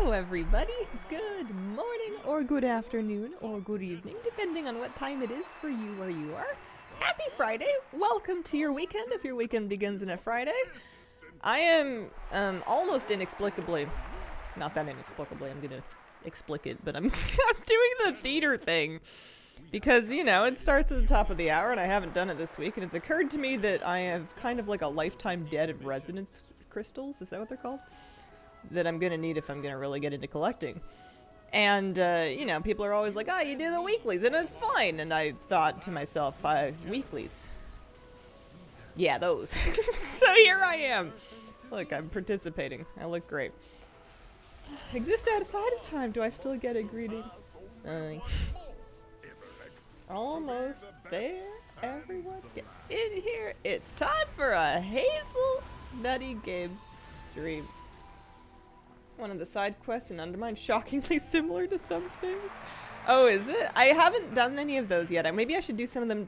Hello everybody, good morning or good afternoon or good evening, depending on what time it is for you where you are. Happy Friday, welcome to your weekend if your weekend begins on a Friday. I am almost inexplicably, not that inexplicably, I'm gonna explic it, but I'm doing the theater thing. Because, you know, it starts at the top of the hour and I haven't done it this week, and it's occurred to me that I have kind of like a lifetime debt of resonance crystals, is that what they're called? That I'm gonna need if I'm gonna really get into collecting. And, you know, people are always like, oh, you do the weeklies, and it's fine. And I thought to myself, weeklies? Yeah, those. So here I am. Look, I'm participating. I look great. Exist outside of time. Do I still get a greeting? Almost there. Everyone get in here. It's time for a Hazel Nutty Games stream. One of the side quests in Undermine, shockingly similar to some things. Oh, is it? I haven't done any of those yet. Maybe I should do some of them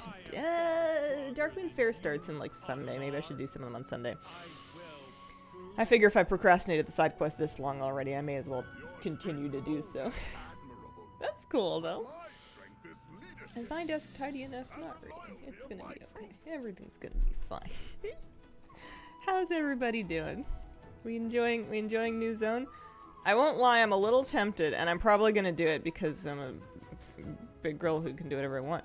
Darkwind Fair starts in like Sunday. Maybe I should do some of them on Sunday. I figure if I procrastinated the side quest this long already, I may as well continue to do so. That's cool though. Is my desk tidy enough? Not really. It's gonna be okay. Everything's gonna be fine. How's everybody doing? We enjoying New Zone? I won't lie, I'm a little tempted, and I'm probably gonna do it because I'm a big girl who can do whatever I want.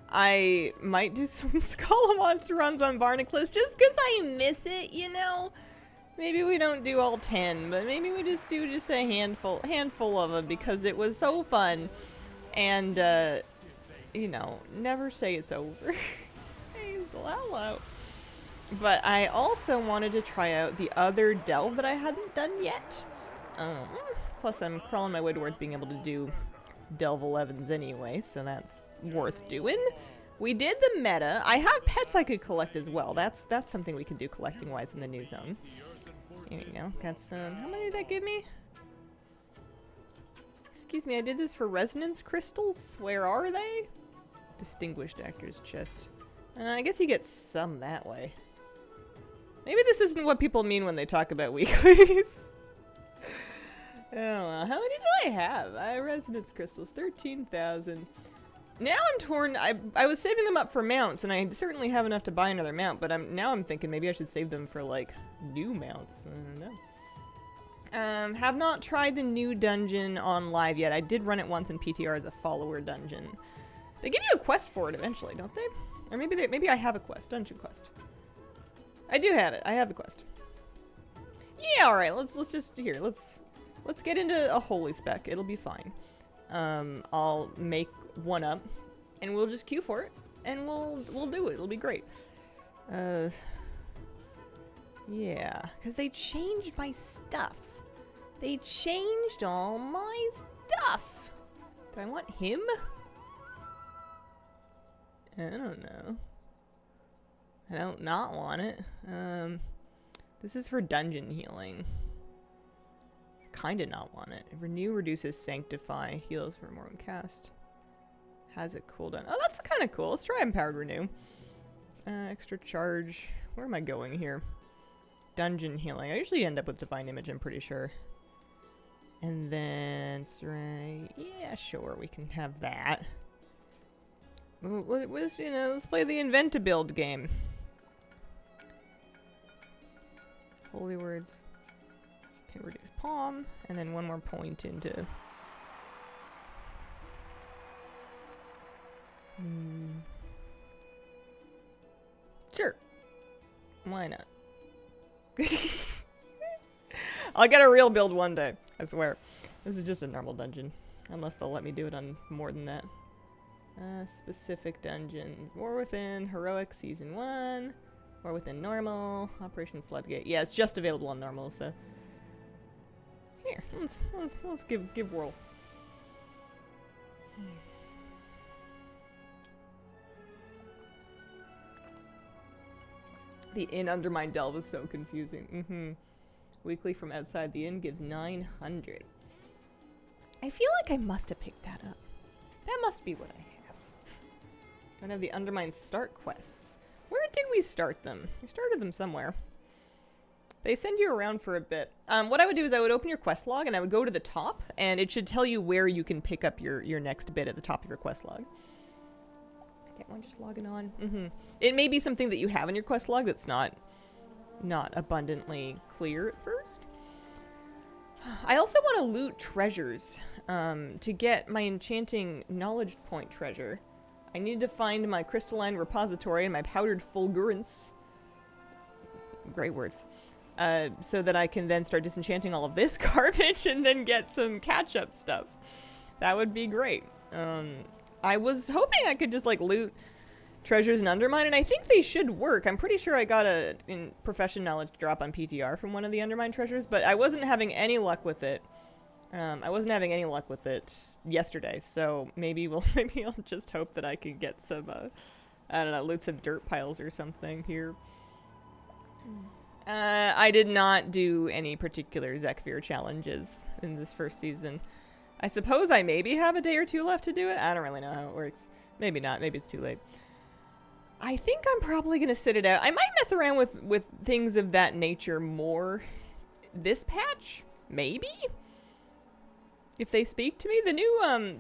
I might do some Scolomance runs on Barnacles just because I miss it, you know? Maybe we don't do all 10, but maybe we just do just a handful of them because it was so fun. And, you know, never say it's over. Hazel, hello. But I also wanted to try out the other delve that I hadn't done yet. Plus I'm crawling my way towards being able to do delve 11s anyway, so that's worth doing. We did the meta. I have pets I could collect as well. That's something we can do collecting wise in the new zone. Here you go. Got some. How many did that give me? Excuse me, I did this for resonance crystals. Where are they? Distinguished actor's chest. I guess you get some that way. Maybe this isn't what people mean when they talk about weeklies. Oh, well, how many do I have? Resonance crystals, 13,000. Now I'm torn. I was saving them up for mounts, and I certainly have enough to buy another mount, but now I'm thinking maybe I should save them for, like, new mounts. I don't know. Have not tried the new dungeon on live yet. I did run it once in PTR as a follower dungeon. They give you a quest for it eventually, don't they? Or maybe I have a quest, dungeon quest. I do have it. I have the quest. Yeah, all right. Let's just let's get into a holy spec. It'll be fine. I'll make one up, and we'll just queue for it, and we'll do it. It'll be great. Yeah, because they changed my stuff. They changed all my stuff. Do I want him? I don't know. I don't not want it. This is for dungeon healing. Kinda not want it. Renew reduces sanctify. Heals for more when cast. Has a cooldown. Oh, that's kind of cool. Let's try empowered renew. Extra charge. Where am I going here? Dungeon healing. I usually end up with divine image, I'm pretty sure. And then, yeah, sure, we can have that. Let's play the invent-a-build game. Holy words. Okay, reduce palm, and then one more point into... Sure. Why not? I'll get a real build one day, I swear. This is just a normal dungeon. Unless they'll let me do it on more than that. Specific dungeons. War Within, Heroic Season 1. War Within Normal. Operation Floodgate. Yeah, it's just available on normal, so... Here, let's give whirl. The inn Undermine delve is so confusing. Weekly from outside the inn gives 900. I feel like I must have picked that up. That must be what I have. One of the Undermine start quests. Where did we start them? We started them somewhere. They send you around for a bit. What I would do is I would open your quest log and I would go to the top, and it should tell you where you can pick up your next bit at the top of your quest log. Yeah, I'm just logging on. It may be something that you have in your quest log that's not abundantly clear at first. I also want to loot treasures to get my enchanting knowledge point treasure. I need to find my crystalline repository and my powdered fulgurance. Great words. So that I can then start disenchanting all of this garbage and then get some catch-up stuff. That would be great. I was hoping I could just like loot treasures and Undermine, and I think they should work. I'm pretty sure I got a profession knowledge drop on PTR from one of the Undermine treasures, but I wasn't having any luck with it. I wasn't having any luck with it yesterday, so maybe I'll just hope that I can get some, I don't know, loot some dirt piles or something here. I did not do any particular Zekfir challenges in this first season. I suppose I maybe have a day or two left to do it. I don't really know how it works. Maybe not. Maybe it's too late. I think I'm probably going to sit it out. I might mess around with things of that nature more this patch. Maybe? If they speak to me. The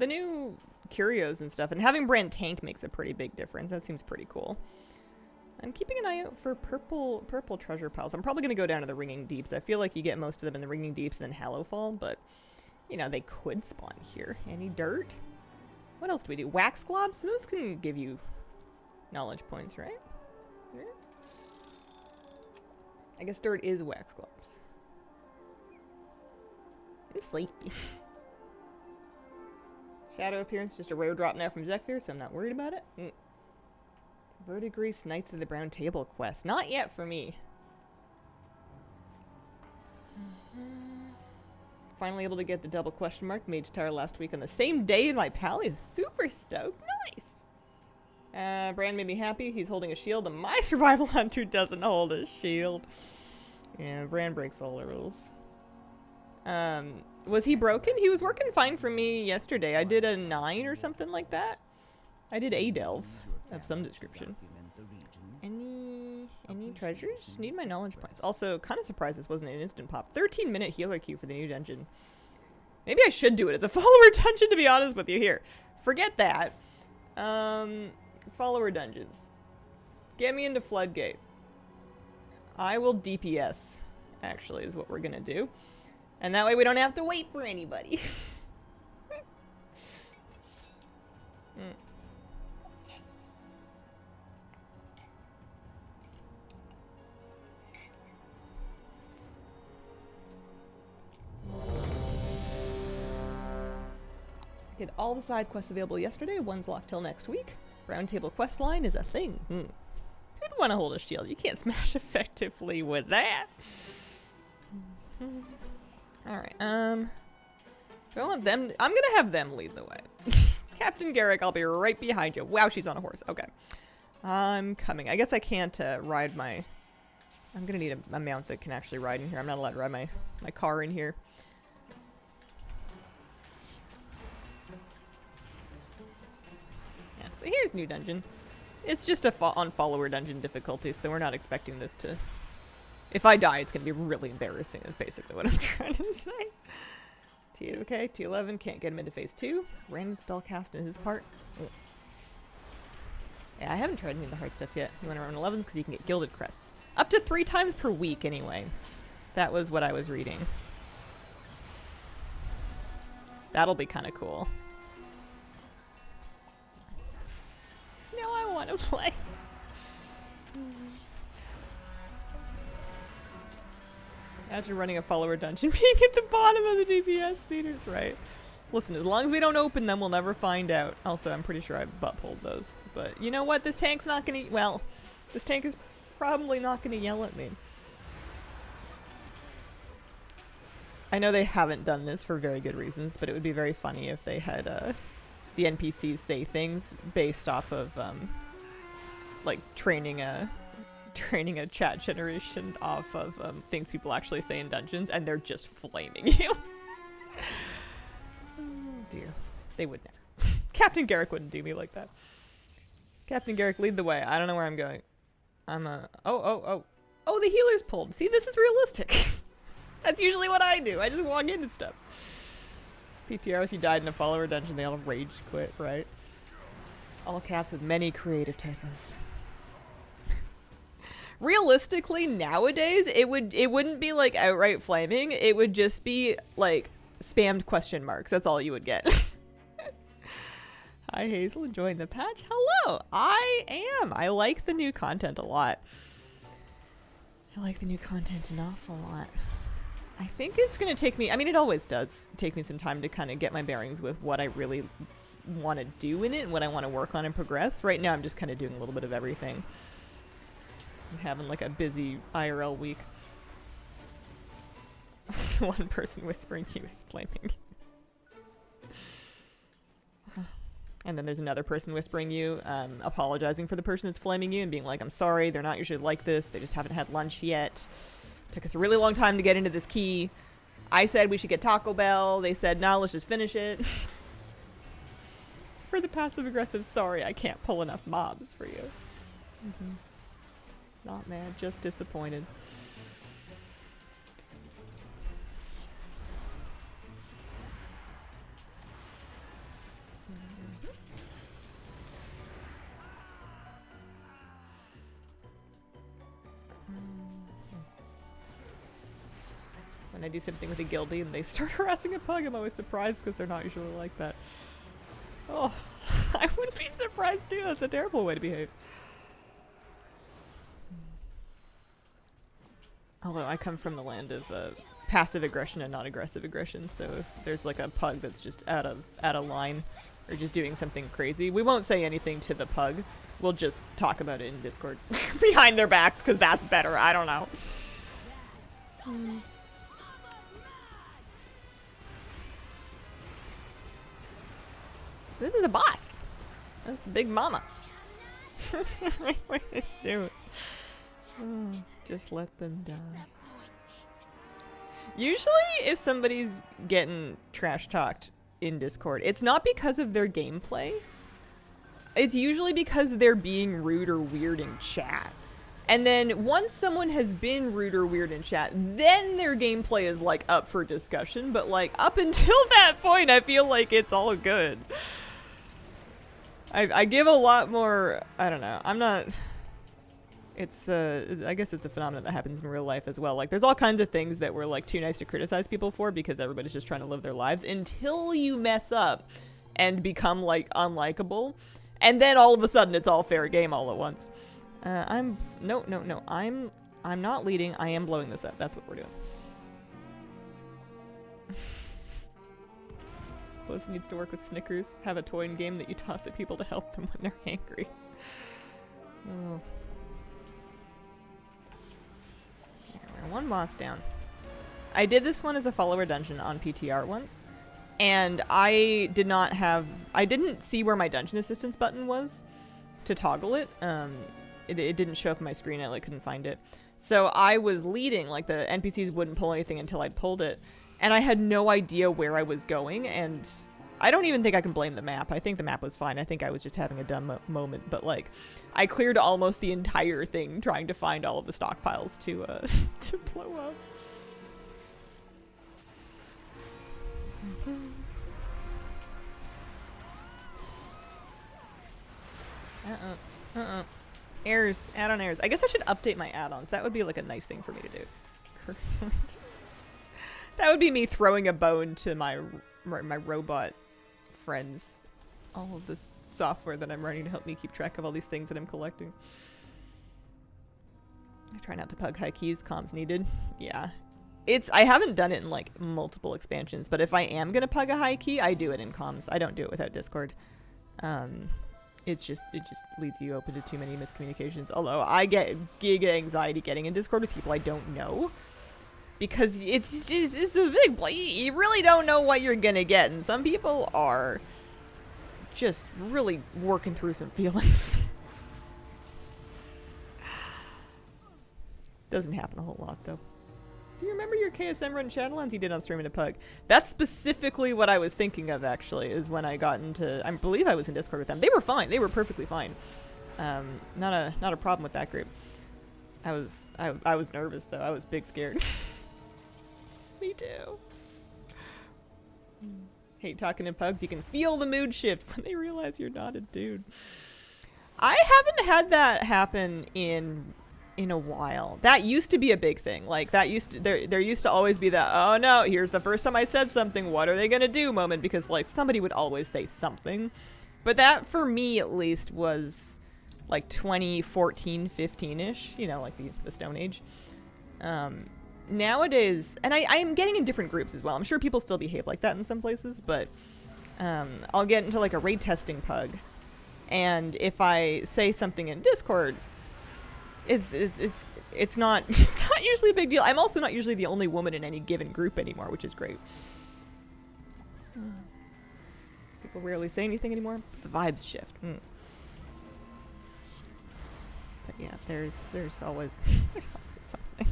new curios and stuff. And having Brand Tank makes a pretty big difference. That seems pretty cool. I'm keeping an eye out for purple treasure piles. I'm probably going to go down to the Ringing Deeps. I feel like you get most of them in the Ringing Deeps and then Hallowfall, but, you know, they could spawn here. Any dirt? What else do we do? Wax globs? Those can give you knowledge points, right? Yeah. I guess dirt is wax globs. I'm sleepy. Shadow appearance, just a rare drop now from Zekfir, so I'm not worried about it. Verdigris Knights of the Brown Table quest. Not yet for me. Finally able to get the double question mark Mage Tower last week on the same day in my pally. Super stoked. Nice. Brand made me happy. He's holding a shield, and my survival hunter doesn't hold a shield. Yeah, Brand breaks all the rules. Was he broken? He was working fine for me yesterday. I did a 9 or something like that. I did a delve of some description. Any treasures? Need my knowledge points. Also, kind of surprised this wasn't an instant pop. 13-minute healer queue for the new dungeon. Maybe I should do it as a follower dungeon, to be honest with you. Here, forget that. Follower dungeons. Get me into Floodgate. I will DPS, actually, is what we're gonna do. And that way we don't have to wait for anybody. Did all the side quests available yesterday. One's locked till next week. Roundtable quest line is a thing. Who'd want to hold a shield? You can't smash effectively with that. Alright, do I want them? I'm gonna have them lead the way. Captain Garrick, I'll be right behind you. Wow, she's on a horse. Okay. I'm coming. I guess I can't ride my... I'm gonna need a mount that can actually ride in here. I'm not allowed to ride my car in here. So here's new dungeon. It's just a on follower dungeon difficulty, so we're not expecting this to... If I die, it's going to be really embarrassing, is basically what I'm trying to say. T8 okay, T11, can't get him into phase 2. Random spell cast in his part. Ugh. Yeah, I haven't tried any of the hard stuff yet. You want to run 11s because you can get gilded crests. Up to 3 times per week, anyway. That was what I was reading. That'll be kind of cool. Now I want to play. As you're running a follower dungeon, being at the bottom of the DPS meters, right? Listen, as long as we don't open them, we'll never find out. Also, I'm pretty sure I butt-pulled those. But you know what? This tank's not gonna... Well, this tank is probably not gonna yell at me. I know they haven't done this for very good reasons, but it would be very funny if they had the NPCs say things based off of like training a chat generation off of things people actually say in dungeons, and they're just flaming you. Oh dear, they would never. Captain Garrick wouldn't do me like that. Captain Garrick, lead the way. I don't know where I'm going. I'm a... Oh. Oh, the healer's pulled. See, this is realistic. That's usually what I do. I just walk into stuff. PTR, if you died in a follower dungeon, they all rage quit, right? All caps with many creative typos. Realistically, nowadays, it wouldn't be like outright flaming. It would just be like spammed question marks. That's all you would get. Hi Hazel, enjoying the patch? Hello! I am! I like the new content a lot. I like the new content an awful lot. I think it's gonna take me, I mean it always does take me some time to kind of get my bearings with what I really want to do in it and what I want to work on and progress. Right now I'm just kind of doing a little bit of everything. I'm having like a busy IRL week. One person whispering he was flaming. And then there's another person whispering you, apologizing for the person that's flaming you and being like, I'm sorry, they're not usually like this, they just haven't had lunch yet. Took us a really long time to get into this key. I said we should get Taco Bell, they said no, let's just finish it. For the passive aggressive, sorry, I can't pull enough mobs for you. Not mad, just disappointed. When I do something with a guildie and they start harassing a pug, I'm always surprised because they're not usually like that. Oh, I wouldn't be surprised too. That's a terrible way to behave. Although I come from the land of passive aggression and not aggressive aggression, so if there's like a pug that's just out of line or just doing something crazy, we won't say anything to the pug. We'll just talk about it in Discord behind their backs because that's better. I don't know. So this is a boss. That's the big mama. That's the right way to do it. Oh, just let them die. Usually if somebody's getting trash talked in Discord, it's not because of their gameplay. It's usually because they're being rude or weird in chat. And then once someone has been rude or weird in chat, then their gameplay is like up for discussion. But like up until that point, I feel like it's all good. I give a lot more, I don't know, I'm not, it's, I guess it's a phenomenon that happens in real life as well. Like, there's all kinds of things that we're, like, too nice to criticize people for because everybody's just trying to live their lives until you mess up and become, like, unlikable. And then all of a sudden it's all fair game all at once. No, I'm not leading. I am blowing this up. That's what we're doing. Plus needs to work with Snickers. Have a toy and game that you toss at people to help them when they're angry. Oh. We're one boss down. I did this one as a follower dungeon on PTR once, and I didn't see where my dungeon assistance button was to toggle it. It didn't show up on my screen. I like couldn't find it. So I was leading, like the NPCs wouldn't pull anything until I'd pulled it. And I had no idea where I was going, and I don't even think I can blame the map. I think the map was fine. I think I was just having a dumb moment, but like, I cleared almost the entire thing trying to find all of the stockpiles to to blow up. Errors. Add-on errors. I guess I should update my add-ons. That would be like a nice thing for me to do. That would be me throwing a bone to my robot friends. All of this software that I'm running to help me keep track of all these things that I'm collecting. I try not to pug high keys. Comms needed. Yeah. I haven't done it in like multiple expansions, but if I am gonna pug a high key, I do it in comms. I don't do it without Discord. It just leaves you open to too many miscommunications. Although I get giga anxiety getting in Discord with people I don't know. Because it's a big play. You really don't know what you're gonna get, and some people are just really working through some feelings. Doesn't happen a whole lot though. Do you remember your KSM run Shadowlands you did on stream in a pug? That's specifically what I was thinking of actually, is when I got into, I believe I was in Discord with them. They were fine. They were perfectly fine. Not a problem with that group. I was nervous though. I was big scared. Me too. Hate talking to pugs. You can feel the mood shift when they realize you're not a dude. I haven't had that happen in a while. That used to be a big thing. Like that used to there used to always be that, oh no, here's the first time I said something, what are they gonna do moment, because like somebody would always say something. But that for me at least was like 2014, 15-ish, you know, like the Stone Age. Nowadays, and I am getting in different groups as well. I'm sure people still behave like that in some places, but I'll get into like a raid testing pug, and if I say something in Discord, it's not it's not usually a big deal. I'm also not usually the only woman in any given group anymore, which is great. People rarely say anything anymore. The vibes shift. But yeah, there's always something.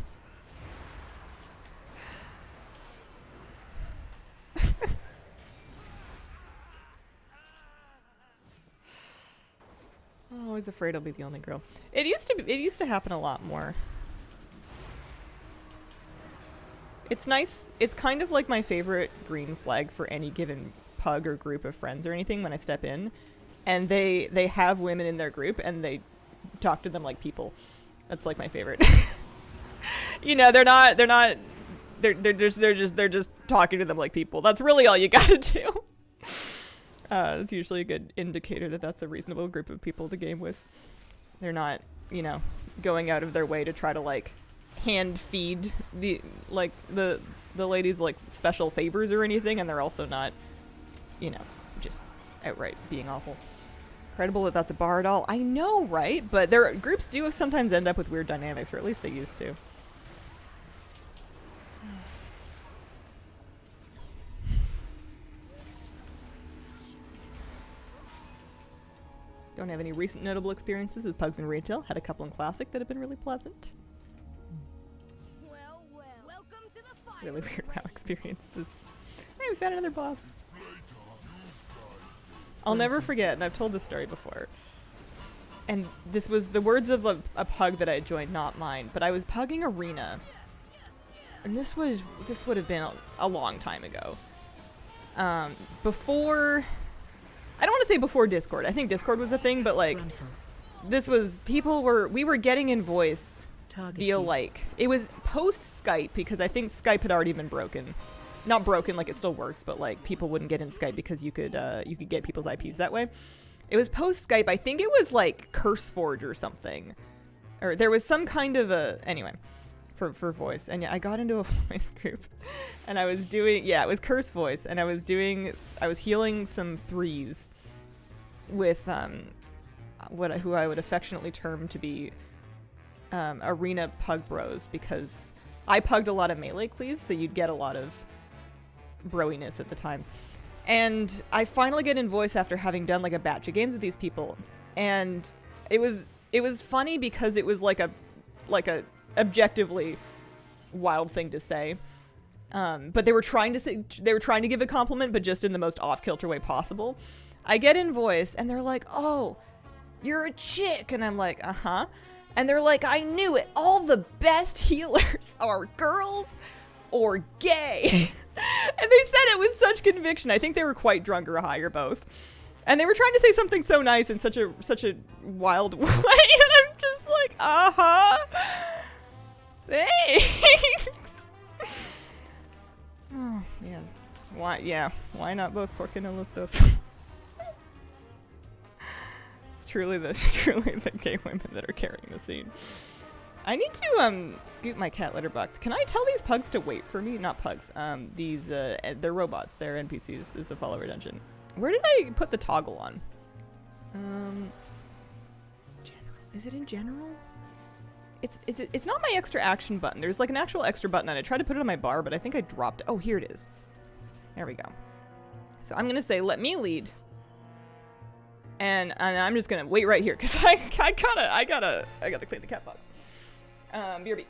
I'm always afraid I'll be the only girl. It used to happen a lot more. It's nice. It's kind of like my favorite green flag for any given pug or group of friends or anything when I step in, and they have women in their group and they talk to them like people. That's like my favorite. You know, they're just talking to them like people. That's really all you gotta do. It's usually a good indicator that that's a reasonable group of people to game with. They're not, you know, going out of their way to try to like hand feed the ladies like special favors or anything, and they're also not, you know, just outright being awful. Incredible that that's a bar at all. I know, right? But their groups do sometimes end up with weird dynamics, or at least they used to. Don't have any recent notable experiences with pugs in retail. Had a couple in Classic that have been really pleasant. Well, welcome to the fire. Really weird WoW experiences. Hey, we found another boss. I'll never forget, and I've told this story before. And this was the words of a pug that I had joined, not mine. But I was pugging Arena. And this would have been a long time ago. Before... I don't want to say before Discord. I think Discord was a thing, but like... This was... We were getting in voice via like... It was post-Skype, because I think Skype had already been broken. Not broken, like it still works, but like people wouldn't get in Skype because you could get people's IPs that way. It was post-Skype. I think it was like CurseForge or something. Or there was some kind of a... Anyway, for voice. And yeah, I got into a voice group. And I was doing... Yeah, it was Curse Voice. And I was healing some threes with who I would affectionately term to be Arena Pug Bros. Because I pugged a lot of melee cleaves, so you'd get a lot of broiness at the time. And I finally get in voice after having done like a batch of games with these people, and it was funny because it was like a objectively wild thing to say, but they were trying to give a compliment, but just in the most off-kilter way possible. I get in voice and they're like, "Oh, you're a chick," and I'm like, "Uh-huh," and they're like, "I knew it. All the best healers are girls or gay." And they said it with such conviction. I think they were quite drunk or high or both. And they were trying to say something so nice in such a wild way, and I'm just like, uh-huh. Thanks. Oh, man. Why not both? Por qué no los dos? It's truly the gay women that are carrying the scene. I need to scoot my cat litter box. Can I tell these pugs to wait for me? Not pugs. They're robots. They're NPCs. It's a follower dungeon. Where did I put the toggle on? General. Is it in general? It's not my extra action button. There's like an actual extra button on it. I tried to put it on my bar, but I think I dropped it. Oh, here it is. There we go. So I'm gonna say, let me lead. And I'm just gonna wait right here because I gotta clean the cat box. BRB.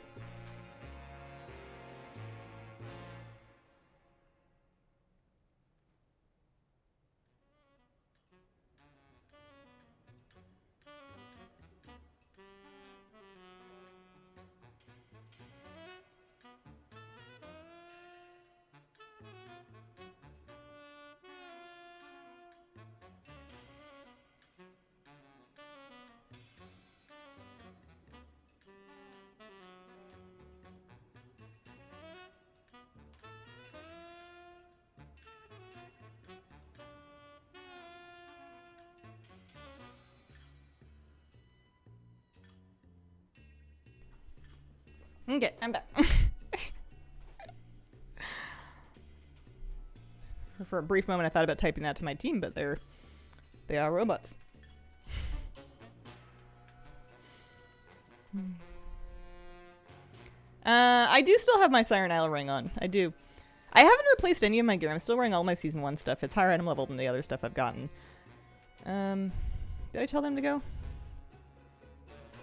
Okay, I'm back. For a brief moment, I thought about typing that to my team, but they are robots. I do still have my Siren Isle ring on. I do. I haven't replaced any of my gear. I'm still wearing all my Season 1 stuff. It's higher item level than the other stuff I've gotten. Did I tell them to go?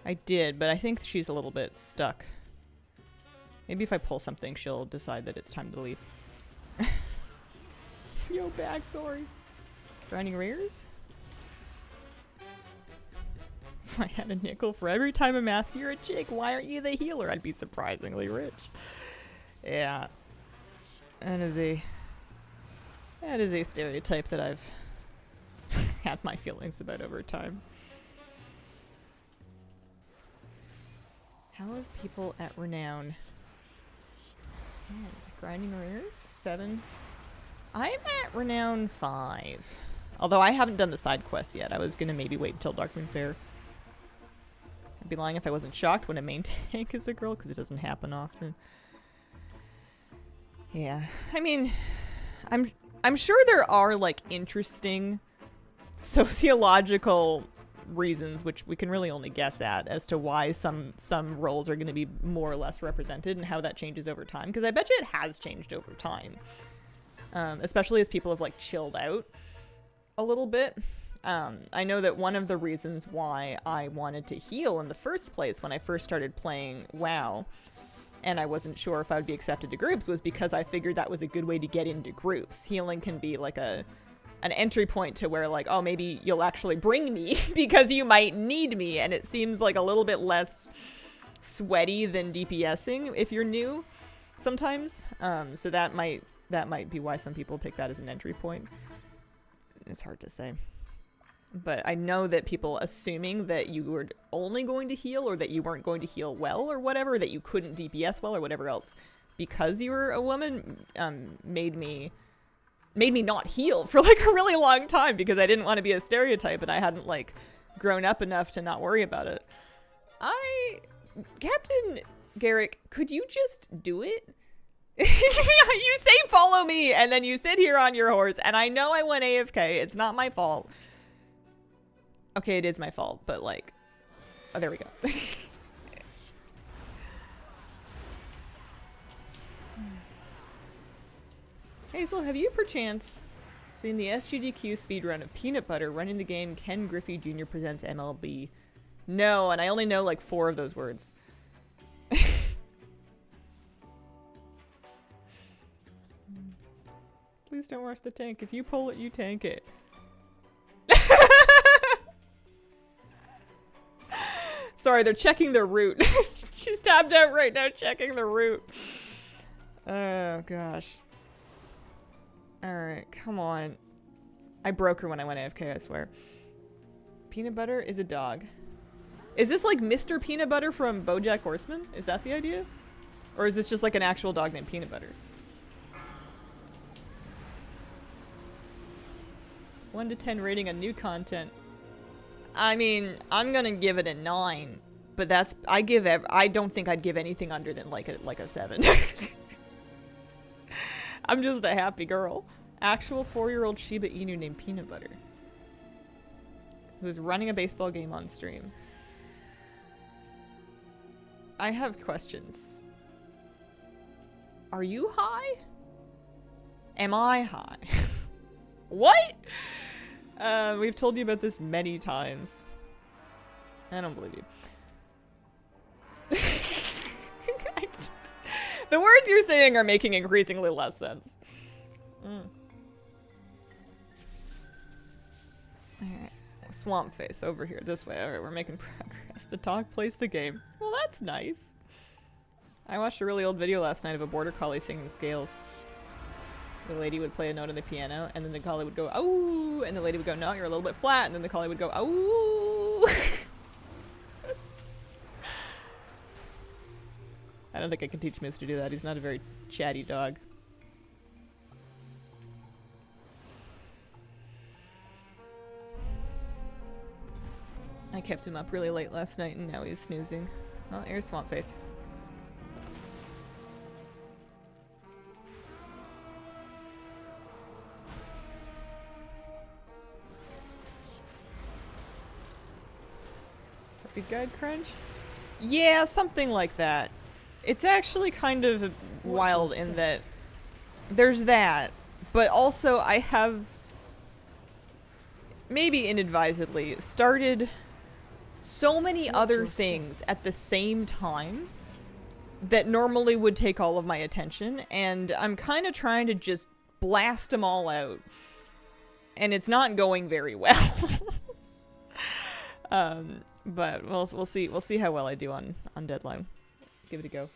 I did, but I think she's a little bit stuck. Maybe if I pull something, she'll decide that it's time to leave. Yo, back, sorry. Grinding rares? If I had a nickel for every time I'm asking you're a chick, why aren't you the healer? I'd be surprisingly rich. Yeah. That is a stereotype that I've had my feelings about over time. How is people at Renown? 10. Grinding rares? 7. I'm at Renown 5. Although I haven't done the side quests yet. I was gonna maybe wait until Darkmoon Fair. I'd be lying if I wasn't shocked when a main tank is a girl, because it doesn't happen often. Yeah. I mean, I'm sure there are, like, interesting sociological reasons, which we can really only guess at, as to why some roles are going to be more or less represented and how that changes over time. Because I bet you it has changed over time. Especially as people have, like, chilled out a little bit. I know that one of the reasons why I wanted to heal in the first place when I first started playing WoW, and I wasn't sure if I would be accepted to groups, was because I figured that was a good way to get into groups. Healing can be like an entry point to where, like, oh, maybe you'll actually bring me because you might need me, and it seems like a little bit less sweaty than DPSing if you're new sometimes. So that might be why some people pick that as an entry point. It's hard to say. But I know that people assuming that you were only going to heal, or that you weren't going to heal well, or whatever, that you couldn't DPS well, or whatever else, because you were a woman, made me not heal for, like, a really long time, because I didn't want to be a stereotype, and I hadn't, like, grown up enough to not worry about it. Captain Garrick, could you just do it? You say follow me, and then you sit here on your horse, and I know I went AFK, it's not my fault. Okay, it is my fault, but, like, oh, there we go. Hazel, have you perchance seen the SGDQ speedrun of Peanut Butter running the game Ken Griffey Jr. Presents MLB? No, and I only know, like, 4 of those words. Please don't rush the tank. If you pull it, you tank it. Sorry, they're checking their route. She's tabbed out right now, checking the route. Oh, gosh. Alright, come on. I broke her when I went AFK, I swear. Peanut Butter is a dog. Is this like Mr. Peanut Butter from BoJack Horseman? Is that the idea? Or is this just like an actual dog named Peanut Butter? 1 to 10 rating on new content. I mean, I'm gonna give it a 9, but that's, I don't think I'd give anything under than like a 7. I'm just a happy girl. Actual 4-year-old Shiba Inu named Peanut Butter, who's running a baseball game on stream. I have questions. Are you high? Am I high? What? We've told you about this many times. I don't believe you. The words you're saying are making increasingly less sense. Alright. Swamp face over here. This way. Alright, we're making progress. The dog plays the game. Well, that's nice. I watched a really old video last night of a border collie singing scales. The lady would play a note on the piano, and then the collie would go, "Ow!" And the lady would go, "No, you're a little bit flat." And then the collie would go, "Ow!" I don't think I can teach Moose to do that. He's not a very chatty dog. I kept him up really late last night, and now he's snoozing. Oh, here's Swamp Face. Big guide crunch? Yeah, something like that. It's actually kind of wild in that there's that, but also I have, maybe inadvisedly, started so many other things at the same time that normally would take all of my attention, and I'm kind of trying to just blast them all out, and it's not going very well. But we'll see how well I do on deadline. Give it a go.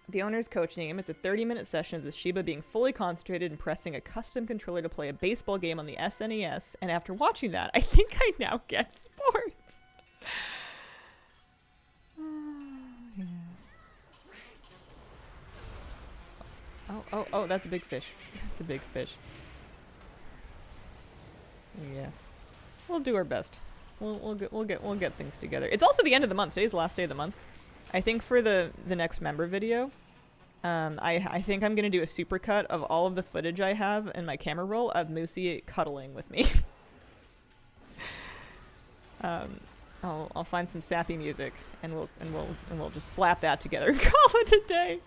The owner's coaching him. It's a 30-minute session of the Shiba being fully concentrated and pressing a custom controller to play a baseball game on the SNES. And after watching that, I think I now get sports. Yeah. Oh, that's a big fish. That's a big fish. Yeah. We'll do our best. We'll get things together. It's also the end of the month. Today's the last day of the month. I think for the next member video, I think I'm gonna do a supercut of all of the footage I have in my camera roll of Moosey cuddling with me. I'll find some sappy music and we'll just slap that together and call it a day.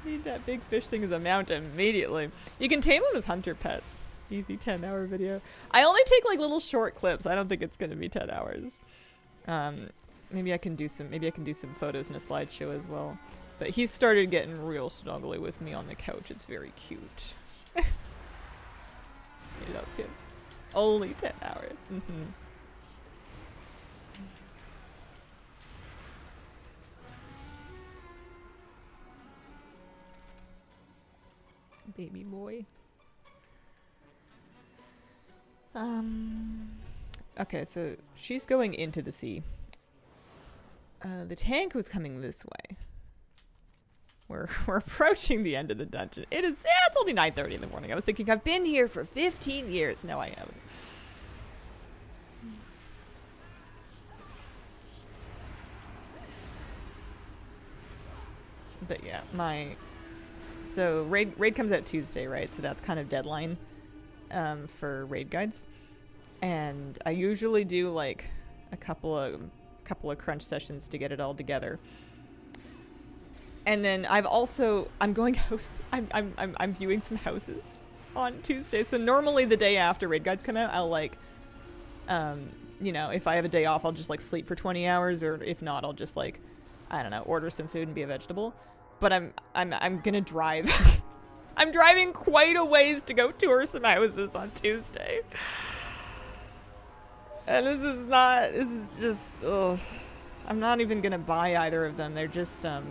Need that big fish thing as a mount immediately. You can tame them as hunter pets. Easy 10-hour video. I only take like little short clips. I don't think it's gonna be 10 hours. Maybe I can do some photos in a slideshow as well. But he started getting real snuggly with me on the couch. It's very cute. I love him. Only 10 hours. Baby boy. Okay, so she's going into the sea. The tank was coming this way. We're approaching the end of the dungeon. It's only 9:30 in the morning. I was thinking I've been here for 15 years. No, I haven't. But yeah, so raid comes out Tuesday, right? So that's kind of deadline for raid guides. And I usually do like a couple of crunch sessions to get it all together. And then I'm viewing some houses on Tuesday. So normally the day after raid guides come out, I'll like, you know, if I have a day off, I'll just like sleep for 20 hours, or if not, I'll just like, I don't know, order some food and be a vegetable. But I'm gonna drive. I'm driving quite a ways to go tour some houses on Tuesday. And this is just, ugh. I'm not even gonna buy either of them. They're just, I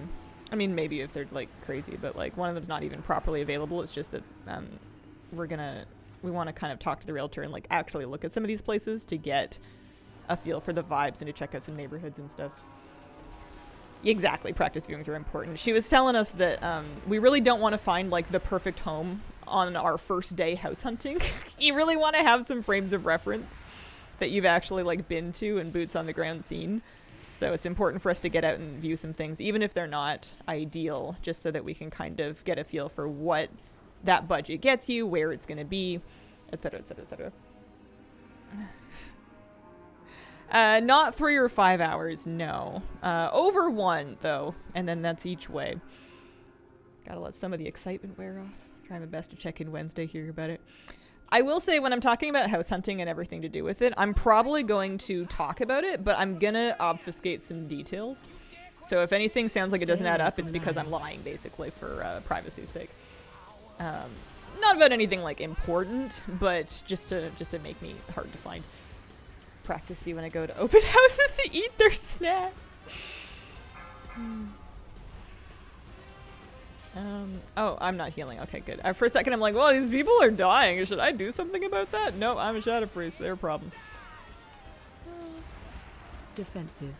mean, maybe if they're like crazy, but like one of them's not even properly available. It's just that we want to kind of talk to the realtor and like actually look at some of these places to get a feel for the vibes and to check out some neighborhoods and stuff. Exactly, practice viewings are important. She was telling us that we really don't want to find like the perfect home on our first day house hunting. You really want to have some frames of reference that you've actually like been to and boots on the ground seen. So it's important for us to get out and view some things, even if they're not ideal, just so that we can kind of get a feel for what that budget gets you, where it's going to be, etc., etc., etc. Not 3 or 5 hours, no. Over 1, though, and then that's each way. Gotta let some of the excitement wear off. Try my best to check in Wednesday, hear about it. I will say, when I'm talking about house hunting and everything to do with it, I'm probably going to talk about it, but I'm gonna obfuscate some details. So if anything sounds like it doesn't add up, it's because I'm lying, basically, for privacy's sake. Not about anything, like, important, but just to make me hard to find. Practice you when I go to open houses to eat their snacks. Oh, I'm not healing. Okay, good. For a second, I'm like, well, these people are dying. Should I do something about that? No, I'm a shadow priest. Their problem. Defensive.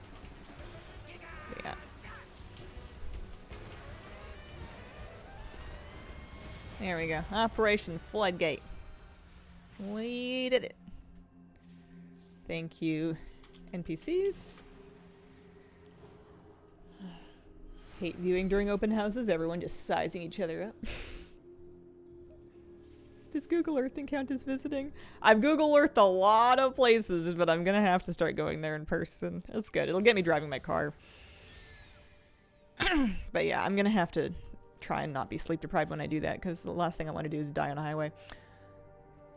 Yeah. There we go. Operation Floodgate. We did it. Thank you, NPCs. Hate viewing during open houses. Everyone just sizing each other up. Does Google Earthing count as visiting? I've Google Earthed a lot of places, but I'm gonna have to start going there in person. It's good. It'll get me driving my car. But yeah, I'm gonna have to try and not be sleep deprived when I do that, because the last thing I want to do is die on a highway.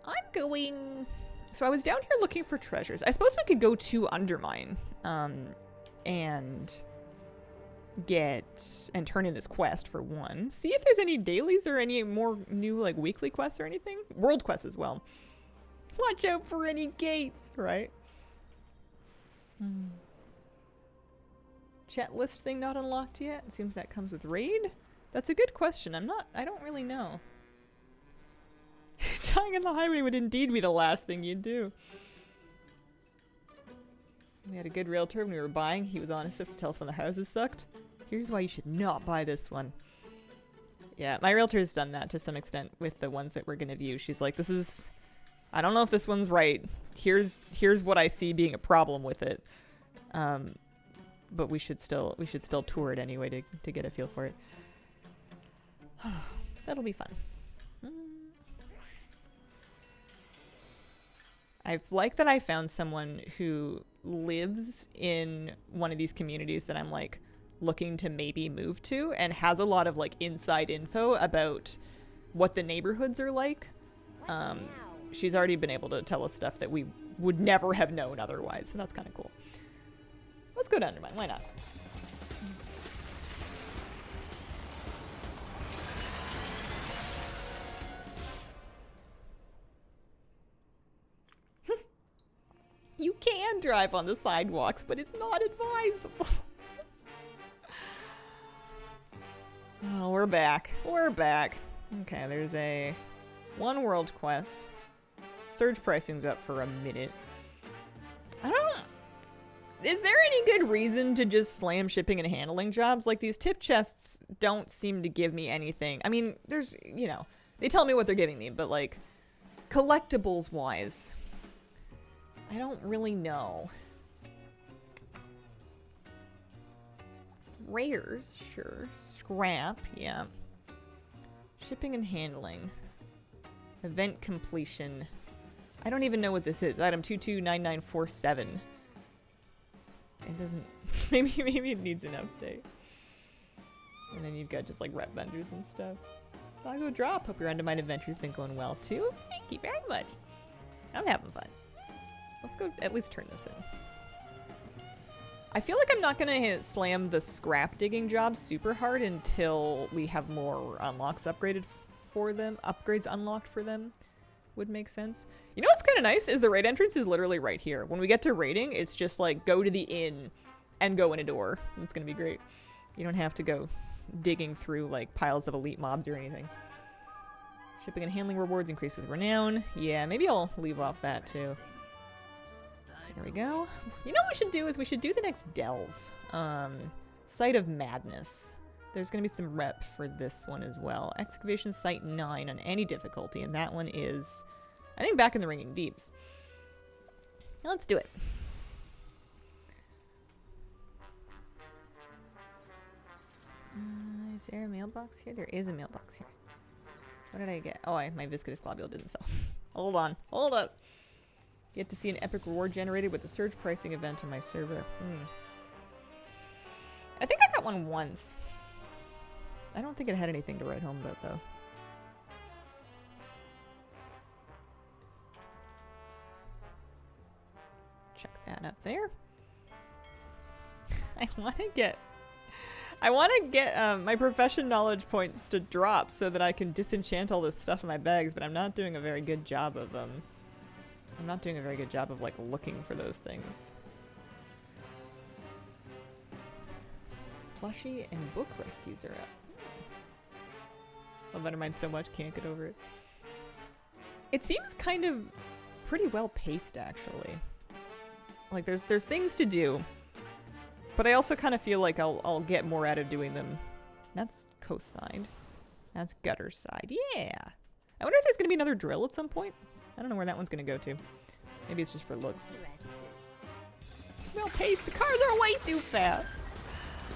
I'm going... So I was down here looking for treasures. I suppose we could go to Undermine, and turn in this quest for one. See if there's any dailies or any more new like weekly quests or anything. World quests as well. Watch out for any gates, right? Chat list thing not unlocked yet. Assumes that comes with raid. That's a good question. I don't really know. Dying on the highway would indeed be the last thing you'd do. We had a good realtor when we were buying. He was honest enough to tell us when the houses sucked. Here's why you should not buy this one. Yeah, my realtor's done that to some extent with the ones that we're going to view. She's like, this is... I don't know if this one's right. Here's what I see being a problem with it. But we should still tour it anyway to get a feel for it. That'll be fun. I like that I found someone who lives in one of these communities that I'm like looking to maybe move to, and has a lot of like inside info about what the neighborhoods are like. She's already been able to tell us stuff that we would never have known otherwise, and that's kind of cool. Let's go to Undermine. Why not? You can drive on the sidewalks, but it's not advisable. Oh, we're back. We're back. Okay, there's a one world quest. Surge pricing's up for a minute. Is there any good reason to just slam shipping and handling jobs? Like, these tip chests don't seem to give me anything. I mean, there's, you know, they tell me what they're giving me, but like, collectibles wise, I don't really know. Rares, sure. Scrap, yeah. Shipping and handling. Event completion. I don't even know what this is. Item 229947. It doesn't... maybe it needs an update. And then you've got just like rep vendors and stuff. Doggo drop. Hope your Undermine adventure's been going well too. Thank you very much. I'm having fun. Let's go at least turn this in. I feel like I'm not gonna slam the scrap digging job super hard until we have more unlocks upgraded for them. Upgrades unlocked for them would make sense. You know what's kind of nice is the raid entrance is literally right here. When we get to raiding, it's just like go to the inn and go in a door. It's gonna be great. You don't have to go digging through like piles of elite mobs or anything. Shipping and handling rewards increase with renown. Yeah, maybe I'll leave off that too. There we go. You know what we should do is we should do the next delve. Site of Madness. There's going to be some rep for this one as well. Excavation Site 9 on any difficulty, and that one is, I think, back in the Ringing Deeps. Now let's do it. Is there a mailbox here? There is a mailbox here. What did I get? Oh, my viscous globule didn't sell. Hold on. Hold up. Get to see an epic reward generated with the surge pricing event on my server. I think I got one once. I don't think it had anything to write home about, though. Check that up there. I want to get my profession knowledge points to drop so that I can disenchant all this stuff in my bags, but I'm not doing a very good job of like looking for those things. Plushie and book rescues are up. Love Undermine so much, can't get over it. It seems kind of pretty well paced, actually. Like there's things to do, but I also kind of feel like I'll get more out of doing them. That's coast side. That's gutter side. Yeah. I wonder if there's gonna be another drill at some point. I don't know where that one's gonna go to. Maybe it's just for looks. Well paced. The cars are way too fast.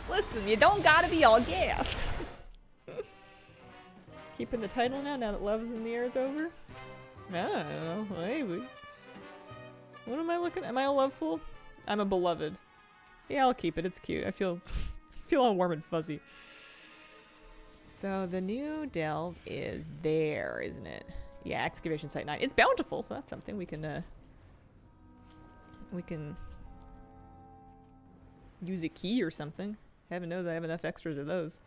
Listen, you don't gotta be all gas. Keeping the title now that Love is in the Air is over? I don't know, maybe. What am I looking at? Am I a love fool? I'm a beloved. Yeah, I'll keep it. It's cute. I feel all warm and fuzzy. So the new delve is there, isn't it? Yeah, excavation site 9. It's bountiful, so that's something we can use a key or something. Heaven knows I have enough extras of those.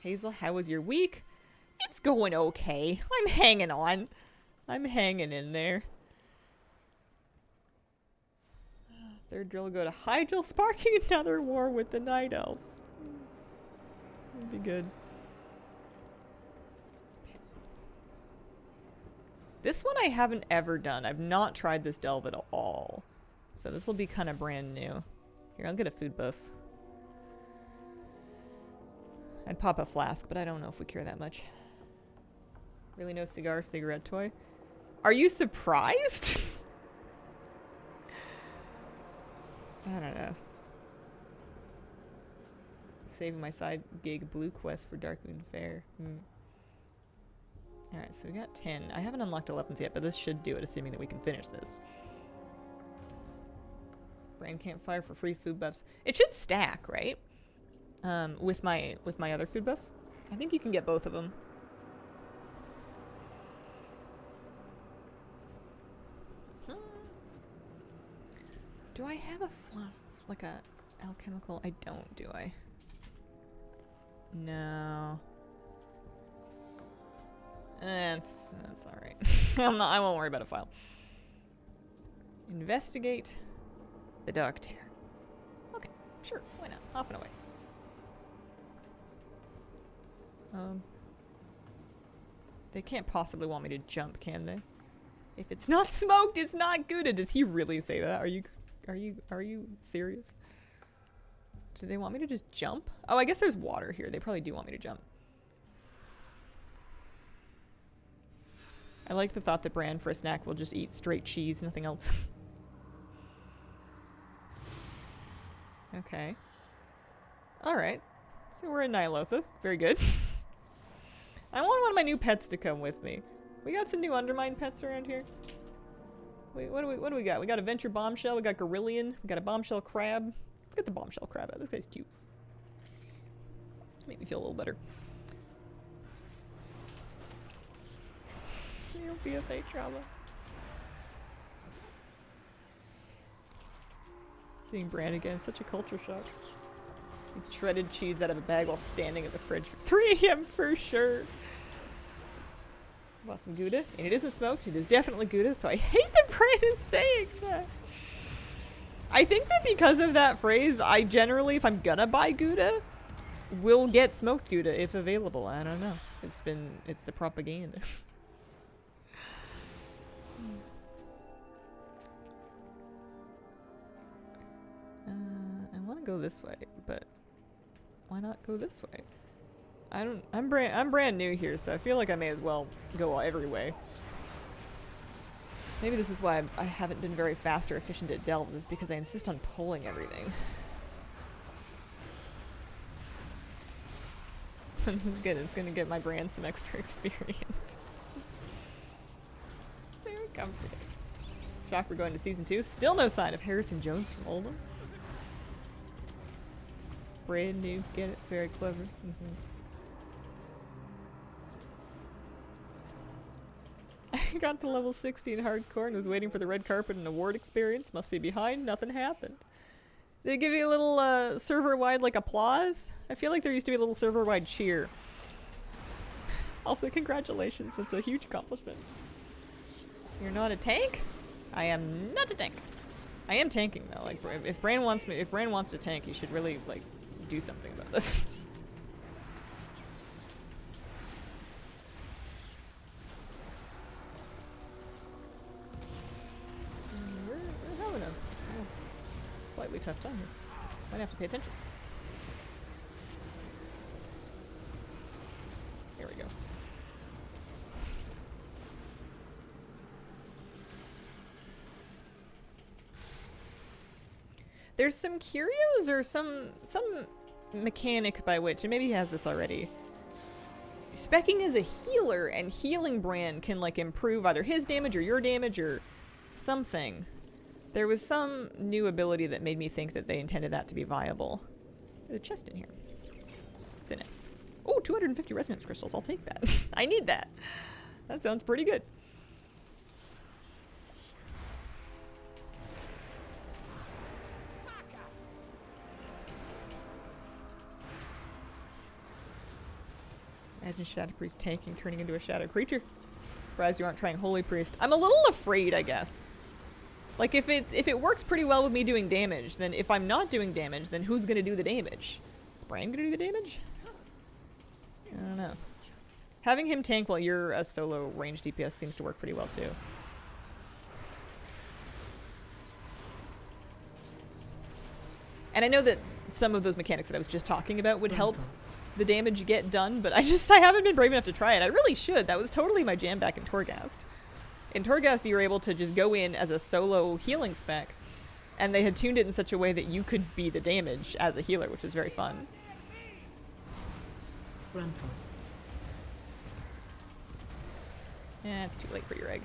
Hazel, how was your week? It's going okay. I'm hanging on. I'm hanging in there. Third drill will go to Hydril, sparking another war with the Night Elves. That'd be good. This one I haven't ever done. I've not tried this delve at all. So this will be kind of brand new. Here, I'll get a food buff. I'd pop a flask, but I don't know if we care that much. Really no cigar, cigarette toy? Are you surprised? I don't know. Saving my side gig blue quest for Darkmoon Fair. Alright, so we got 10. I haven't unlocked 11s yet, but this should do it, assuming that we can finish this. Brand campfire for free food buffs. It should stack, right? With my other food buff. I think you can get both of them. Do I have a like a alchemical? I don't, do I? No. That's alright. I won't worry about a file. Investigate the Dark Tear. Okay, sure, why not? Off and away. They can't possibly want me to jump, can they? If it's not smoked, it's not Gouda. Does he really say that? Are you serious? Do they want me to just jump? Oh, I guess there's water here. They probably do want me to jump. I like the thought that Bran for a snack will just eat straight cheese, nothing else. Okay. Alright. So we're in Nyalotha. Very good. I want one of my new pets to come with me. We got some new Undermine pets around here. Wait, what do we got? We got a Venture Bombshell, we got Gorillion, we got a Bombshell Crab. Let's get the Bombshell Crab out. This guy's cute. Make me feel a little better. You'll be a fake trauma. Seeing Bran again, such a culture shock. Eats shredded cheese out of a bag while standing at the fridge for 3 AM for sure. Want some Gouda? And it isn't smoked, it is definitely Gouda, so I hate that Bran is saying that. I think that because of that phrase, I generally, if I'm gonna buy Gouda, will get smoked Gouda if available. I don't know. It's the propaganda. I want to go this way, but why not go this way? I'm brand new here, so I feel like I may as well go every way. Maybe this is why I haven't been very fast or efficient at delves, is because I insist on pulling everything. This is good. It's gonna get my brand some extra experience. Very comforting. Shock, we're going to season 2. Still no sign of Harrison Jones from Oldham. Brand new, get it? Very clever. I got to level 60 in hardcore and was waiting for the red carpet and award experience. Must be behind. Nothing happened. Did they give you a little server-wide like applause? I feel like there used to be a little server-wide cheer. Also, congratulations. That's a huge accomplishment. You're not a tank? I am not a tank. I am tanking though. Like if Bran wants to tank, he should really like do something about this. We're having a slightly tough time here. Might have to pay attention. Here we go. There's some curios or some mechanic by which, and maybe he has this already, Specking as a healer, and Healing Brand can like improve either his damage or your damage or something. There was some new ability that made me think that they intended that to be viable. There's a chest in here. What's in it? Oh, 250 resonance crystals. I'll take that. I need that. That sounds pretty good. Imagine Shadow Priest tanking, turning into a shadow creature. Surprised you aren't trying Holy Priest. I'm a little afraid, I guess. Like, if it works pretty well with me doing damage, then if I'm not doing damage, then who's gonna do the damage? Is Brian gonna do the damage? I don't know. Having him tank while you're a solo range DPS seems to work pretty well, too. And I know that some of those mechanics that I was just talking about would help the damage get done, but I haven't been brave enough to try it. I really should. That was totally my jam back in Torghast. In Torghast, you were able to just go in as a solo healing spec, and they had tuned it in such a way that you could be the damage as a healer, which is very fun. Eh, it's too late for your egg.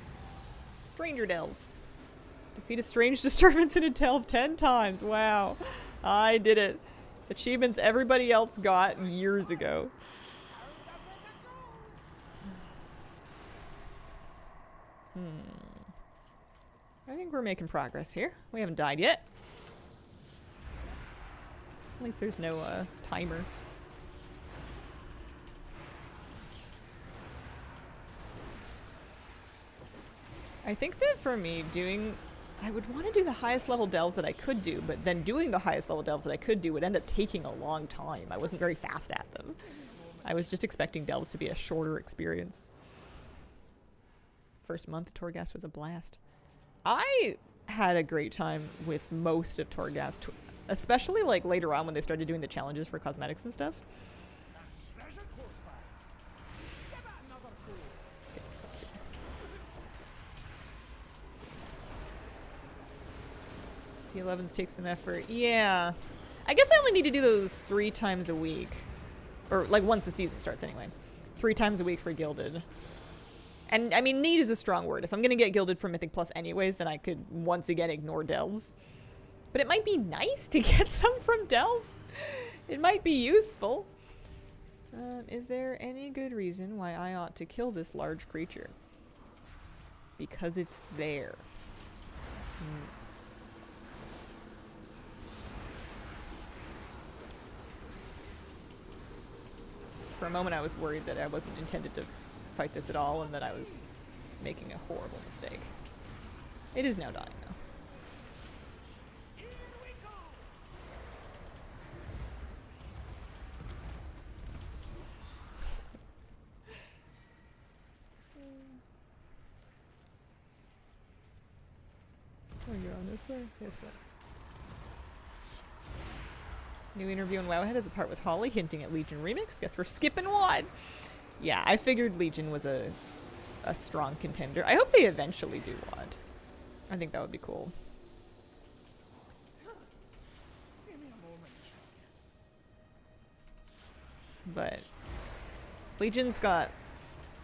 Stranger Delves. Defeat a strange disturbance in a delve 10 times. Wow. I did it. Achievements everybody else got years ago. I think we're making progress here. We haven't died yet. At least there's no timer. I think that for me, I would want to do the highest level delves that I could do, but then doing the highest level delves that I could do would end up taking a long time. I wasn't very fast at them. I was just expecting delves to be a shorter experience. First month of Torghast was a blast. I had a great time with most of Torghast, especially like later on when they started doing the challenges for cosmetics and stuff. T11s take some effort. Yeah. I guess I only need to do those 3 times a week. Or, like, once the season starts anyway. 3 times a week for Gilded. And, I mean, need is a strong word. If I'm going to get Gilded for Mythic Plus anyways, then I could once again ignore Delves. But it might be nice to get some from Delves. It might be useful. Is there any good reason why I ought to kill this large creature? Because it's there. For a moment I was worried that I wasn't intended to fight this at all and that I was making a horrible mistake. It is now dying though. Oh, you're on this way? This way. New interview in Wowhead has a part with Holly hinting at Legion Remix. Guess we're skipping one. Yeah, I figured Legion was a strong contender. I hope they eventually do WOD. I think that would be cool. But Legion's got...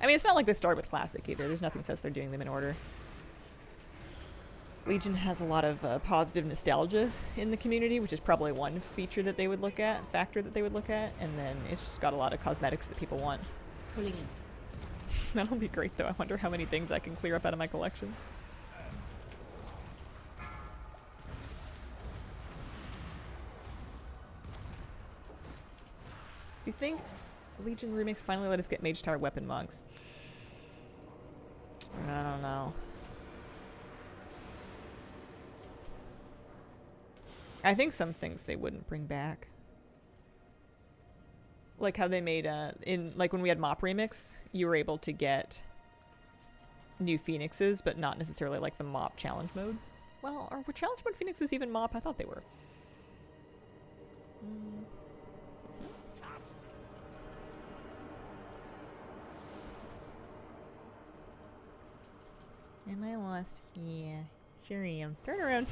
I mean, it's not like they start with Classic either. There's nothing that says they're doing them in order. Legion has a lot of positive nostalgia in the community, which is probably one factor that they would look at, and then it's just got a lot of cosmetics that people want. Pulling in. That'll be great though. I wonder how many things I can clear up out of my collection. Do you think Legion Remix finally let us get Mage Tower weapon monks? I don't know. I think some things they wouldn't bring back. Like how they made, like when we had Mop Remix, you were able to get new Phoenixes, but not necessarily like the Mop challenge mode. Well, were challenge mode Phoenixes even Mop? I thought they were. Am I lost? Yeah, sure am. Turn around.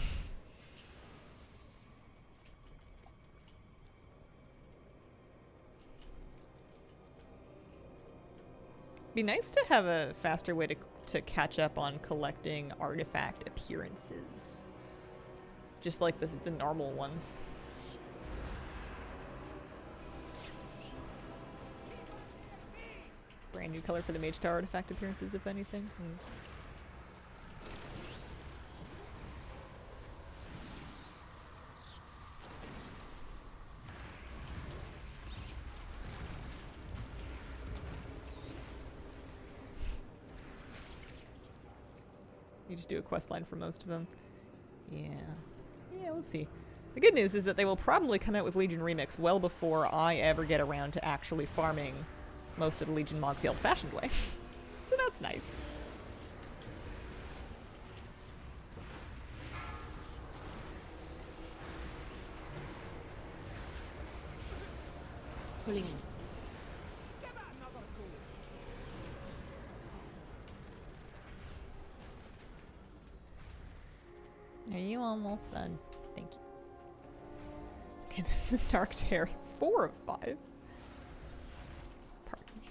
Be nice to have a faster way to catch up on collecting artifact appearances. Just like the normal ones. Brand new color for the Mage Tower artifact appearances, if anything. You just do a quest line for most of them. Yeah. Yeah, let's see. The good news is that they will probably come out with Legion Remix well before I ever get around to actually farming most of the Legion mods the old-fashioned way. So that's nice. Pulling in. Are you almost done? Thank you. Okay, this is Dark Terror 4 of 5. Pardon me.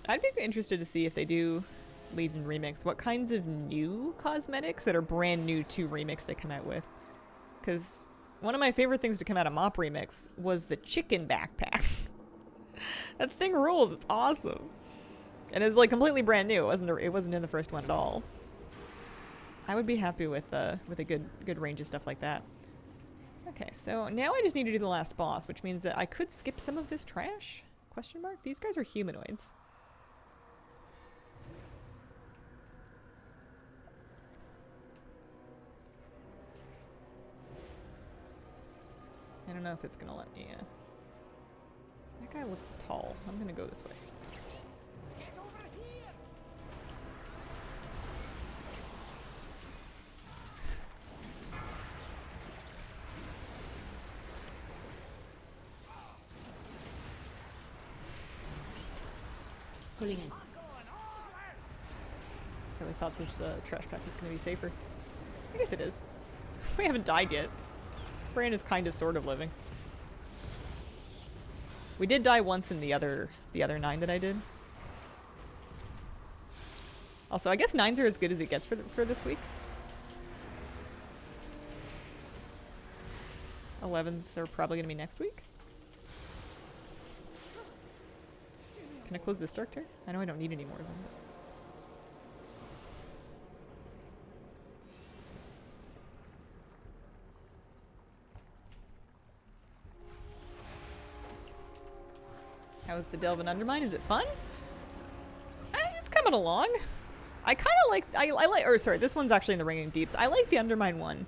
I'd be interested to see if they do Legion Remix, what kinds of new cosmetics that are brand new to Remix they come out with. Because one of my favorite things to come out of Mop Remix was the chicken backpack. That thing rules, it's awesome. And it's like completely brand new, it wasn't in the first one at all. I would be happy with a good range of stuff like that. Okay, so now I just need to do the last boss, which means that I could skip some of this trash? Question mark? These guys are humanoids. I don't know if it's gonna let me, That guy looks tall. I'm gonna go this way. Get over here! Pulling in. I really thought this trash pack was gonna be safer. I guess it is. We haven't died yet. Bran is kind of sort of living. We did die once in the other 9 that I did. Also, I guess 9s are as good as it gets for this week. 11s are probably gonna be next week. Can I close this Dark Terror? I know I don't need any more of them. How's the Delve and Undermine? Is it fun? It's coming along. I kind of like, I like, or sorry, this one's actually in the Ringing Deeps. I like the Undermine one.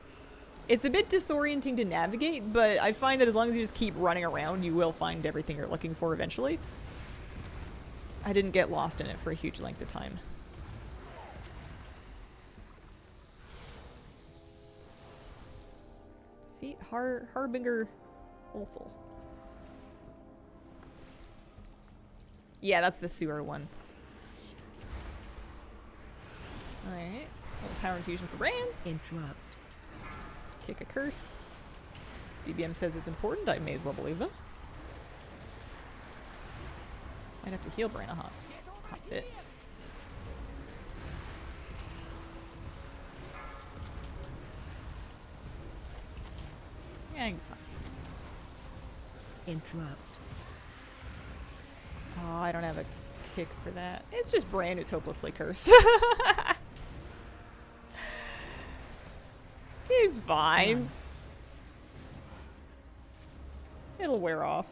It's a bit disorienting to navigate, but I find that as long as you just keep running around, you will find everything you're looking for eventually. I didn't get lost in it for a huge length of time. Feet Harbinger Ulthal. Yeah, that's the sewer one. Alright. Little power infusion for Bran. Interrupt. Kick a curse. DBM says it's important. I may as well believe them. Might have to heal Bran a hot bit. Yeah, I think it's fine. Interrupt. Oh, I don't have a kick for that. It's just Bran who's hopelessly cursed. He's fine. It'll wear off.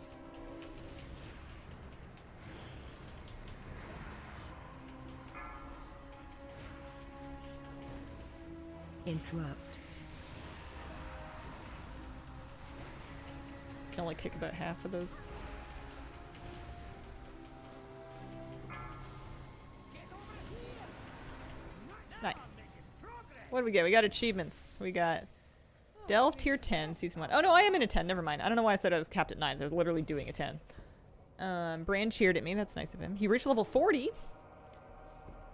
Interrupt. Can only kick about half of those. Nice. What do we get? We got achievements. We got Delve Tier 10, Season 1. Oh no, I am in a 10. Never mind. I don't know why I said I was capped at 9s. I was literally doing a 10. Bran cheered at me. That's nice of him. He reached level 40.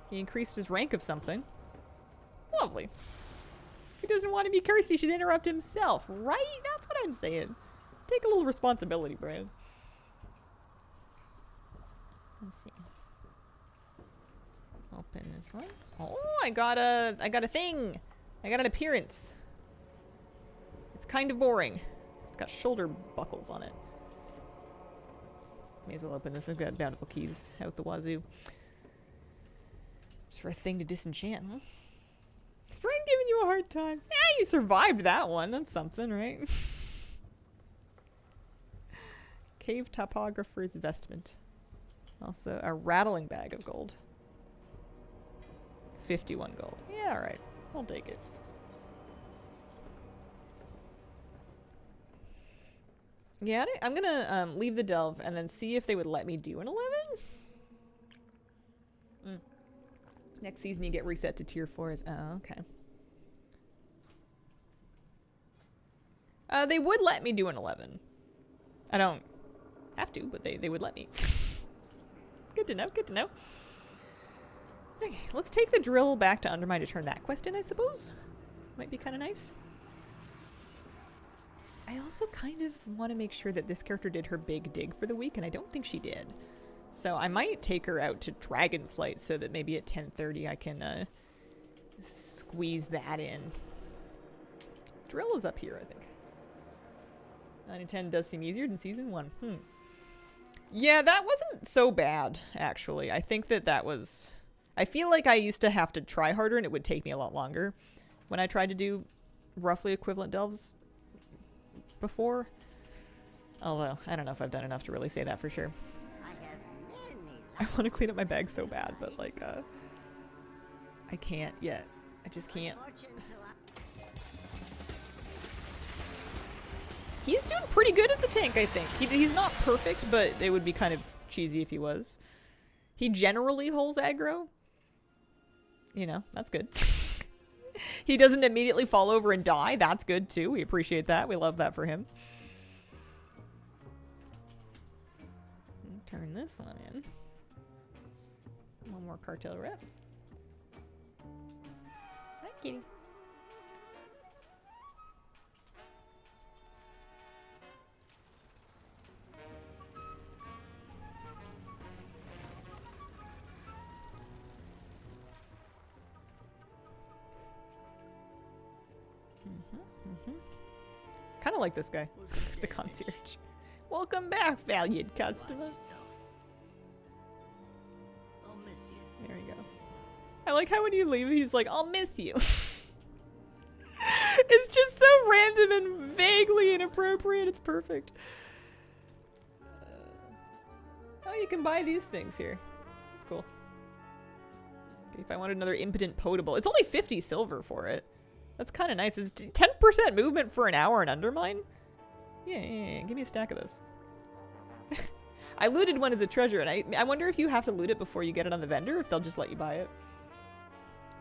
He increased his rank of something. Lovely. If he doesn't want to be cursed, he should interrupt himself, right? That's what I'm saying. Take a little responsibility, Brad. Let's see. Open this one. Oh, I got a thing. I got an appearance. It's kind of boring. It's got shoulder buckles on it. May as well open this. I've got bountiful keys out the wazoo. Just for a thing to disenchant, huh? Friend giving you a hard time. Yeah, you survived that one. That's something, right? Cave topographer's vestment. Also, a rattling bag of gold. 51 gold. Yeah, alright. I'll take it. Yeah, I'm gonna leave the delve and then see if they would let me do an 11. Next season you get reset to tier 4s. Oh, okay. They would let me do an 11. I don't have to, but they would let me. Good to know, good to know. Okay, let's take the drill back to Undermine to turn that quest in, I suppose. Might be kind of nice. I also kind of want to make sure that this character did her big dig for the week, and I don't think she did. So I might take her out to Dragonflight so that maybe at 10:30 I can squeeze that in. Drill is up here, I think. 9 and 10 does seem easier than Season 1. Yeah, that wasn't so bad, actually. I think that was... I feel like I used to have to try harder and it would take me a lot longer when I tried to do roughly equivalent delves before. Although, I don't know if I've done enough to really say that for sure. I want to clean up my bag so bad, but like, I can't yet. I just can't. He's doing pretty good as a tank, I think. He's not perfect, but it would be kind of cheesy if he was. He generally holds aggro. You know, that's good. He doesn't immediately fall over and die. That's good, too. We appreciate that. We love that for him. Turn this one in. One more cartel rep. Hi, kitty. Kind of like this guy, the concierge. Welcome back, valued customer. There we go. I like how when you leave, he's like, I'll miss you. It's just so random and vaguely inappropriate. It's perfect. Oh, you can buy these things here. That's cool. Okay, if I wanted another impotent potable. It's only 50 silver for it. That's kind of nice. It's 10% movement for an hour in Undermine? Yeah. Give me a stack of those. I looted one as a treasure, and I wonder if you have to loot it before you get it on the vendor, if they'll just let you buy it.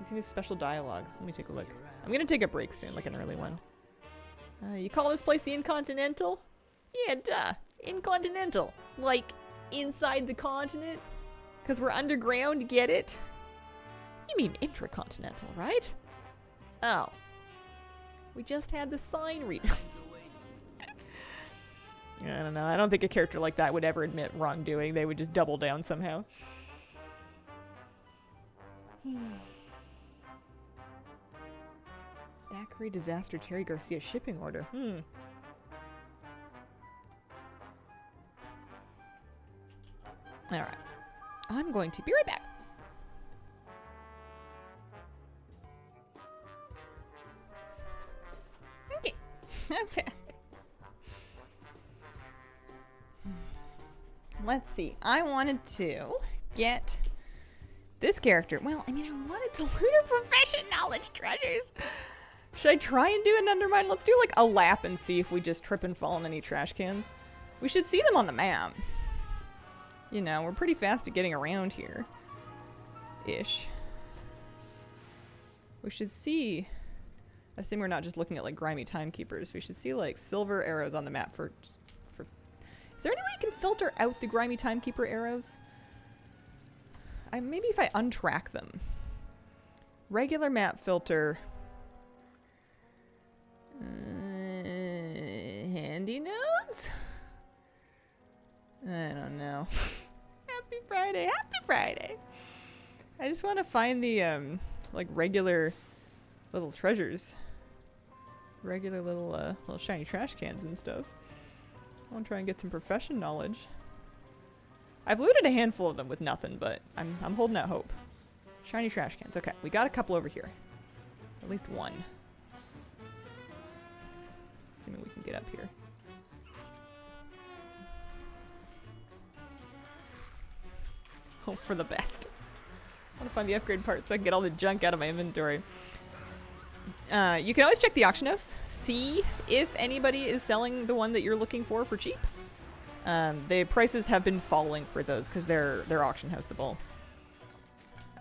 You see this special dialogue. Let me take a look. I'm going to take a break soon, like an early one. You call this place the Incontinental? Yeah, duh. Incontinental. Like, inside the continent? Because we're underground, get it? You mean intracontinental, right? Oh. We just had the sign read. I don't know. I don't think a character like that would ever admit wrongdoing. They would just double down somehow. Daiquiri disaster Terry Garcia shipping order. Alright. I'm going to be right back. Okay. I'm back. Let's see. I wanted to get this character. Well, I mean, I wanted to loot her profession knowledge treasures. Should I try and do an Undermine? Let's do like a lap and see if we just trip and fall in any trash cans. We should see them on the map. You know, we're pretty fast at getting around here. Ish. We should see... I assume we're not just looking at like grimy timekeepers. We should see like silver arrows on the map for... Is there any way you can filter out the grimy timekeeper arrows? maybe if I untrack them. Regular map filter. Handy notes? I don't know. Happy Friday, happy Friday. I just want to find the, like regular little treasures. Regular little shiny trash cans and stuff. I want to try and get some profession knowledge. I've looted a handful of them with nothing, but I'm holding out hope. Shiny trash cans. Okay, we got a couple over here. At least one. Assuming we can get up here. Hope for the best. I want to find the upgrade part so I can get all the junk out of my inventory. You can always check the auction house. See if anybody is selling the one that you're looking for cheap. The prices have been falling for those because they're auction houseable.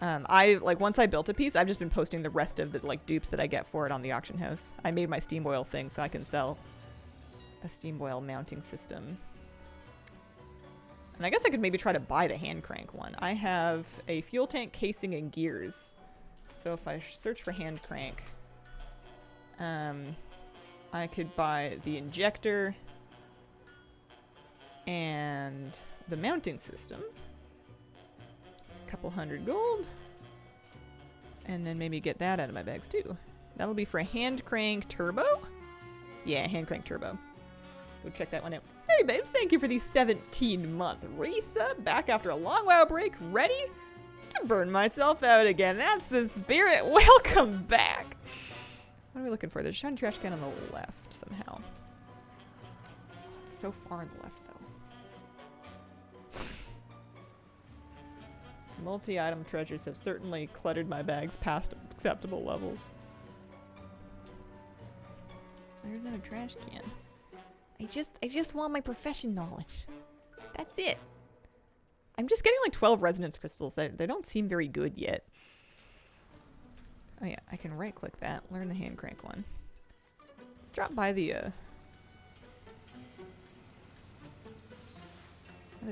Once I built a piece, I've just been posting the rest of the dupes that I get for it on the auction house. I made my steam boil thing so I can sell a steam boil mounting system. And I guess I could maybe try to buy the hand crank one. I have a fuel tank casing and gears. So if I search for hand crank, I could buy the injector and the mounting system. A couple $100 gold. And then maybe get that out of my bags too. That'll be for a hand crank turbo? Yeah, hand crank turbo. Go check that one out. Hey babes, thank you for the 17-month resub. Back after a long while break, ready to burn myself out again. That's the spirit. Welcome back. What are we looking for? There's a shiny trash can on the left somehow. It's so far on the left though. Multi-item treasures have certainly cluttered my bags past acceptable levels. There's another trash can. I just want my profession knowledge. That's it. I'm just getting like 12 resonance crystals. They don't seem very good yet. Oh yeah, I can right click that. Learn the hand crank one. Let's drop by the another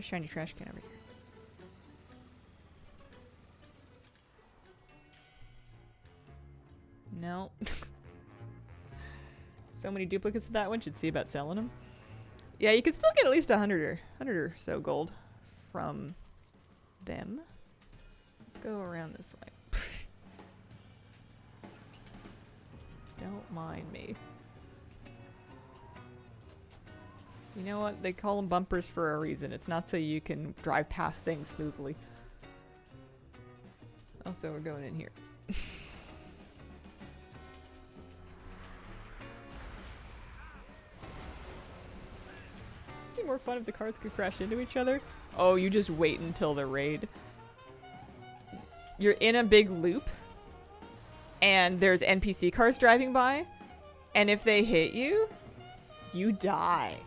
shiny trash can over here. No. So many duplicates of that one. Should see about selling them. Yeah, you can still get at least 100 or so gold from them. Let's go around this way. Don't mind me. You know what? They call them bumpers for a reason. It's not so you can drive past things smoothly. Also, we're going in here. More fun if the cars could crash into each other. Oh, you just wait until the raid. You're in a big loop and there's NPC cars driving by, and if they hit you, you die.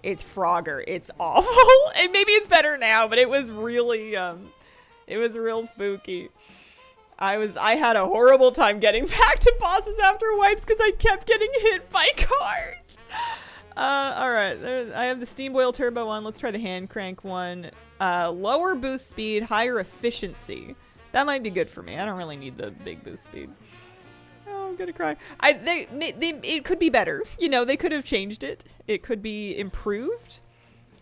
It's Frogger. It's awful. And maybe it's better now, but it was really it was real spooky. I had a horrible time getting back to bosses after wipes because I kept getting hit by cars. Alright, I have the steam boil turbo one. Let's try the hand crank one. Lower boost speed, higher efficiency. That might be good for me. I don't really need the big boost speed. Oh, I'm gonna cry. It could be better. You know, they could have changed it. It could be improved.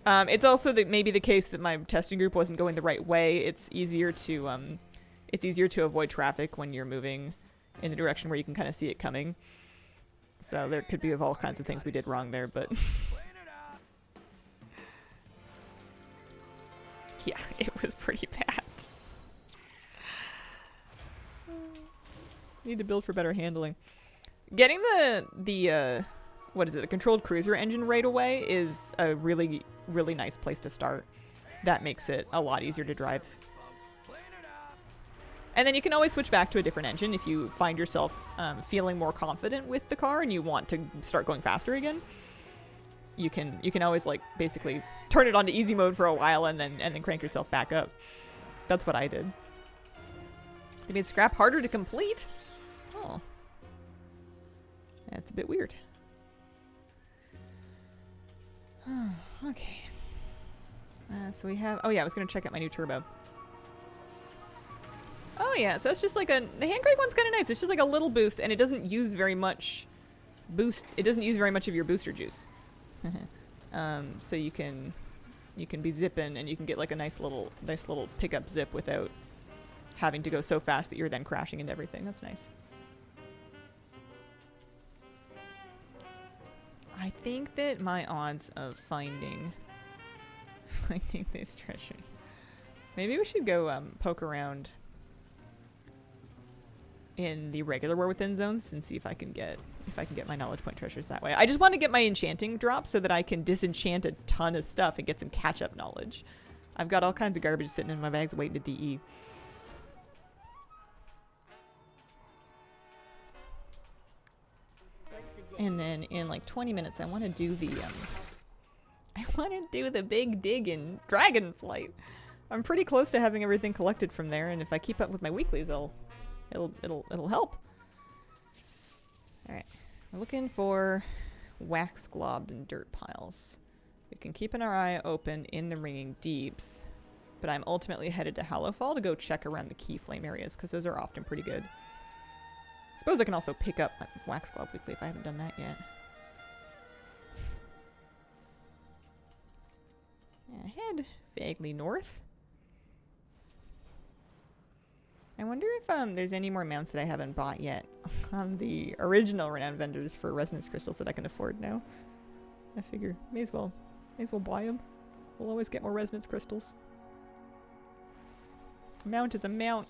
It's also maybe the case that my testing group wasn't going the right way. It's easier to avoid traffic when you're moving in the direction where you can kind of see it coming. So there could be all kinds of things we did wrong there, but yeah, it was pretty bad. Need to build for better handling. Getting the what is it? The controlled cruiser engine right away is a really, really nice place to start. That makes it a lot easier to drive. And then you can always switch back to a different engine if you find yourself feeling more confident with the car and you want to start going faster again. You can always basically turn it onto easy mode for a while and then crank yourself back up. That's what I did. They made scrap harder to complete. Oh, that's a bit weird. Okay. So we have. Oh yeah, I was gonna check out my new turbo. yeah, so it's just like the hand crank one's kind of nice. It's just like a little boost, and it doesn't use very much It doesn't use very much of your booster juice. So you can be zipping, and you can get like a nice little pickup zip without having to go so fast that you're then crashing into everything. That's nice. I think that my odds of finding these treasures. Maybe we should go poke around in the regular War Within zones and see if I can get my knowledge point treasures that way. I just want to get my enchanting drop so that I can disenchant a ton of stuff and get some catch-up knowledge. I've got all kinds of garbage sitting in my bags waiting to DE. And then in like 20 minutes I want to do the big dig in Dragonflight. I'm pretty close to having everything collected from there, and if I keep up with my weeklies, it'll help. All right, we're looking for wax glob and dirt piles. We can keep our eye open in the Ringing Deeps, but I'm ultimately headed to Hallowfall to go check around the key flame areas because those are often pretty good. I suppose I can also pick up wax glob weekly if I haven't done that yet. Head vaguely north. I wonder if there's any more mounts that I haven't bought yet on the original Renowned Vendors for resonance crystals that I can afford now. I figure may as well buy them. We'll always get more resonance crystals. A mount is a mount.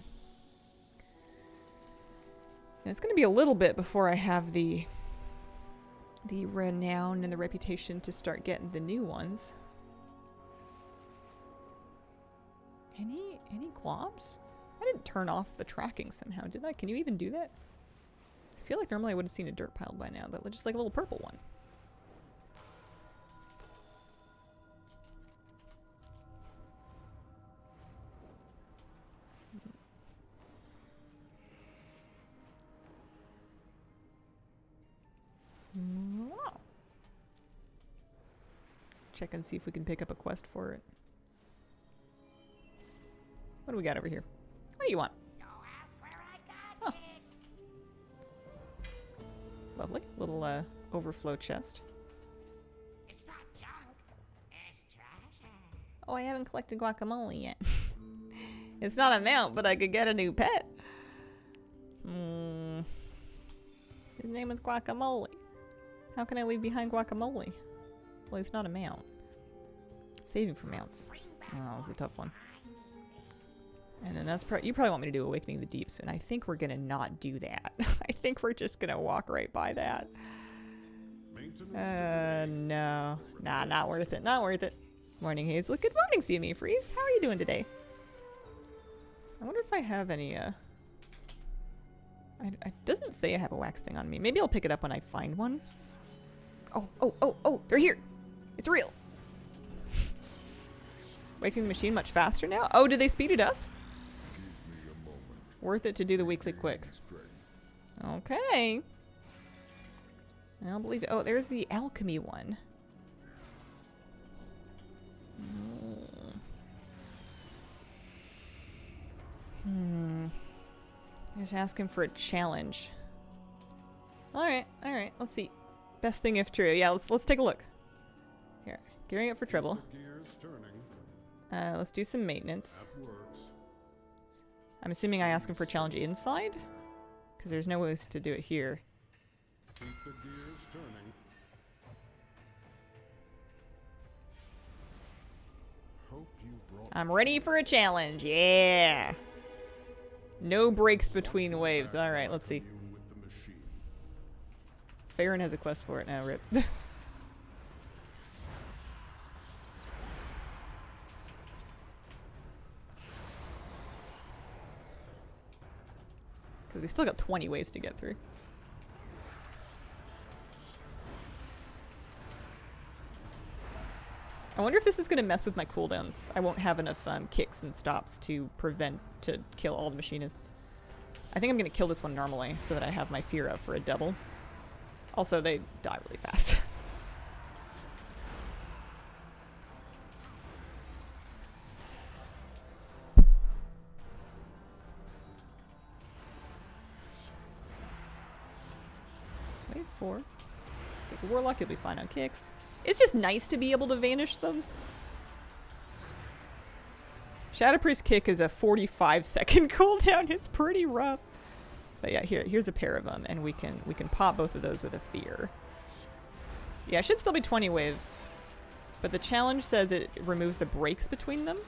And it's going to be a little bit before I have the renown and the reputation to start getting the new ones. Any globs? I didn't turn off the tracking somehow, did I? Can you even do that? I feel like normally I would have seen a dirt pile by now, but just like a little purple one. Wow. Check and see if we can pick up a quest for it. What do we got over here? What do you want? Oh. Lovely. Little overflow chest. It's not junk, it's treasure. Oh, I haven't collected guacamole yet. It's not a mount, but I could get a new pet. His name is Guacamole. How can I leave behind Guacamole? Well, he's not a mount. Saving for mounts. Oh, it's a tough one. And then that's you probably want me to do Awakening the Deeps, and I think we're gonna not do that. I think we're just gonna walk right by that. No. Nah, not worth it. Not worth it. Morning, Hazel. Good morning, CME Freeze. How are you doing today? I wonder if I have any, it doesn't say I have a wax thing on me. Maybe I'll pick it up when I find one. Oh, they're here. It's real. Waking the machine much faster now? Oh, did they speed it up? Worth it to do the weekly quick. Okay. I don't believe it. Oh, there's the alchemy one. Just asking for a challenge. Alright, let's see. Best thing if true. Yeah, let's take a look. Here, gearing up for trouble. Let's do some maintenance. I'm assuming I ask him for a challenge inside? Because there's no ways to do it here. Keep the gears turning. Hope you brought I'm ready for a challenge. Yeah. No breaks between waves. Alright, let's see. with the machine. Farron has a quest for it now, rip. Because we still got 20 waves to get through. I wonder if this is going to mess with my cooldowns. I won't have enough kicks and stops to kill all the machinists. I think I'm going to kill this one normally so that I have my fear up for a double. Also, they die really fast. wave 4. Take a Warlock, you'll be fine on kicks. It's just nice to be able to vanish them. Shadowpriest kick is a 45-second cooldown. It's pretty rough. But yeah, here's a pair of them, and we can pop both of those with a fear. Yeah, it should still be 20 waves. But the challenge says it removes the breaks between them.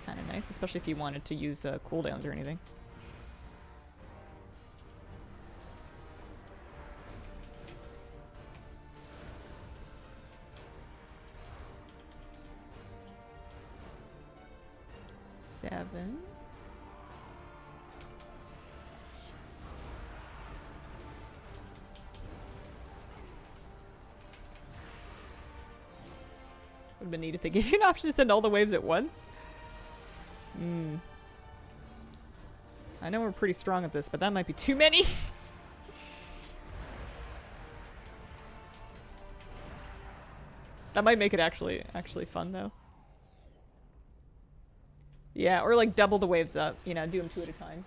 Kind of nice, especially if you wanted to use cooldowns or anything. Seven. Would have been neat if they gave you an option to send all the waves at once. I know we're pretty strong at this, but that might be too many. That might make it actually fun though. Yeah, or like double the waves up, you know, do them 2 at a time.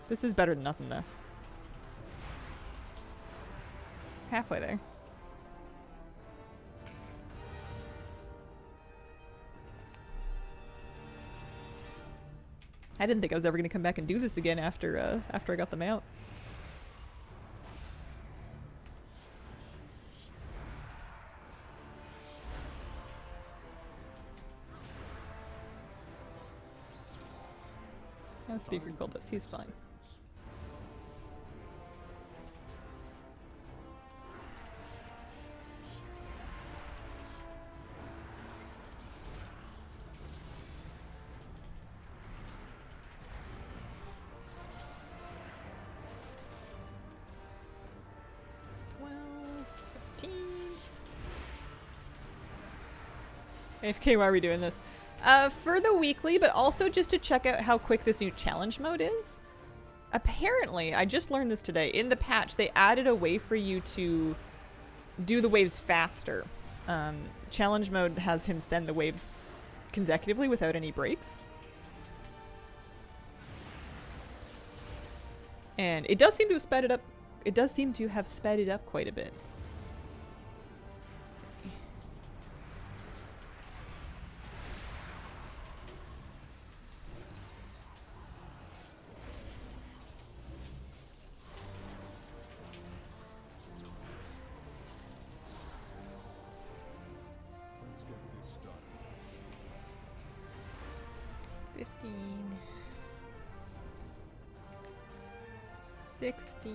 This is better than nothing though. Halfway there. I didn't think I was ever going to come back and do this again after I got them out. No speaker called us. He's fine. AFK, why are we doing this? For the weekly, but also just to check out how quick this new challenge mode is. Apparently, I just learned this today, in the patch they added a way for you to do the waves faster. Challenge mode has him send the waves consecutively without any breaks. And it does seem to have sped it up. It does seem to have sped it up quite a bit. $15, $16.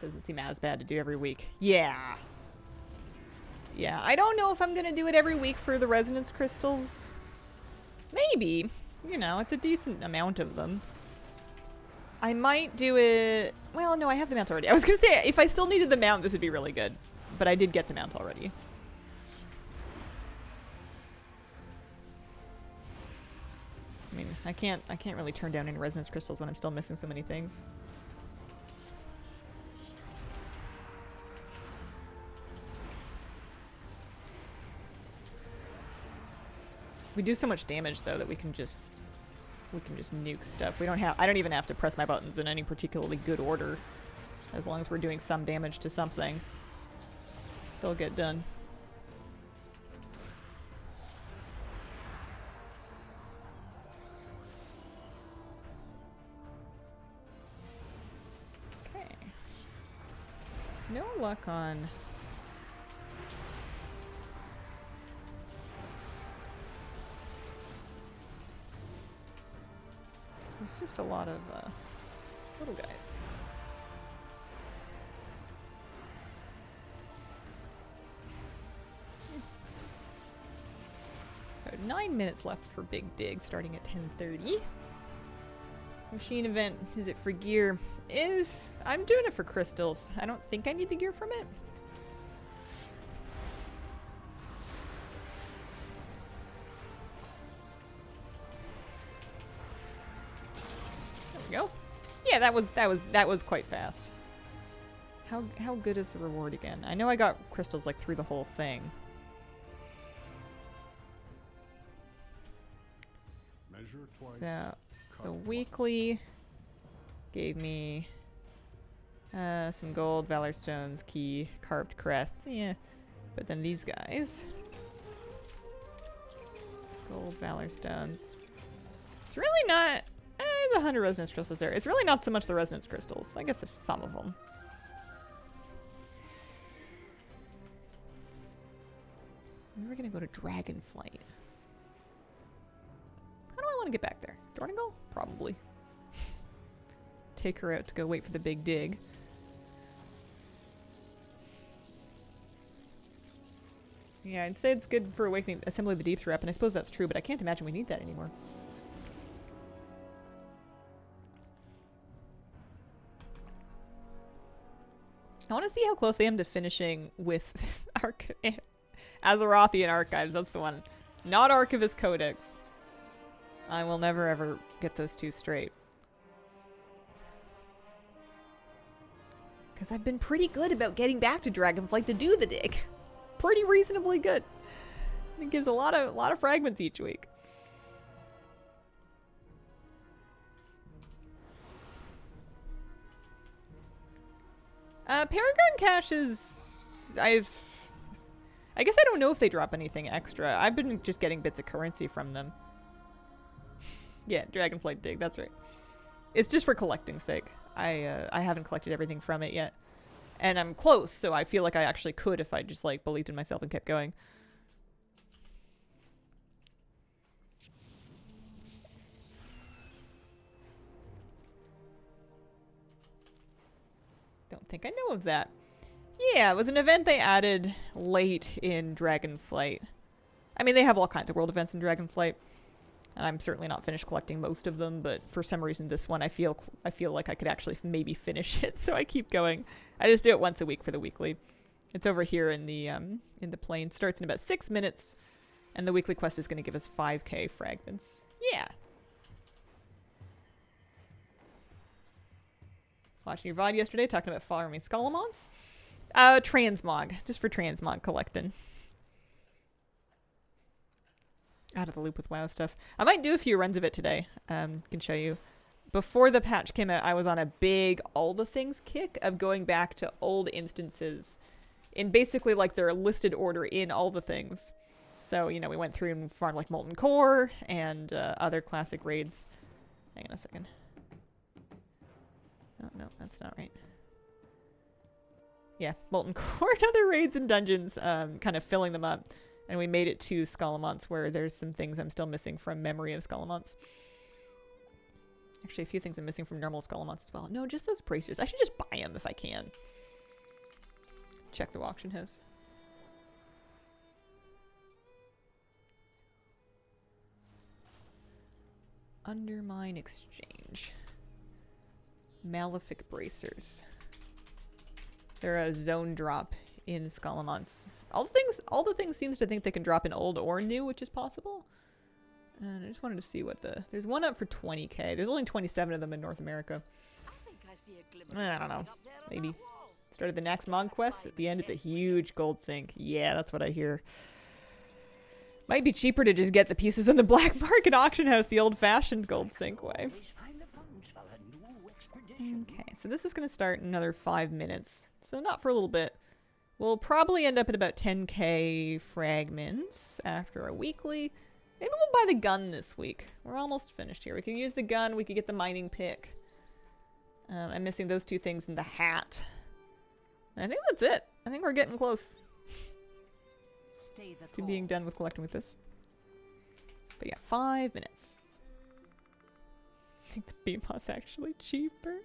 Doesn't seem as bad to do every week. Yeah. Yeah, I don't know if I'm gonna do it every week for the resonance crystals. Maybe. You know, it's a decent amount of them. I might do it... Well, no, I have the mount already. I was gonna say, if I still needed the mount, this would be really good. But I did get the mount already. I mean, I can't really turn down any resonance crystals when I'm still missing so many things. We do so much damage though that we can just nuke stuff. I don't even have to press my buttons in any particularly good order. As long as we're doing some damage to something, they'll get done. Okay. No luck on... It's just a lot of little guys. 9 minutes left for Big Dig, starting at 10:30. Machine event, is it for gear? I'm doing it for crystals. I don't think I need the gear from it. that was quite fast. How good is the reward again? I know I got crystals like through the whole thing. Measure twice. So cut the once. weekly gave me some gold, valor stones, key, carved crests. Yeah, but then these guys, gold, valor stones. It's really not. There's 100 resonance crystals there. It's really not so much the resonance crystals. I guess there's some of them. We're gonna go to Dragonflight. How do I want to get back there? Dorningle? Probably. Take her out to go wait for the big dig. Yeah, I'd say it's good for awakening Assembly of the Deep's rep, and I suppose that's true, but I can't imagine we need that anymore. I want to see how close I am to finishing with Azerothian Archives. That's the one. Not Archivist Codex. I will never ever get those two straight. Because I've been pretty good about getting back to Dragonflight to do the dig. Pretty reasonably good. It gives a lot of fragments each week. Paragon caches, I guess I don't know if they drop anything extra. I've been just getting bits of currency from them. Yeah, Dragonflight dig, that's right. It's just for collecting's sake. I haven't collected everything from it yet. And I'm close, so I feel like I actually could if I just like believed in myself and kept going. Don't think I know of that. Yeah, it was an event they added late in Dragonflight. I mean, they have all kinds of world events in Dragonflight. And I'm certainly not finished collecting most of them, but for some reason this one I feel like I could actually maybe finish it, so I keep going. I just do it once a week for the weekly. It's over here in the plain. Starts in about 6 minutes, and the weekly quest is going to give us 5k fragments. Yeah. Watching your VOD yesterday, talking about farming Scolomance. Transmog. Just for transmog collecting. Out of the loop with WoW stuff. I might do a few runs of it today. Can show you. Before the patch came out, I was on a big all the things kick of going back to old instances in basically like their listed order in all the things. So, you know, we went through and farmed like Molten Core and other classic raids. Hang on a second. Oh, no, that's not right. Yeah, Molten Core and other raids and dungeons, kind of filling them up. And we made it to Scolomance, where there's some things I'm still missing from Memory of Scolomance. Actually, a few things I'm missing from normal Scolomance as well. No, just those bracers. I should just buy them if I can. Check the auction house. Undermine exchange. Malefic bracers. They're a zone drop in Scolomance. All the things seems to think they can drop in old or new, which is possible. And I just wanted to see what there's one up for 20k. There's only 27 of them in North America. I don't know. Maybe. Started the next Mog quest. At the end, it's a huge gold sink. Yeah, that's what I hear. Might be cheaper to just get the pieces in the black market auction house the old-fashioned gold sink way. Okay, so this is going to start in another 5 minutes. So not for a little bit. We'll probably end up at about 10k fragments after a weekly. Maybe we'll buy the gun this week. We're almost finished here. We can use the gun. We could get the mining pick. I'm missing those two things in the hat. I think that's it. I think we're getting close to being done with collecting with this. But yeah, 5 minutes. I think the BMOS actually cheaper.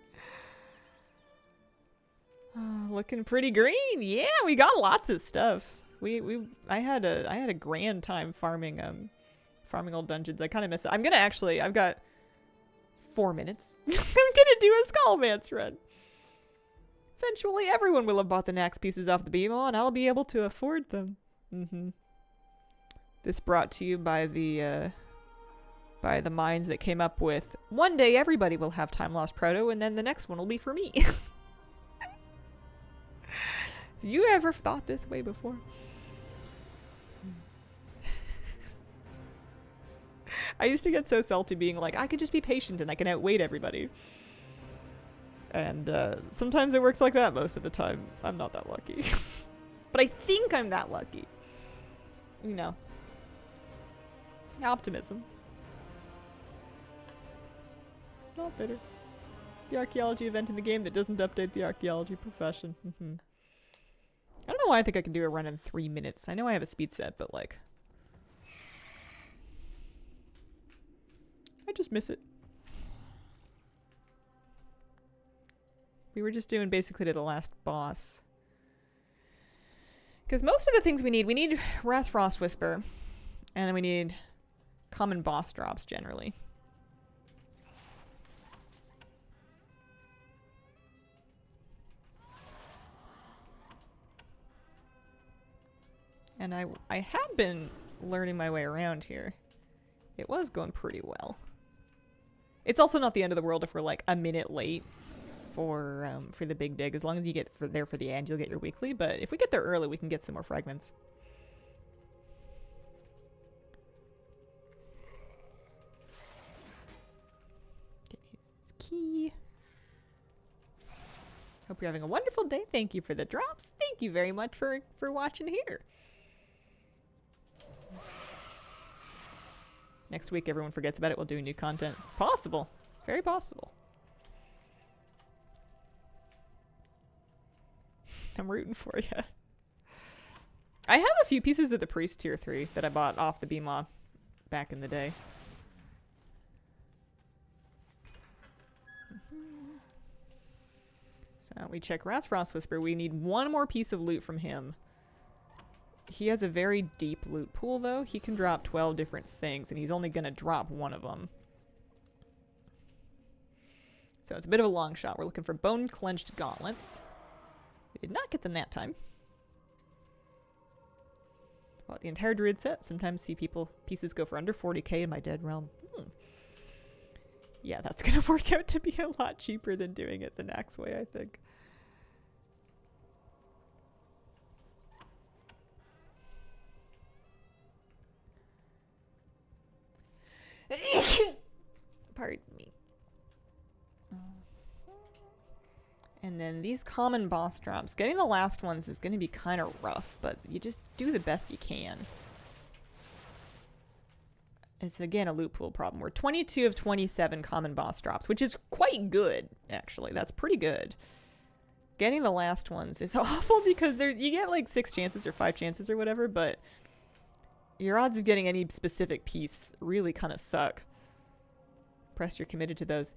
Looking pretty green. Yeah, we got lots of stuff. I had a grand time farming old dungeons. I kind of miss it. I've got 4 minutes. I'm gonna do a Scolomance run. Eventually, everyone will have bought the Nax pieces off the BMO, and I'll be able to afford them. This brought to you by the by the minds that came up with, one day everybody will have Time Lost Proto, and then the next one will be for me. You ever thought this way before? I used to get so salty being like, I could just be patient and I can outwait everybody. And sometimes it works like that. Most of the time, I'm not that lucky. But I think I'm that lucky. You know. Optimism. Not bitter. The archaeology event in the game that doesn't update the archaeology profession. I don't know why I think I can do a run in 3 minutes. I know I have a speed set, but like... I just miss it. We were just doing basically to the last boss. Because most of the things we need Ras Frost Whisper. And then we need common boss drops generally. And I had been learning my way around here. It was going pretty well. It's also not the end of the world if we're like a minute late for the big dig. As long as you get there for the end, you'll get your weekly. But if we get there early, we can get some more fragments. Get his key. Hope you're having a wonderful day. Thank you for the drops. Thank you very much for watching here. Next week, everyone forgets about it. We'll do new content. Possible. Very possible. I'm rooting for you. I have a few pieces of the Priest Tier 3 that I bought off the BMA back in the day. So we check Ras Frost Whisper. We need one more piece of loot from him. He has a very deep loot pool, though. He can drop 12 different things, and he's only going to drop one of them. So it's a bit of a long shot. We're looking for bone-clenched gauntlets. We did not get them that time. Well, the entire druid set. Sometimes see pieces go for under 40k in my dead realm. Yeah, that's going to work out to be a lot cheaper than doing it the Nax way, I think. Pardon me. And then these common boss drops. Getting the last ones is going to be kind of rough, but you just do the best you can. It's again a loot pool problem. We're 22 of 27 common boss drops, which is quite good, actually. That's pretty good. Getting the last ones is awful because you get like 6 chances or 5 chances or whatever, but your odds of getting any specific piece really kind of suck. Press, you're committed to those.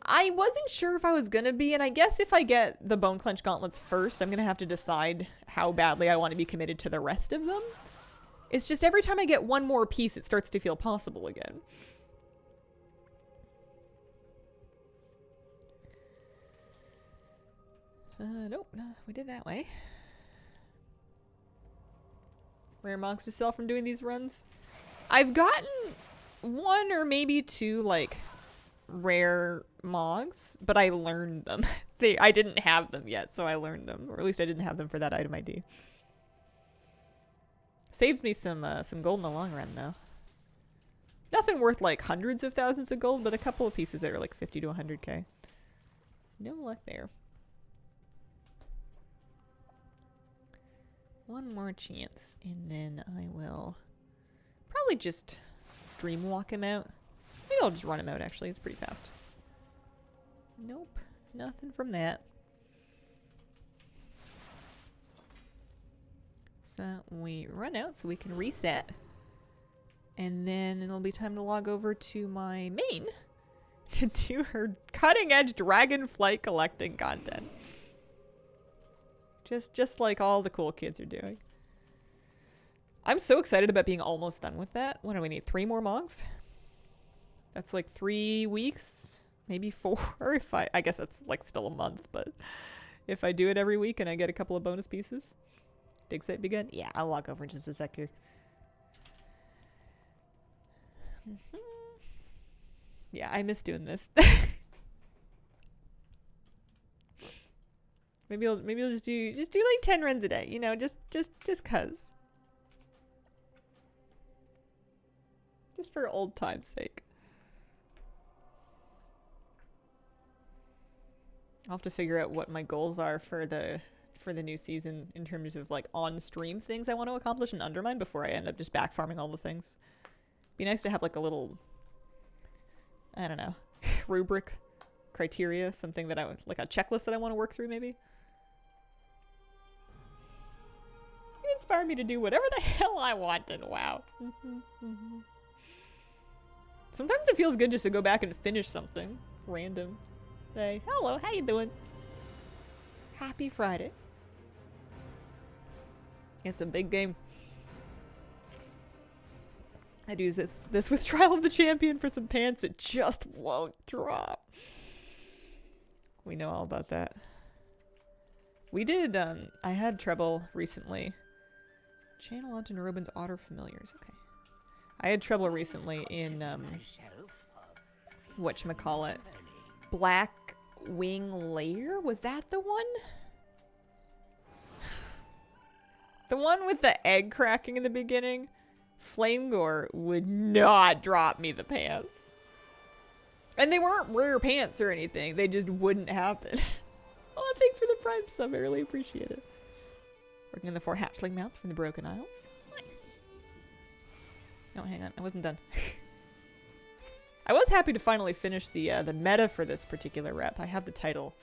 I wasn't sure if I was going to be, and I guess if I get the Bone Clench Gauntlets first, I'm going to have to decide how badly I want to be committed to the rest of them. It's just every time I get one more piece, it starts to feel possible again. Nope, no, we did that way. Rare mogs to sell from doing these runs. I've gotten 1 or maybe 2, like, rare mogs, but I learned them. I didn't have them yet, so I learned them. Or at least I didn't have them for that item ID. Saves me some gold in the long run, though. Nothing worth, like, hundreds of thousands of gold, but a couple of pieces that are, like, 50 to 100k. No luck there. One more chance, and then I will probably just dreamwalk him out. Maybe I'll just run him out, actually. It's pretty fast. Nope. Nothing from that. So we run out so we can reset. And then it'll be time to log over to my main to do her cutting-edge Dragonflight collecting content. Just like all the cool kids are doing. I'm so excited about being almost done with that. What do we need? 3 more mogs? That's like 3 weeks, maybe 4. If I guess that's like still a month, but if I do it every week and I get a couple of bonus pieces, dig site be good. Yeah, I'll log over in just a sec here. Yeah, I miss doing this. maybe I'll just do like 10 runs a day, you know, just cuz. Just for old time's sake. I'll have to figure out what my goals are for the new season in terms of like on-stream things I want to accomplish in Undermine before I end up just back farming all the things. Be nice to have like a little, I don't know, rubric, criteria, something that I would, like a checklist that I want to work through maybe. You inspire me to do whatever the hell I wanted, wow. Sometimes it feels good just to go back and finish something random. Say, hello, how you doing? Happy Friday. It's a big game. I do this with Trial of the Champion for some pants that just won't drop. We know all about that. We did, I had trouble recently. Channel onto Nerobin's Otter Familiars, okay. I had trouble recently in, whatchamacallit. Black Wing Lair? Was that the one? The one with the egg cracking in the beginning? Flamegore would not drop me the pants. And they weren't rare pants or anything. They just wouldn't happen. Oh, thanks for the Prime sub. I really appreciate it. Working on the 4 hatchling mounts from the Broken Isles. Nice. Oh, hang on. I wasn't done. I was happy to finally finish the meta for this particular rep. I have the title.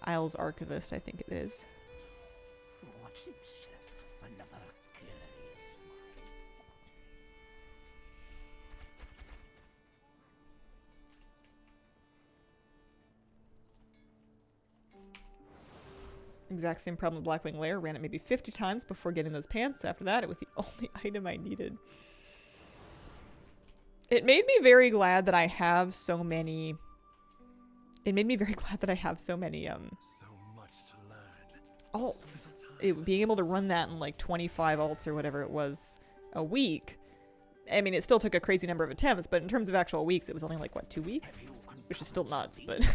Isles Archivist, I think it is. What's this? Another curious Exact same problem with Blackwing Lair. Ran it maybe 50 times before getting those pants. After that, it was the only item I needed. It made me very glad that I have so many... It made me very glad that I have so many, So much to learn. alts. Being able to run that in like 25 alts or whatever it was a week. I mean, it still took a crazy number of attempts, but in terms of actual weeks, it was only like, what, 2 weeks? Which is still nuts, but...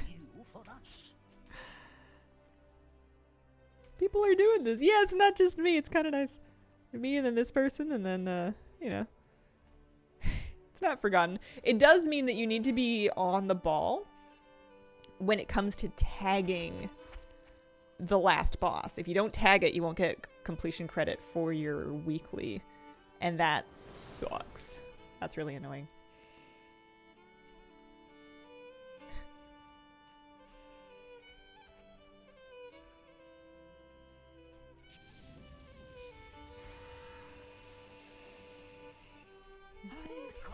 People are doing this. Yeah, it's not just me. It's kind of nice. Me and then this person and then, you know. It's not forgotten. It does mean that you need to be on the ball when it comes to tagging the last boss. If you don't tag it, you won't get completion credit for your weekly. And that sucks. That's really annoying.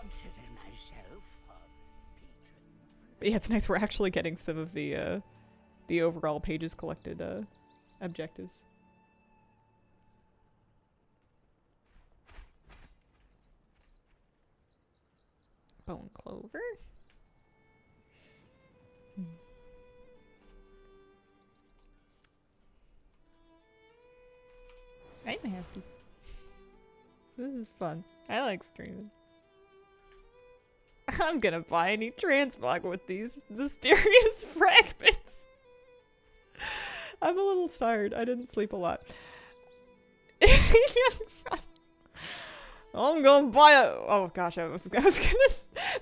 consider myself But yeah, it's nice we're actually getting some of the overall pages collected objectives. Bone clover. I'm happy. This is fun. I like streaming. I'm gonna buy a new transmog with these mysterious fragments. I'm a little tired. I didn't sleep a lot. I'm gonna buy a... Oh gosh, I was gonna...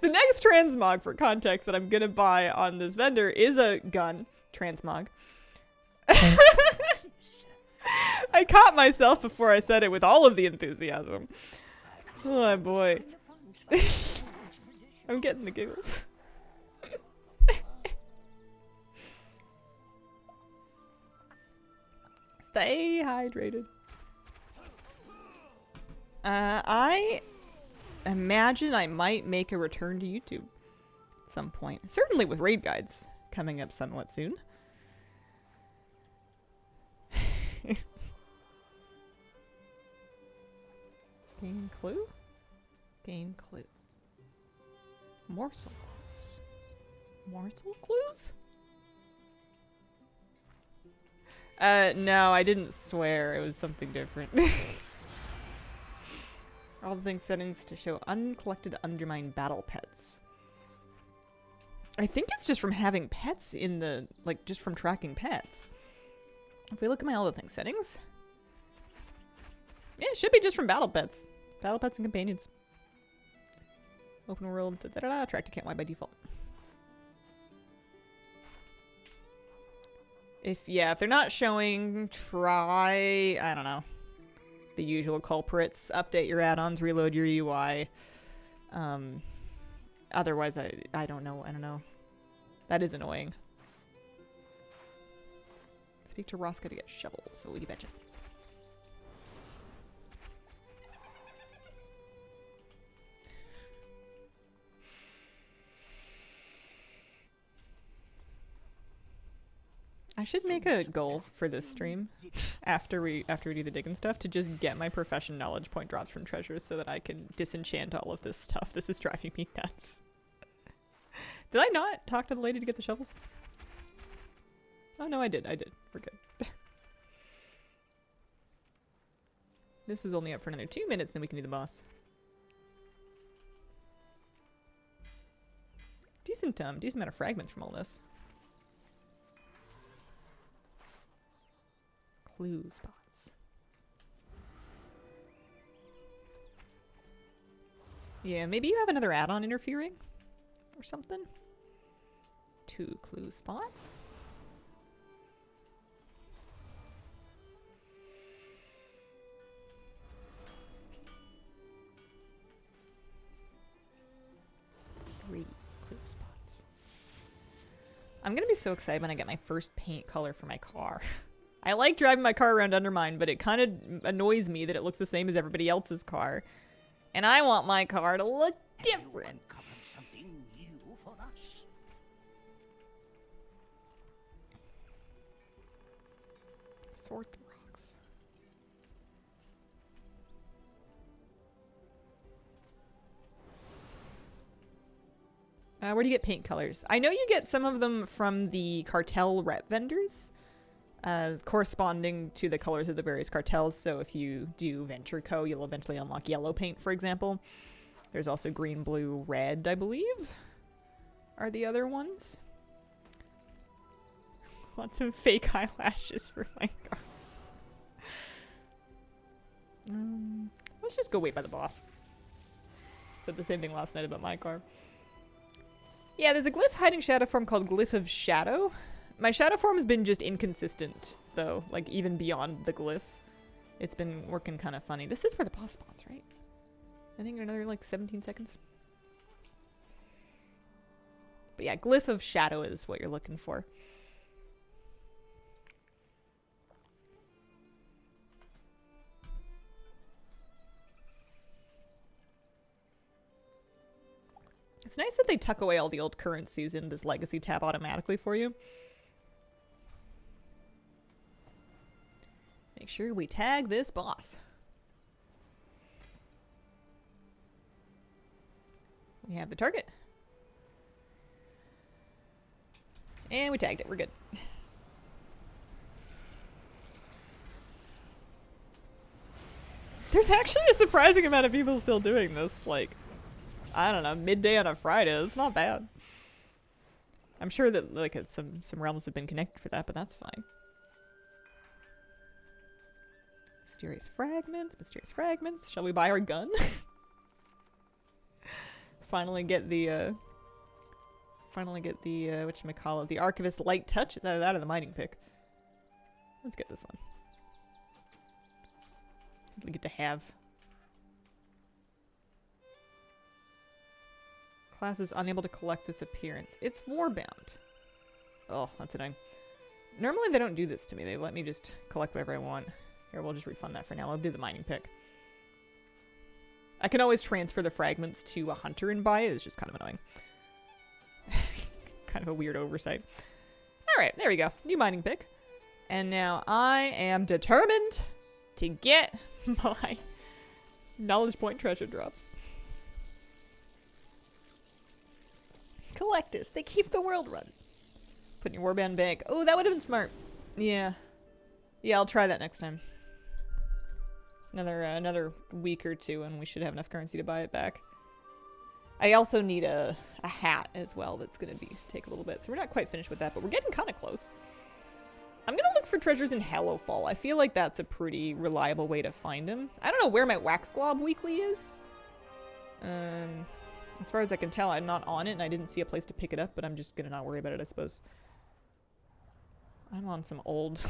The next transmog, for context, that I'm gonna buy on this vendor is a gun transmog. I caught myself before I said it with all of the enthusiasm. Oh boy. I'm getting the giggles. Stay hydrated. I imagine I might make a return to YouTube at some point. Certainly with raid guides coming up somewhat soon. Game clue? Game clue. Morsel clues. Morsel clues? No, I didn't swear. It was something different. All the things settings to show uncollected Undermine battle pets. I think it's just from having pets in the, like, just from tracking pets. If we look at my all the things settings. Yeah, it should be just from battle pets. Battle pets and companions. Open world, attract a cat by default. If they're not showing, try, I don't know, the usual culprits. Update your add-ons, reload your UI. Otherwise, I don't know. That is annoying. Speak to Rosca to get shovels, so you betcha. I should make a goal for this stream after we do the digging stuff to just get my profession knowledge point drops from treasures so that I can disenchant all of this stuff. This is driving me nuts. Did I not talk to the lady to get the shovels? Oh no, I did. We're good. This is only up for another 2 minutes, then we can do the boss. Decent amount of fragments from all this. Clue spots. Yeah, maybe you have another add-on interfering or something. 2 clue spots. Three clue spots. I'm gonna be so excited when I get my first paint color for my car. I like driving my car around Undermine, but it kind of annoys me that it looks the same as everybody else's car. And I want my car to look different. Something new for us. Sort the rocks. Where do you get paint colors? I know you get some of them from the cartel rep vendors. Corresponding to the colors of the various cartels. So if you do Venture Co, you'll eventually unlock yellow paint, for example. There's also green, blue, red, I believe, are the other ones. Want some fake eyelashes for my car. Let's just go wait by the boss. Said the same thing last night about my car. Yeah, there's a glyph hiding shadow form called Glyph of Shadow. My shadow form has been just inconsistent, though, like, even beyond the glyph. It's been working kind of funny. This is where the boss spawns, right? I think another, like, 17 seconds. But yeah, Glyph of Shadow is what you're looking for. It's nice that they tuck away all the old currencies in this legacy tab automatically for you. Make sure we tag this boss. We have the target. And we tagged it. We're good. There's actually a surprising amount of people still doing this. Like, I don't know, midday on a Friday. It's not bad. I'm sure that, like, some realms have been connected for that, but that's fine. Mysterious fragments, mysterious fragments. Shall we buy our gun? Finally get the whatchamacallit, the Archivist Light Touch. It's either that or the mining pick. Let's get this one. We get to have. Class is unable to collect this appearance. It's warbound. Oh, that's annoying. Normally they don't do this to me. They let me just collect whatever I want. Here, we'll just refund that for now. I'll do the mining pick. I can always transfer the fragments to a hunter and buy it. It's just kind of annoying. Kind of a weird oversight. Alright, there we go. New mining pick. And now I am determined to get my knowledge point treasure drops. Collectors, they keep the world running. Put in your warband bank. Oh, that would have been smart. Yeah. Yeah, I'll try that next time. Another week or two and we should have enough currency to buy it back. I also need a hat as well that's going to take a little bit. So we're not quite finished with that, but we're getting kind of close. I'm going to look for treasures in Hallowfall. I feel like that's a pretty reliable way to find them. I don't know where my Wax Glob Weekly is. As far as I can tell, I'm not on it, and I didn't see a place to pick it up, but I'm just going to not worry about it, I suppose. I'm on some old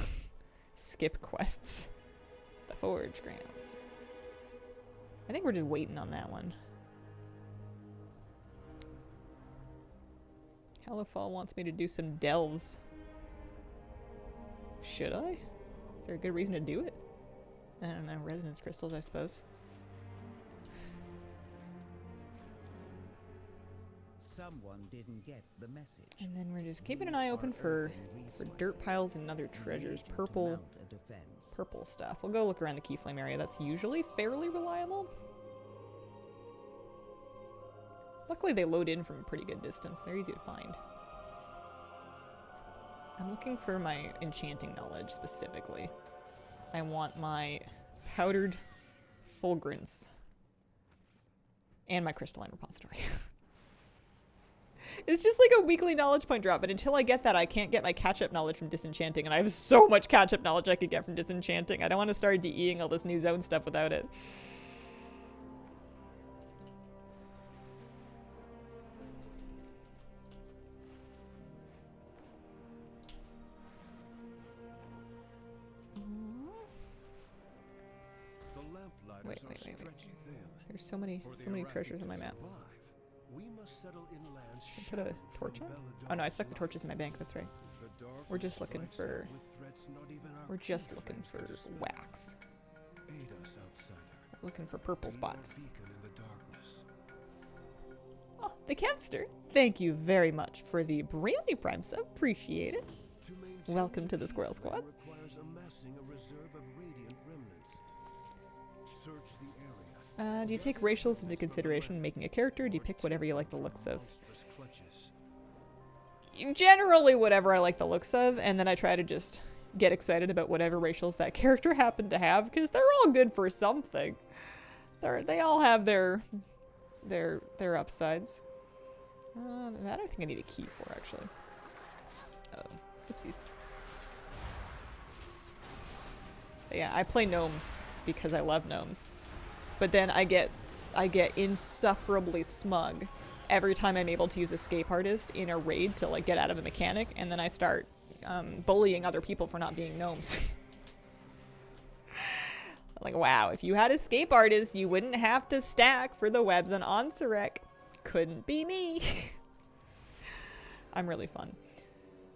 skip quests. The Forge Grounds. I think we're just waiting on that one. Hallowfall wants me to do some delves. Should I? Is there a good reason to do it? I don't know. Resonance crystals, I suppose. Someone didn't get the message. And then we're just keeping an eye open for dirt piles and other treasures. Purple stuff. We'll go look around the Keyflame area. That's usually fairly reliable. Luckily they load in from a pretty good distance. They're easy to find. I'm looking for my enchanting knowledge specifically. I want my powdered fulgurance and my crystalline repository. It's just like a weekly knowledge point drop, but until I get that, I can't get my catch-up knowledge from Disenchanting, and I have so much catch-up knowledge I could get from Disenchanting. I don't want to start DEing all this new zone stuff without it. Wait. There's so many treasures on my map. I put a torch on? Oh no, I stuck the torches in my bank, that's right. We're just looking for wax. We're looking for purple spots. Oh, the Kempster. Thank you very much for the brand new Prime sub. Appreciate it. Welcome to the Squirrel Squad. Do you take racials into consideration when making a character? Do you pick whatever you like the looks of? Generally whatever I like the looks of, and then I try to just get excited about whatever racials that character happened to have, because they're all good for something. They all have their upsides. That I think I need a key for, actually. Oh, oopsies. But yeah, I play gnome because I love gnomes. But then I get insufferably smug every time I'm able to use Escape Artist in a raid to like get out of a mechanic, and then I start bullying other people for not being gnomes. Like, wow, if you had Escape Artist, you wouldn't have to stack for the webs on Onsurek. Couldn't be me. I'm really fun.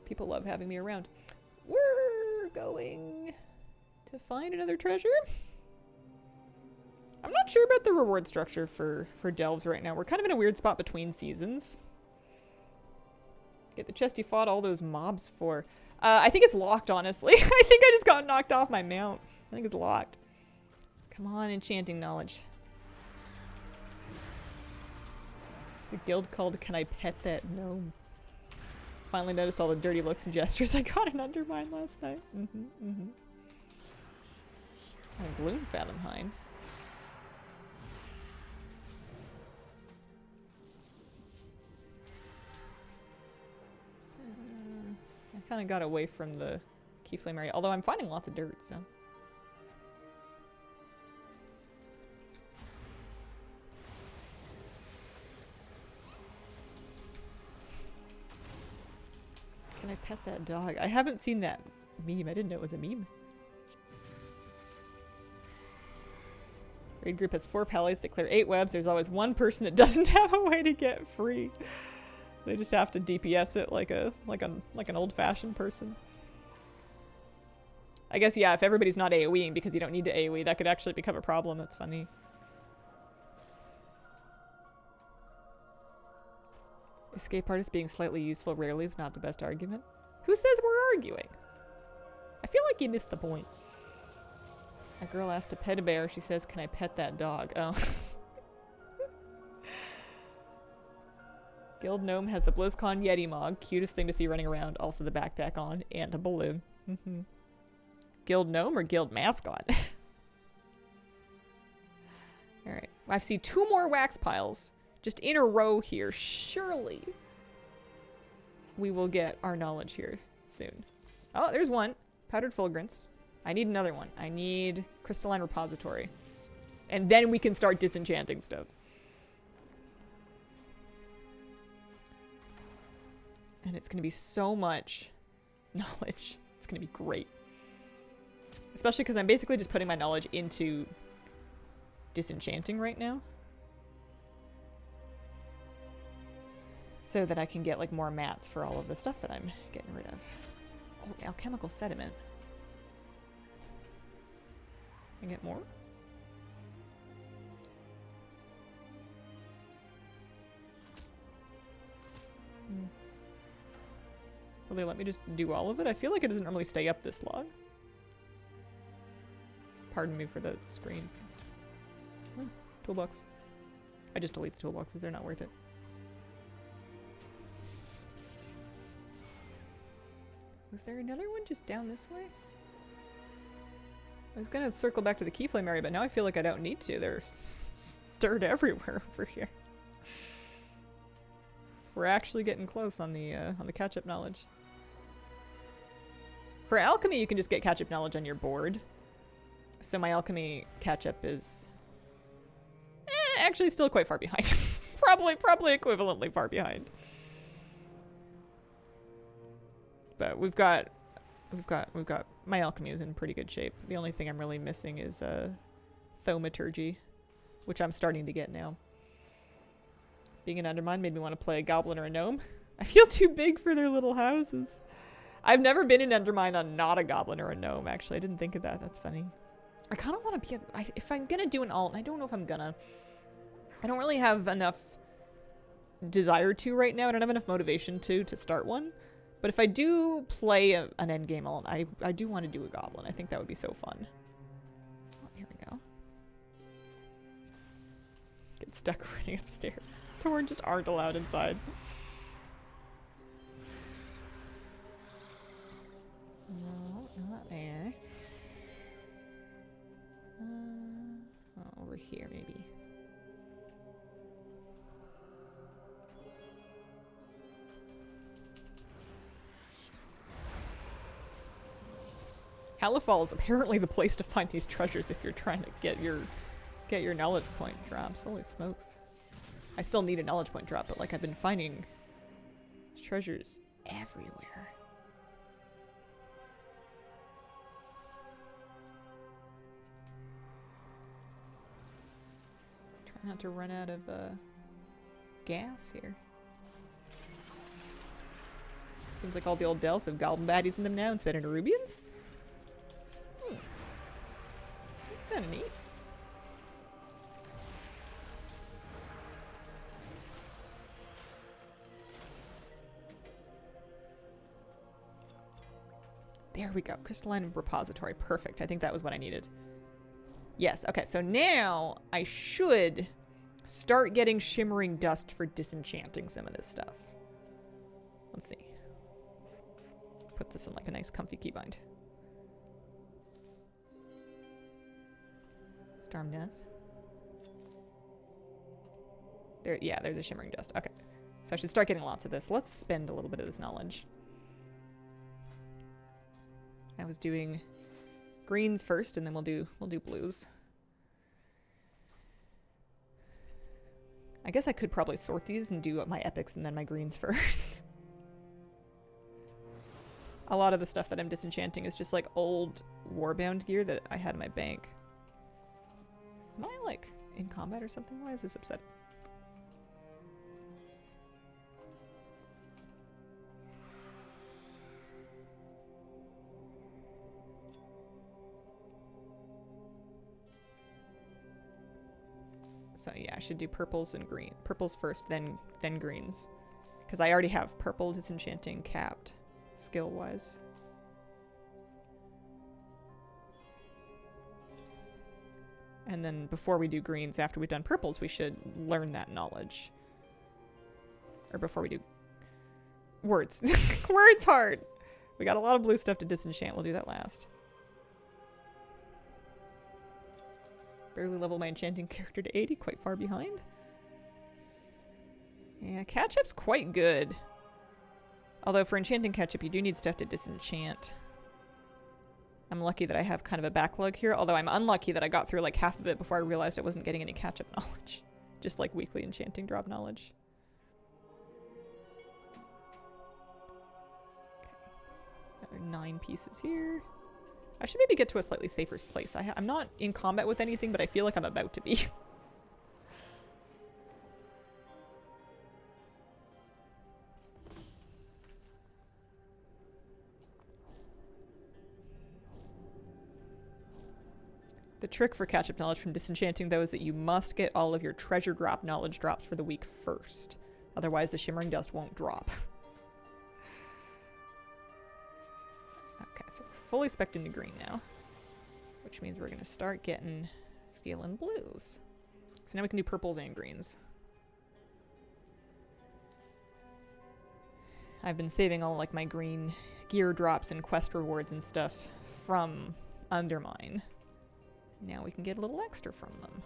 People love having me around. We're going to find another treasure. I'm not sure about the reward structure for delves right now. We're kind of in a weird spot between seasons. Get the chest you fought all those mobs for. I think it's locked, honestly. I think I just got knocked off my mount. I think it's locked. Come on, enchanting knowledge. There's a guild called Can I Pet That Gnome? Finally noticed all the dirty looks and gestures I got in Undermine last night. A Gloom Fathom Hind. I kind of got away from the Keyflame area, although I'm finding lots of dirt, so. Can I pet that dog? I haven't seen that meme. I didn't know it was a meme. Raid group has 4 pallies that clear 8 webs. There's always one person that doesn't have a way to get free. They just have to DPS it like an old-fashioned person. I guess, yeah, if everybody's not AoEing because you don't need to AoE, that could actually become a problem. That's funny. Escape artist being slightly useful rarely is not the best argument. Who says we're arguing? I feel like you missed the point. A girl asked to pet a bear. She says, can I pet that dog? Oh. Guild Gnome has the BlizzCon Yeti Mog. Cutest thing to see running around. Also the backpack on. And a balloon. Guild Gnome or Guild Mascot? Alright. I see 2 more wax piles. just in a row here. Surely we will get our knowledge here soon. Oh, there's one. Powdered fulgurance. I need another one. I need crystalline repository. And then we can start disenchanting stuff. And it's going to be so much knowledge. It's going to be great. Especially because I'm basically just putting my knowledge into disenchanting right now. So that I can get like more mats for all of the stuff that I'm getting rid of. Oh, alchemical sediment. Can I get more? Will they let me just do all of it? I feel like it doesn't normally stay up this long. Pardon me for the screen. Oh, toolbox. I just delete the toolboxes. They're not worth it. Was there another one just down this way? I was gonna circle back to the keyflame area, but now I feel like I don't need to. There's dirt everywhere over here. We're actually getting close on the catch-up knowledge. For alchemy, you can just get catch-up knowledge on your board. So my alchemy catch-up is actually still quite far behind. probably equivalently far behind. But we've got my alchemy is in pretty good shape. The only thing I'm really missing is thaumaturgy, which I'm starting to get now. Being an Undermine made me want to play a goblin or a gnome. I feel too big for their little houses. I've never been an Undermine on not a goblin or a gnome, actually. I didn't think of that. That's funny. I kind of want to be if I'm going to do an alt, and I don't know if I'm gonna. I don't really have enough desire to right now. I don't have enough motivation to start one. But if I do play an endgame alt, I do want to do a goblin. I think that would be so fun. Oh, here we go. Get stuck running upstairs. Torn just aren't allowed inside. No, not there. Oh, over here maybe. Halifal is apparently the place to find these treasures if you're trying to get your knowledge point drops. Holy smokes. I still need a knowledge point drop, but like I've been finding treasures everywhere. Try not to run out of gas here. Seems like all the old dells have goblin baddies in them now instead of Nerubians. That's kind of neat. There we go. Crystalline repository. Perfect. I think that was what I needed. Yes. Okay. So now I should start getting shimmering dust for disenchanting some of this stuff. Let's see. Put this in like a nice comfy keybind. Storm dust. There, yeah, there's a shimmering dust. Okay. So I should start getting lots of this. Let's spend a little bit of this knowledge. I was doing greens first, and then we'll do blues. I guess I could probably sort these and do my epics and then my greens first. A lot of the stuff that I'm disenchanting is just like old warbound gear that I had in my bank. Am I like in combat or something? Why is this upsetting? So yeah, I should do purples and green. Purples first, then greens. Because I already have purple disenchanting capped, skill-wise. And then before we do greens, after we've done purples, we should learn that knowledge. Or before we do... Words. Words hard! We got a lot of blue stuff to disenchant. We'll do that last. Barely leveled my enchanting character to 80, quite far behind. Yeah, ketchup's quite good. Although for enchanting ketchup, you do need stuff to disenchant. I'm lucky that I have kind of a backlog here, although I'm unlucky that I got through like half of it before I realized I wasn't getting any ketchup knowledge. Just like weekly enchanting drop knowledge. Okay. Another 9 pieces here. I should maybe get to a slightly safer place. I'm not in combat with anything, but I feel like I'm about to be. The trick for catch-up knowledge from disenchanting, though, is that you must get all of your treasure drop knowledge drops for the week first. Otherwise, the shimmering dust won't drop. Okay, so we're fully spec'd into green now. Which means we're going to start getting steel and blues. So now we can do purples and greens. I've been saving all like my green gear drops and quest rewards and stuff from Undermine. Now we can get a little extra from them.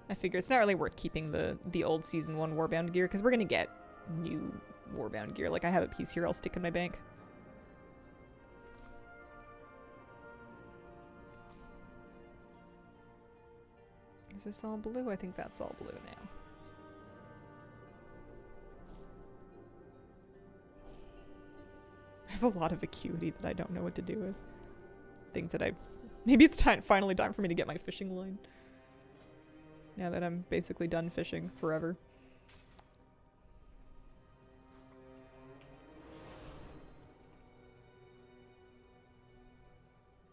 I figure it's not really worth keeping the old Season 1 Warbound gear, because we're going to get new Warbound gear. Like, I have a piece here I'll stick in my bank. Is this all blue? I think that's all blue now. I have a lot of acuity that I don't know what to do with. Things that maybe it's finally time for me to get my fishing line. Now that I'm basically done fishing forever.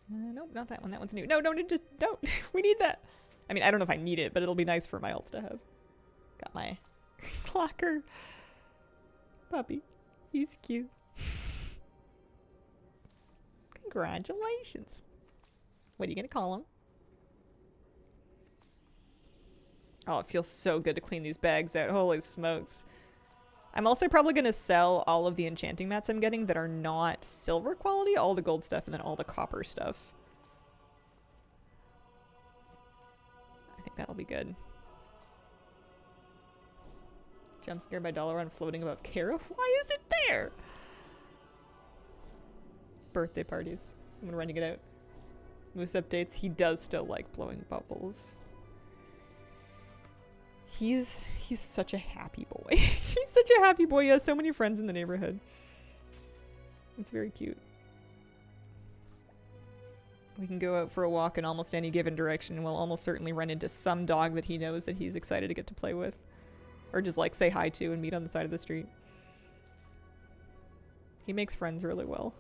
Nope, not that one. That one's new. No, don't. We need that. I mean, I don't know if I need it, but it'll be nice for my alts to have. Got my clocker puppy. He's cute. Congratulations. What are you gonna call him? Oh, it feels so good to clean these bags out. Holy smokes. I'm also probably going to sell all of the enchanting mats I'm getting that are not silver quality, all the gold stuff, and then all the copper stuff. I think that'll be good. Jump scared by Dalaran floating above Kara? Why is it there? Birthday parties. Someone renting it out. Moose updates. He does still like blowing bubbles. He's such a happy boy. He's such a happy boy. He has so many friends in the neighborhood. It's very cute. We can go out for a walk in almost any given direction and we'll almost certainly run into some dog that he knows that he's excited to get to play with. Or just like say hi to and meet on the side of the street. He makes friends really well.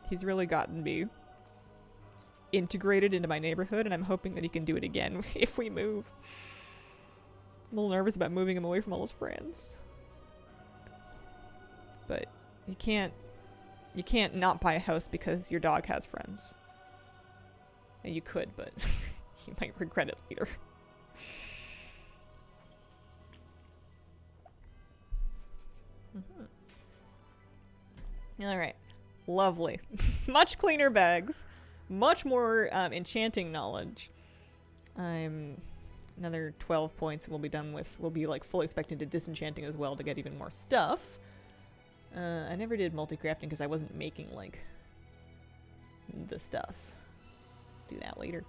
He's really gotten me integrated into my neighborhood, and I'm hoping that he can do it again if we move. I'm a little nervous about moving him away from all his friends. But you can't not buy a house because your dog has friends. And you could, but you might regret it later. Alright. Lovely. Much cleaner bags. Much more enchanting knowledge. I'm another 12 points and we'll be done with, we'll be like fully expecting to disenchanting as well to get even more stuff. I never did multi-crafting because I wasn't making like the stuff. Do that later.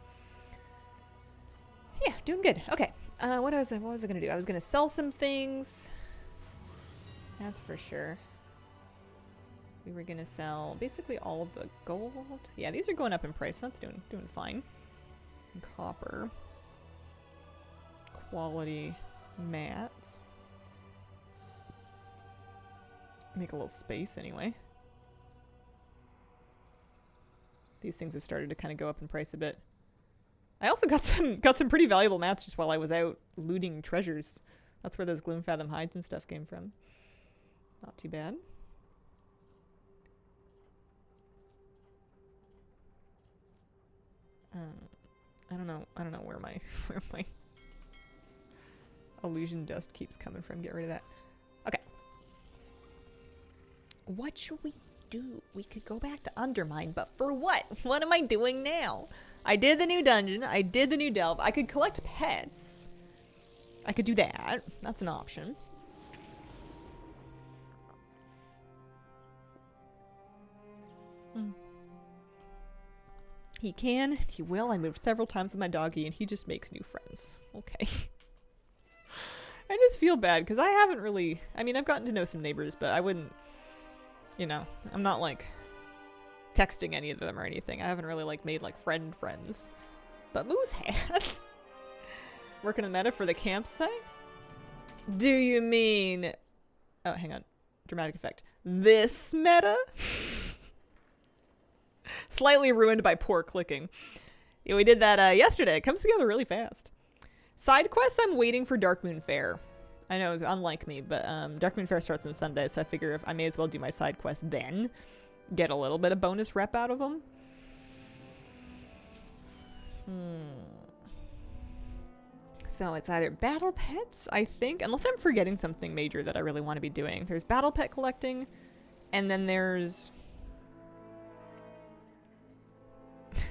Yeah, doing good. Okay. What was I gonna do? I was gonna sell some things. That's for sure. We were gonna sell basically all of the gold. Yeah, these are going up in price. That's doing fine. And copper. Quality mats. Make a little space anyway. These things have started to kind of go up in price a bit. I also got some pretty valuable mats just while I was out looting treasures. That's where those Gloomfathom hides and stuff came from. Not too bad. I don't know where my illusion dust keeps coming from. Get rid of that. Okay. What should we do. We could go back to Undermine, but for what? What am I doing now? I did the new dungeon. I did the new delve. I could collect pets. I could do that. That's an option. He can. He will. I moved several times with my doggy, and he just makes new friends. Okay. I just feel bad, because I haven't really... I mean, I've gotten to know some neighbors, but I wouldn't... You know, I'm not, like, texting any of them or anything. I haven't really, like, made, like, friends. But Moose has. Working on the meta for the campsite? Do you mean... Oh, hang on. Dramatic effect. This meta? Slightly ruined by poor clicking. Yeah, we did that yesterday. It comes together really fast. Side quests, I'm waiting for Darkmoon Fair. I know it's unlike me, but Darkmoon Fair starts on Sunday, so I figure if I may as well do my side quest then. Get a little bit of bonus rep out of them. So it's either battle pets, I think, unless I'm forgetting something major that I really want to be doing. There's battle pet collecting, and then there's...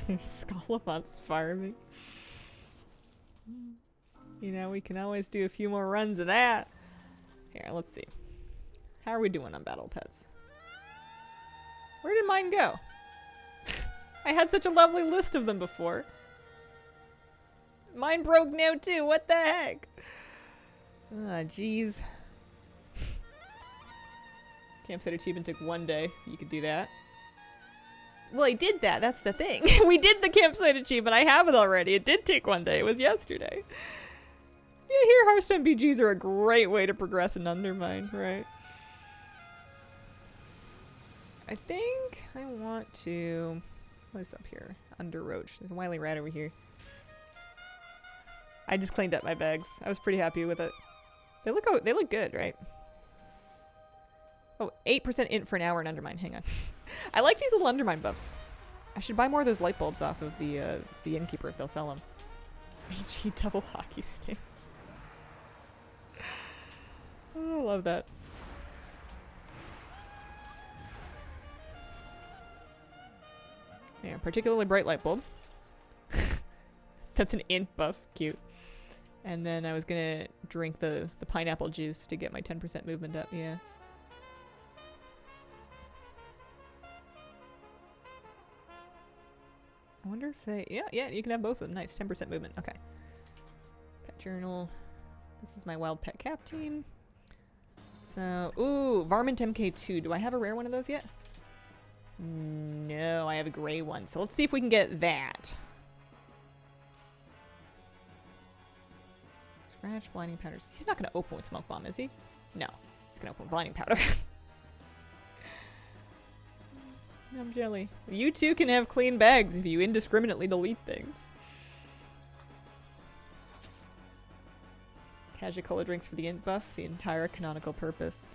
there's Scolomance farming. You know, we can always do a few more runs of that. Here, let's see. How are we doing on battle pets? Where did mine go? I had such a lovely list of them before. Mine broke now too, what the heck? Ah, jeez. Campsite achievement took 1 day, so you could do that. Well, I did that, that's the thing. We did the campsite achievement, I have it already. It did take 1 day, it was yesterday. Yeah, here Hearthstone BGs are a great way to progress in Undermine, right? I think I want to... What's up here? Underroach. There's a wily rat over here. I just cleaned up my bags. I was pretty happy with it. They look good, right? Oh, 8% int for an hour in Undermine. Hang on. I like these little Undermine buffs. I should buy more of those light bulbs off of the innkeeper if they'll sell them. HE double hockey sticks. Oh, I love that. Yeah, particularly bright light bulb. That's an int buff. Cute. And then I was gonna drink the pineapple juice to get my 10% movement up. Yeah. I wonder if they... Yeah, you can have both of them. Nice. 10% movement. Okay. Pet journal. This is my wild pet cap team. So, ooh, Varmint MK2. Do I have a rare one of those yet? No, I have a gray one. So let's see if we can get that. Scratch, blinding powders. He's not going to open with smoke bomb, is he? No, he's going to open with blinding powder. Yum jelly. You too can have clean bags if you indiscriminately delete things. Kaja drinks for the int buff, the entire canonical purpose.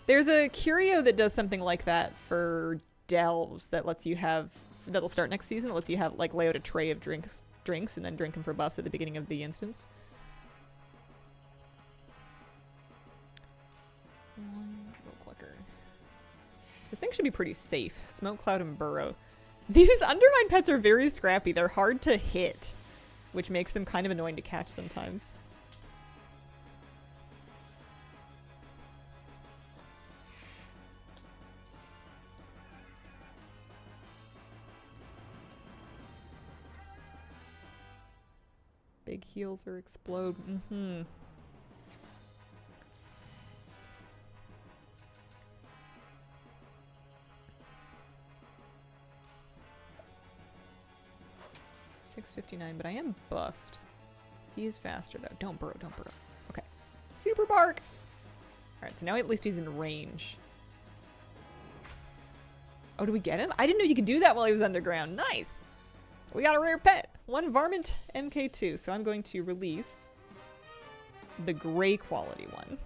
There's a curio that does something like that for delves that lets you have, that'll start next season, that lets you have, like, lay out a tray of drinks and then drink them for buffs at the beginning of the instance. Clicker. This thing should be pretty safe. Smoke Cloud and Burrow. These Undermine pets are very scrappy. They're hard to hit, which makes them kind of annoying to catch sometimes. Big heals or explode. Mm-hmm. $6.59, but I am buffed. He is faster though. Don't burrow, don't burrow. Okay. Super bark! Alright, so now at least he's in range. Oh, do we get him? I didn't know you could do that while he was underground. Nice! We got a rare pet! One Varmint MK2. So I'm going to release the gray quality one.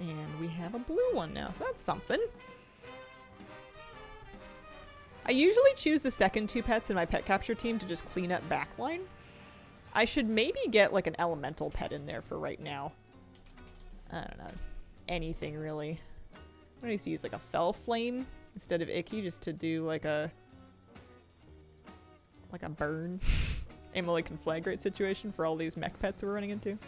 And we have a blue one now, so that's something. I usually choose the second two pets in my pet capture team to just clean up backline. I should maybe get like an elemental pet in there for right now. I don't know. Anything really. I used to use like a Fell Flame instead of icky, just to do like a burn Amalek Conflagrate situation for all these mech pets we're running into.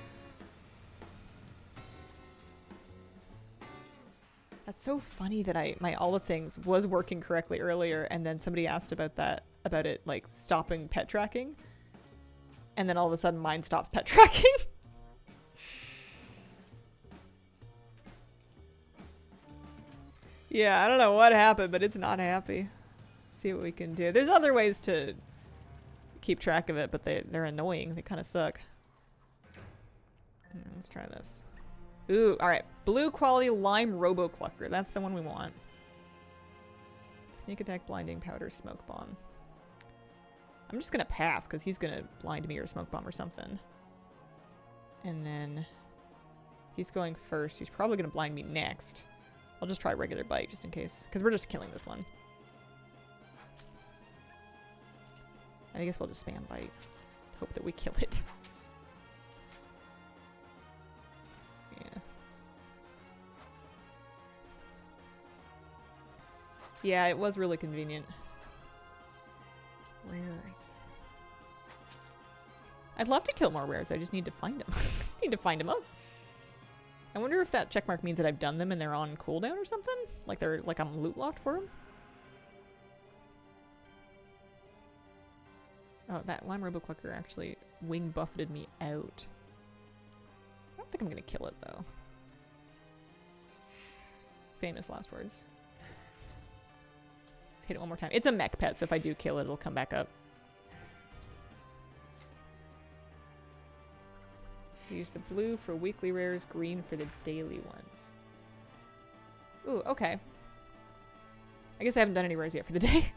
That's so funny that my all the things was working correctly earlier, and then somebody asked about it like stopping pet tracking, and then all of a sudden mine stops pet tracking. Yeah, I don't know what happened, but it's not happy. See what we can do. There's other ways to keep track of it, but they're annoying. They kind of suck. Let's try this. Ooh, alright. Blue quality lime robo-clucker. That's the one we want. Sneak attack, blinding, powder, smoke bomb. I'm just gonna pass, because he's gonna blind me or smoke bomb or something. And then he's going first. He's probably gonna blind me next. I'll just try regular bite, just in case. Because we're just killing this one. I guess we'll just spam bite. Hope that we kill it. Yeah, it was really convenient. Rares. I'd love to kill more rares. I just need to find them. I just need to find them up. I wonder if that checkmark means that I've done them and they're on cooldown or something? Like I'm loot locked for them? Oh, that Lime Robo-Clucker actually wing buffeted me out. I don't think I'm gonna kill it though. Famous last words. Let's hit it one more time. It's a mech pet, so if I do kill it, it'll come back up. Use the blue for weekly rares, green for the daily ones. Ooh, okay. I guess I haven't done any rares yet for the day.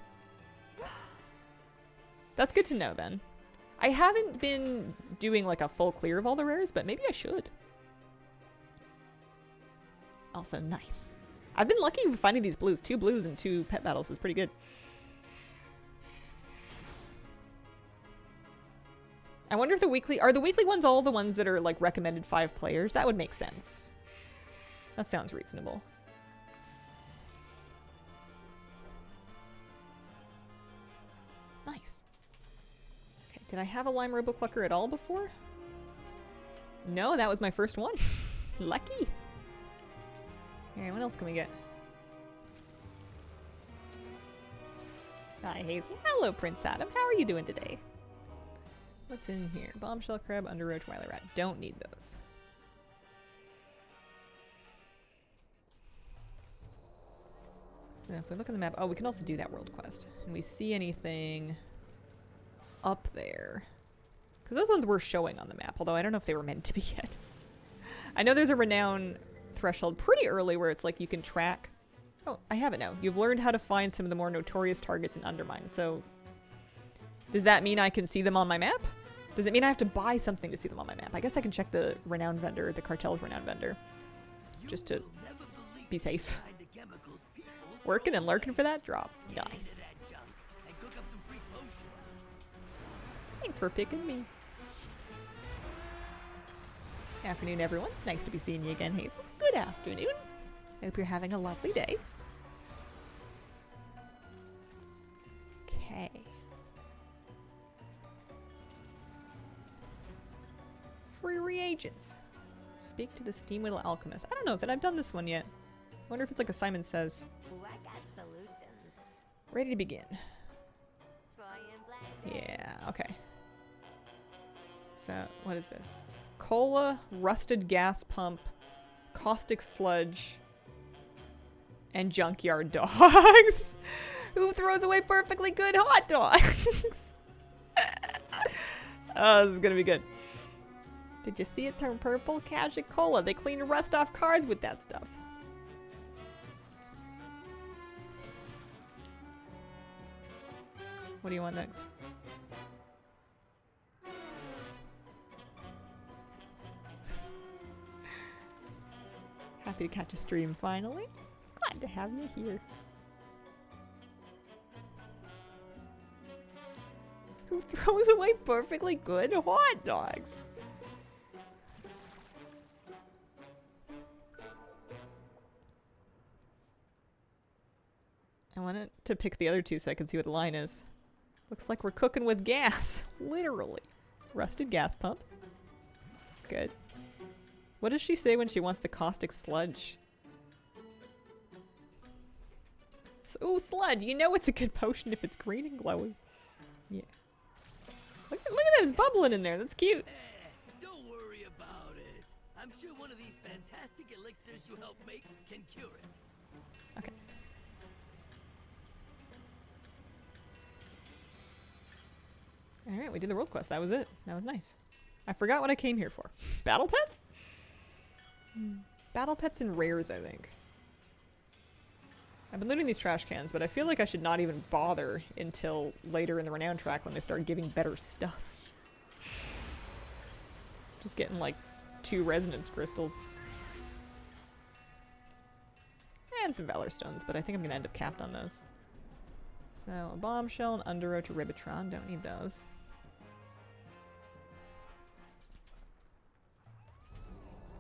That's good to know then. I haven't been doing like a full clear of all the rares, but maybe I should. Also nice. I've been lucky with finding these blues. 2 blues and 2 pet battles is pretty good. I wonder if the weekly ones all the ones that are like recommended 5 players? That would make sense. That sounds reasonable. Nice. Okay, did I have a Lime Robo-Clucker at all before? No, that was my first one. Lucky. Alright, what else can we get? Hi, Hazel. Hello, Prince Adam. How are you doing today? What's in here? Bombshell crab, underroach, wily rat. Don't need those. So if we look at the map, oh, we can also do that world quest. And we see anything up there. Because those ones were showing on the map, although I don't know if they were meant to be yet. I know there's a renown threshold pretty early where it's like you can track. Oh, I have it now. You've learned how to find some of the more notorious targets in Undermine. So does that mean I can see them on my map? Does it mean I have to buy something to see them on my map? I guess I can check the renown vendor, the cartel's renown vendor, just to be safe. Working and lurking for that drop. Nice. Thanks for picking me. Afternoon, everyone. Nice to be seeing you again, Hazel. Good afternoon. Hope you're having a lovely day. Okay. Free reagents. Speak to the Steam Wheel Alchemist. I don't know that I've done this one yet. I wonder if it's like a Simon Says. Ooh, I got solutions. Ready to begin. Troy and Black. Yeah, okay. So, what is this? Cola, rusted gas pump, caustic sludge, and junkyard dogs. Who throws away perfectly good hot dogs? Oh, this is gonna be good. Did you see it turn purple? Cash Cola. They clean rust off cars with that stuff. What do you want next? Happy to catch a stream finally. Glad to have you here. Who throws away perfectly good hot dogs? wanted to pick the other two so I can see what the line is. Looks like we're cooking with gas. Literally. Rusted gas pump. Good. What does she say when she wants the caustic sludge? Oh, sludge! You know it's a good potion if it's green and glowy. Yeah. Look at that, it's bubbling in there. That's cute. Don't worry about it. I'm sure one of these fantastic elixirs you help make can cure it. Okay. Alright, we did the world quest. That was it. That was nice. I forgot what I came here for. Battle pets? Battle pets and rares, I think. I've been looting these trash cans, but I feel like I should not even bother until later in the renown track when they start giving better stuff. Just getting like 2 resonance crystals. And some valor stones, but I think I'm going to end up capped on those. So, a bombshell, an underroach, a ribitron. Don't need those.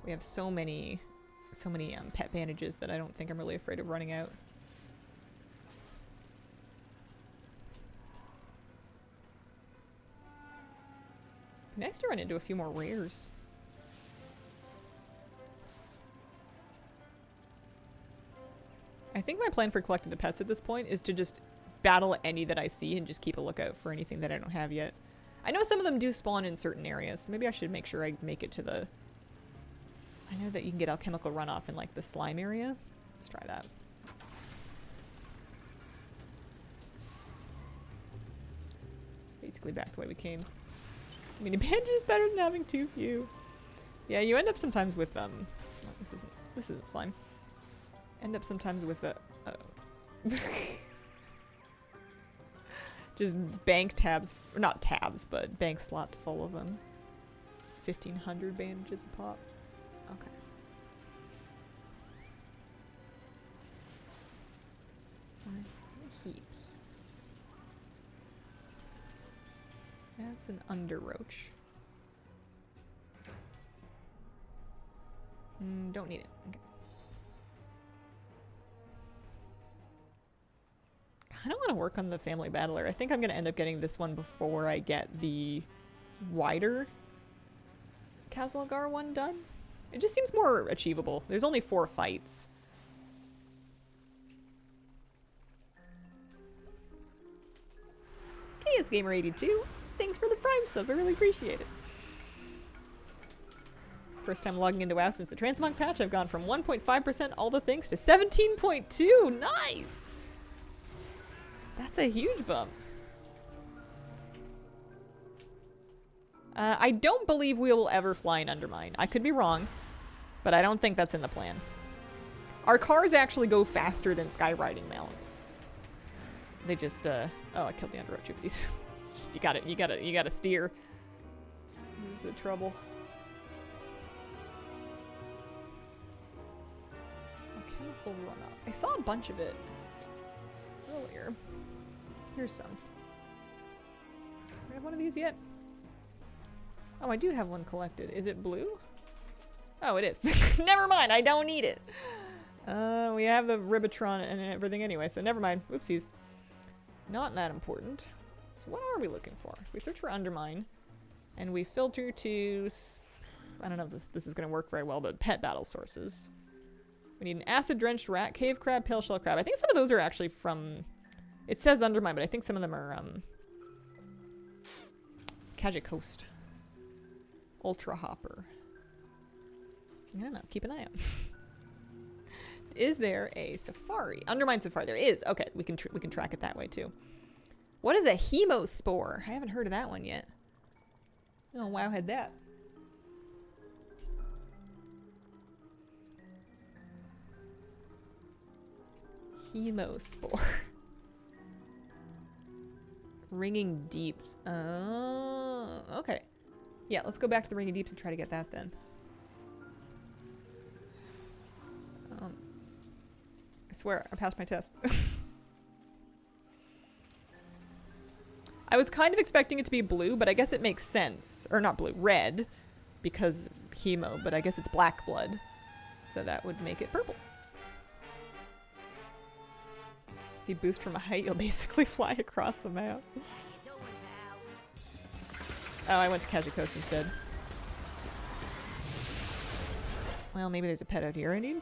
We have so many pet bandages that I don't think I'm really afraid of running out. Nice to run into a few more rares. I think my plan for collecting the pets at this point is to just battle any that I see and just keep a lookout for anything that I don't have yet. I know some of them do spawn in certain areas, so maybe I should make sure I make it to the... I know that you can get alchemical runoff in like the slime area. Let's try that. Basically back the way we came. I mean, a bandage is better than having too few. Yeah, you end up sometimes with oh, this isn't slime. End up sometimes with just bank tabs, or not tabs, but bank slots full of them. 1,500 bandages a pop. Okay. Heaps. That's an underroach. Don't need it. Okay. I don't want to work on the family battler. I think I'm going to end up getting this one before I get the wider Kazalgar one done. It just seems more achievable. There's only 4 fights. Chaos Gamer 82. Thanks for the Prime sub. I really appreciate it. First time logging into WoW since the Transmog patch. I've gone from 1.5% all the things to 17.2. Nice! That's a huge bump. I don't believe we will ever fly an Undermine. I could be wrong, but I don't think that's in the plan. Our cars actually go faster than skywriting mounts. They just, oh, I killed the Underroach. Oopsies. It's just, you gotta steer. This is the trouble. A chemical runoff. I saw a bunch of it earlier. Here's some. Do I have one of these yet? Oh, I do have one collected. Is it blue? Oh, it is. Never mind. I don't need it. We have the Ribitron and everything anyway, so never mind. Oopsies. Not that important. So what are we looking for? We search for Undermine, and we filter to... I don't know if this is going to work very well, but pet battle sources. We need an acid-drenched rat, cave crab, pale shell crab. I think some of those are actually from... It says Undermine, but I think some of them are, Kajik Coast. Ultra Hopper. I don't know. Keep an eye out. Is there a safari? Undermine safari. There is. Okay, we can track it that way too. What is a hemospore? I haven't heard of that one yet. Oh, WoW had that. Hemospore. Ringing Deeps. Oh, okay. Yeah, let's go back to the Ringing Deeps and try to get that then. I swear, I passed my test. I was kind of expecting it to be blue, but I guess it makes sense. Or not blue, red. Because hemo, but I guess it's black blood. So that would make it purple. If you boost from a height, you'll basically fly across the map. How you doing, pal? Oh, I went to Kajikos instead. Well, maybe there's a pet out here I need.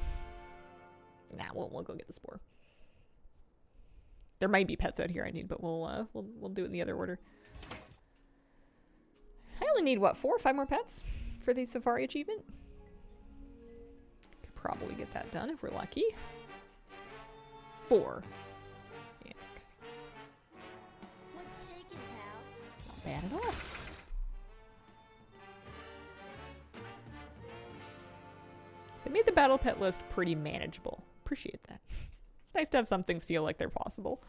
Nah, we'll go get the spore. There might be pets out here I need, but we'll do it in the other order. I only need what, 4 or 5 more pets for the safari achievement? Could probably get that done if we're lucky. 4. Yeah, okay. What's shaking, pal? Not bad at all. They made the battle pet list pretty manageable. Appreciate that. It's nice to have some things feel like they're possible.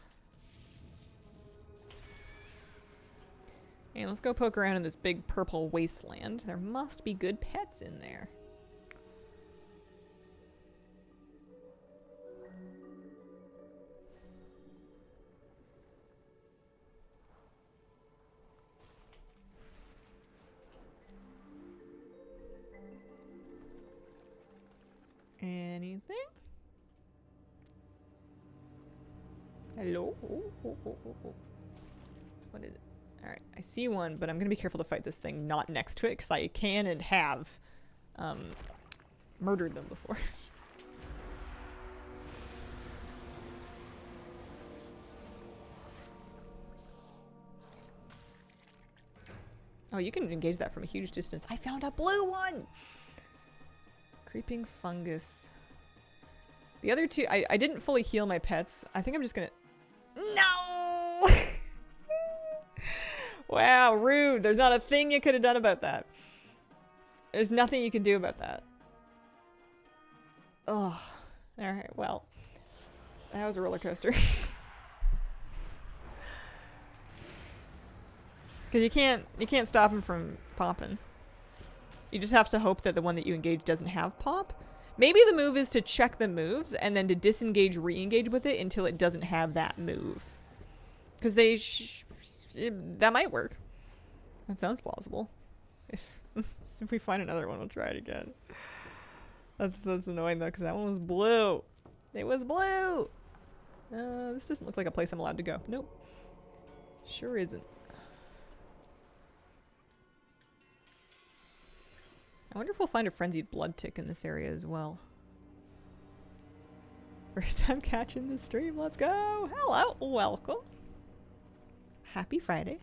And let's go poke around in this big purple wasteland. There must be good pets in there. Anything? Hello? Oh. What is it? Alright, I see one, but I'm gonna be careful to fight this thing not next to it, because I can and have murdered them before. Oh, you can engage that from a huge distance. I found a blue one! Creeping fungus. The other two, I didn't fully heal my pets. I think I'm just gonna... No! Wow, rude. There's not a thing you could have done about that. There's nothing you can do about that. Oh. Alright, well. That was a roller coaster. Because you can't stop him from popping. You just have to hope that the one that you engage doesn't have pop. Maybe the move is to check the moves and then to disengage, re-engage with it until it doesn't have that move. Because that might work. That sounds plausible. If we find another one, we'll try it again. That's annoying though, because that one was blue. It was blue! This doesn't look like a place I'm allowed to go. Nope. Sure isn't. I wonder if we'll find a frenzied blood tick in this area as well. First time catching the stream, let's go! Hello, welcome! Happy Friday.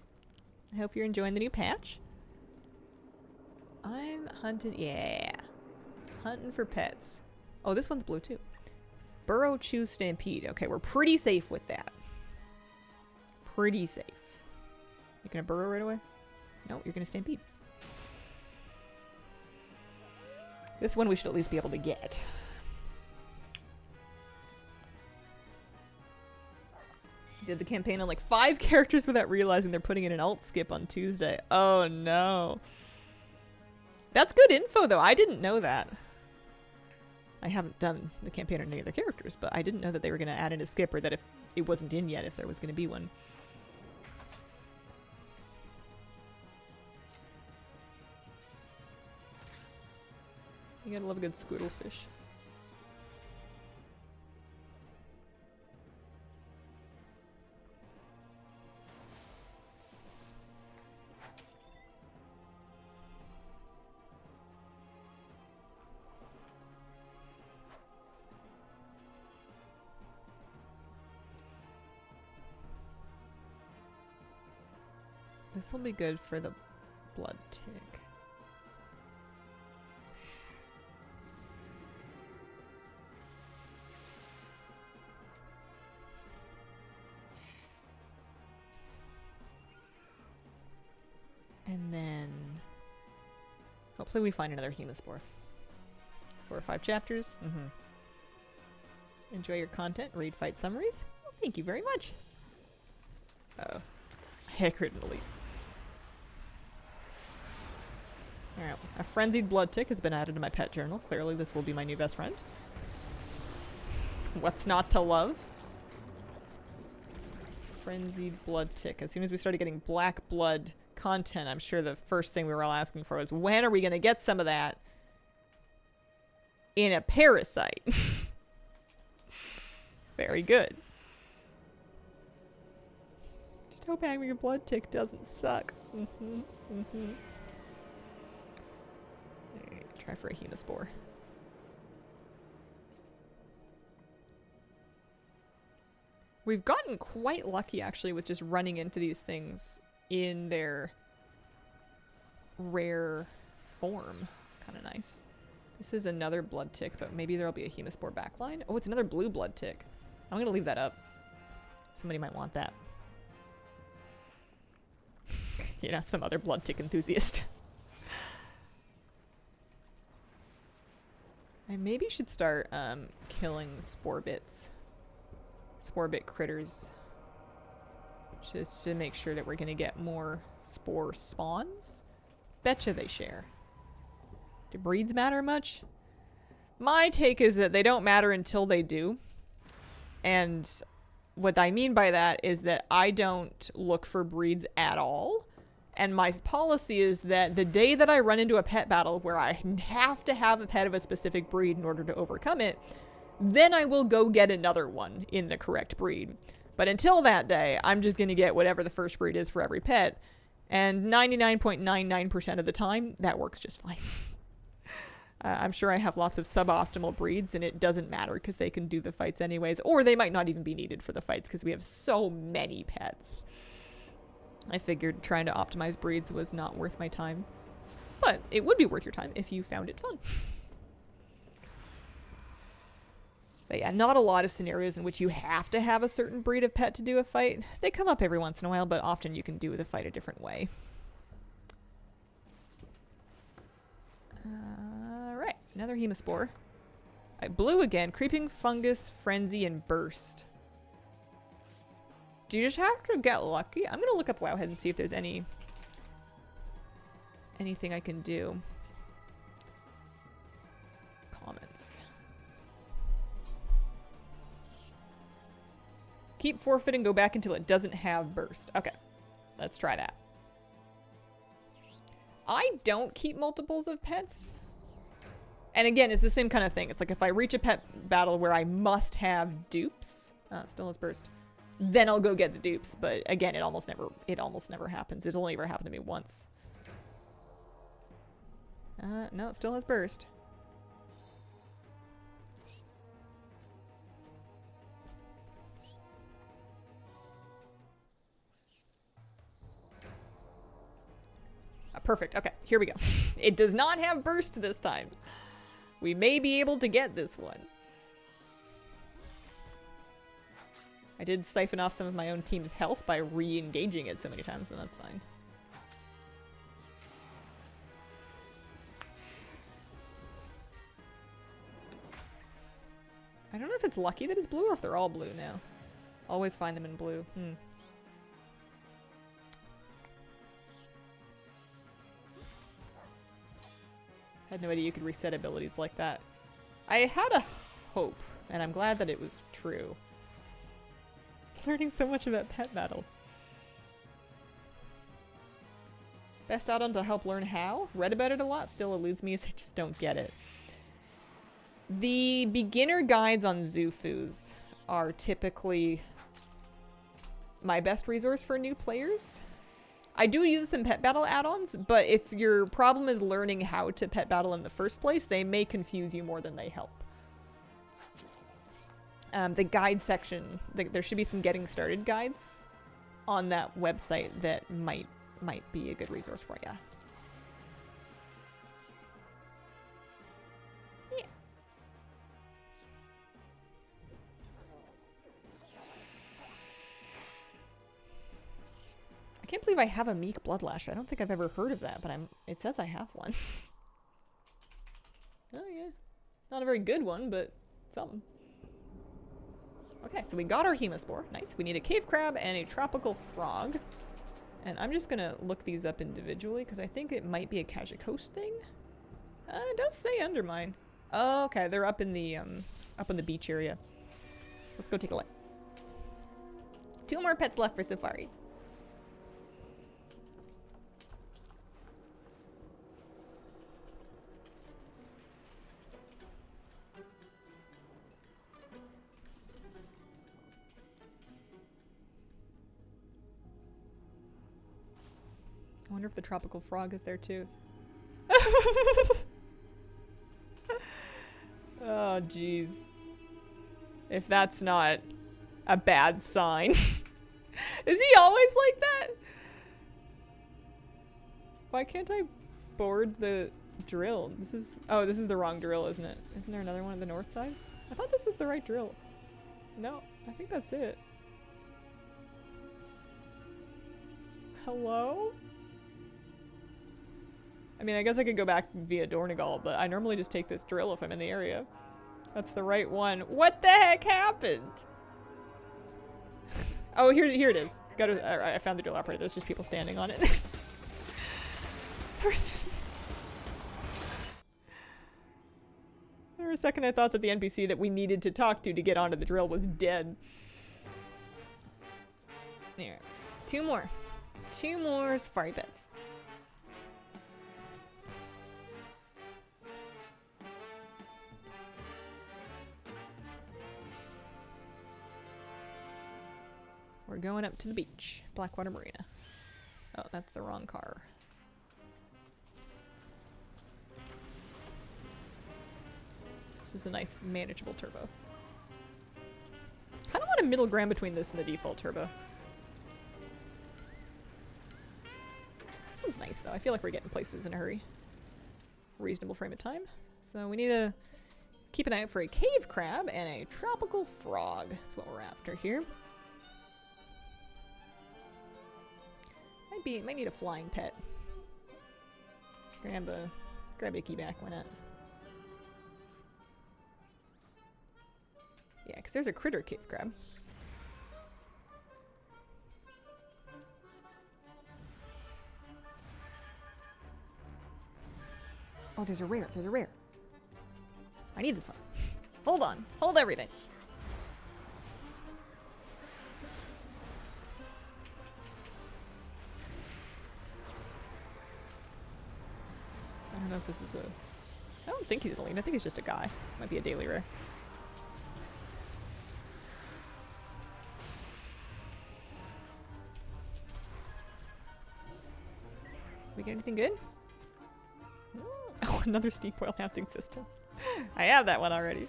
I hope you're enjoying the new patch. I'm hunting, yeah. Hunting for pets. Oh, this one's blue too. Burrow, Chew, Stampede. Okay, we're pretty safe with that. Pretty safe. You gonna burrow right away? No, you're gonna Stampede. This one we should at least be able to get. Did the campaign on like 5 characters without realizing they're putting in an alt skip on Tuesday. Oh no. That's good info though. I didn't know that. I haven't done the campaign on any other characters, but I didn't know that they were going to add in a skip, or that if it wasn't in yet, if there was going to be one. You gotta love a good squirtle fish. This will be good for the blood tick. And then hopefully we find another Hemospore. 4 or 5 chapters. Enjoy your content. Read fight summaries. Well, thank you very much. Uh-oh. Hacrid Elite. Alright, a frenzied blood tick has been added to my pet journal. Clearly this will be my new best friend. What's not to love? Frenzied blood tick. As soon as we started getting black blood content, I'm sure the first thing we were all asking for was, when are we going to get some of that in a parasite? Very good. Just hope having a blood tick doesn't suck. Alright, try for a hemaspore. We've gotten quite lucky actually with just running into these things in their rare form. Kind of nice. This is another blood tick, but maybe there'll be a hemaspore backline. Oh, it's another blue blood tick. I'm gonna leave that up. Somebody might want that. You know, some other blood tick enthusiast. I maybe should start killing spore bits. Spore bit critters. Just to make sure that we're gonna get more spore spawns. Betcha they share. Do breeds matter much? My take is that they don't matter until they do. And what I mean by that is that I don't look for breeds at all. And my policy is that the day that I run into a pet battle where I have to have a pet of a specific breed in order to overcome it, then I will go get another one in the correct breed. But until that day, I'm just going to get whatever the first breed is for every pet. And 99.99% of the time, that works just fine. I'm sure I have lots of suboptimal breeds, and it doesn't matter because they can do the fights anyways. Or they might not even be needed for the fights because we have so many pets. I figured trying to optimize breeds was not worth my time. But it would be worth your time if you found it fun. But yeah, not a lot of scenarios in which you have to have a certain breed of pet to do a fight. They come up every once in a while, but often you can do the fight a different way. Alright, another hemaspore. Blue again. Creeping fungus, frenzy, and burst. Do you just have to get lucky? I'm gonna look up Wowhead and see if there's anything I can do. Comments. Keep forfeit and go back until it doesn't have burst. Okay, let's try that. I don't keep multiples of pets. And again, it's the same kind of thing. It's like if I reach a pet battle where I must have dupes, still has burst, then I'll go get the dupes. But again, it almost never happens. It'll only ever happen to me once. No, it still has burst. Perfect. Okay, here we go. It does not have burst this time. We may be able to get this one. I did siphon off some of my own team's health by re-engaging it so many times, but that's fine. I don't know if it's lucky that it's blue or if they're all blue now. Always find them in blue. Had no idea you could reset abilities like that. I had a hope, and I'm glad that it was true. Learning so much about pet battles. Best add-on to help learn how? Read about it a lot, still eludes me as I just don't get it. The beginner guides on Zoofus are typically my best resource for new players. I do use some pet battle add-ons, but if your problem is learning how to pet battle in the first place, they may confuse you more than they help. The guide section, there should be some getting started guides on that website that might be a good resource for you. Yeah. I can't believe I have a Meek Bloodlash. I don't think I've ever heard of that, but it says I have one. Oh yeah. Not a very good one, but something. Okay, so we got our Hemaspore. Nice. We need a cave crab and a tropical frog. And I'm just gonna look these up individually because I think it might be a Kajikos thing. It does say Undermine. Oh, okay, they're up in the beach area. Let's go take a look. 2 more pets left for Safari. wonder if the tropical frog is there too. Oh, jeez. If that's not a bad sign. Is he always like that? Why can't I board the drill? This is... Oh, this is the wrong drill, isn't it? Isn't there another one on the north side? I thought this was the right drill. No, I think that's it. Hello? I mean, I guess I could go back via Dornegal, but I normally just take this drill if I'm in the area. That's the right one. What the heck happened? Oh, here it is. Got it. I found the drill operator. There's just people standing on it. For a second, I thought that the NPC that we needed to talk to get onto the drill was dead. There. Two more. Two more safari pets. We're going up to the beach. Blackwater Marina. Oh, that's the wrong car. This is a nice, manageable turbo. Kind of want a middle ground between this and the default turbo. This one's nice, though. I feel like we're getting places in a hurry. Reasonable frame of time. So we need to keep an eye out for a cave crab and a tropical frog. That's what we're after here. Might need a flying pet. Grab a key back, why not? Yeah, because there's a critter cave crab. Oh, there's a rare. There's a rare. I need this one. Hold on. Hold everything. I don't know if this is a... I don't think he's an elite. I think he's just a guy. Might be a daily rare. We get anything good? Oh, another steep oil mounting system. I have that one already.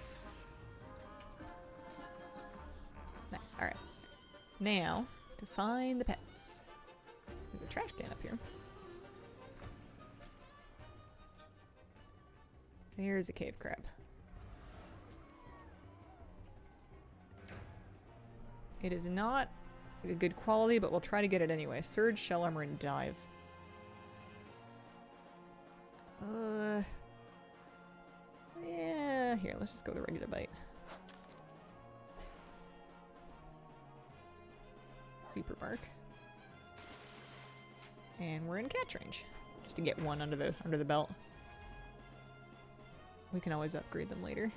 Nice. Alright. Now, to find the pets. There's a trash can up here. There's a cave crab. It is not a good quality, but we'll try to get it anyway. Surge, shell armor, and dive. Yeah, here, let's just go with a regular bite. Super bark. And we're in catch range. Just to get one under the belt. We can always upgrade them later.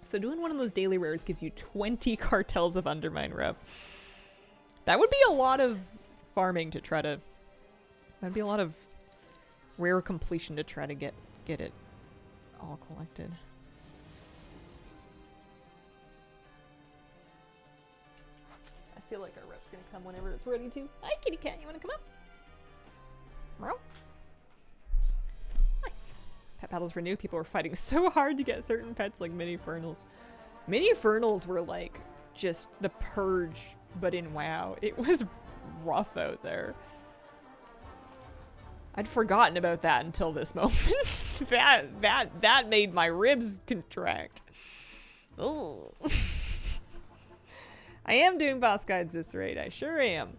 So doing one of those daily rares gives you 20 cartels of Undermine rep. That would be a lot of farming to try to... That'd be a lot of rare completion to try to get it all collected. I feel like our rep's gonna come whenever it's ready to. Hi, kitty cat. You wanna come up? Meow. Nice. Pet battles renew. People were fighting so hard to get certain pets like mini fernals. Mini fernals were like just the purge, but in WoW. It was rough out there. I'd forgotten about that until this moment. that made my ribs contract. Ugh. I am doing boss guides this rate. I sure am.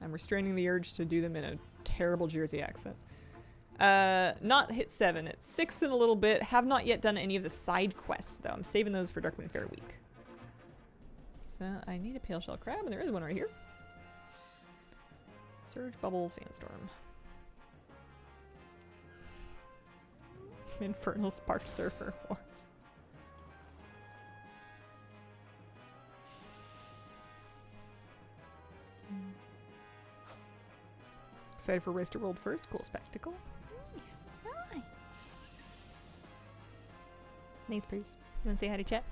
I'm restraining the urge to do them in a terrible Jersey accent. Not hit 7. It's 6 in a little bit. Have not yet done any of the side quests, though. I'm saving those for Darkmoon Fair week. So I need a pale shell crab, and there is one right here. Surge, bubble, sandstorm. Infernal spark surfer wars. Excited for Race to World First. Cool spectacle. Hi. Nice Bruce. You want to say hi to chat?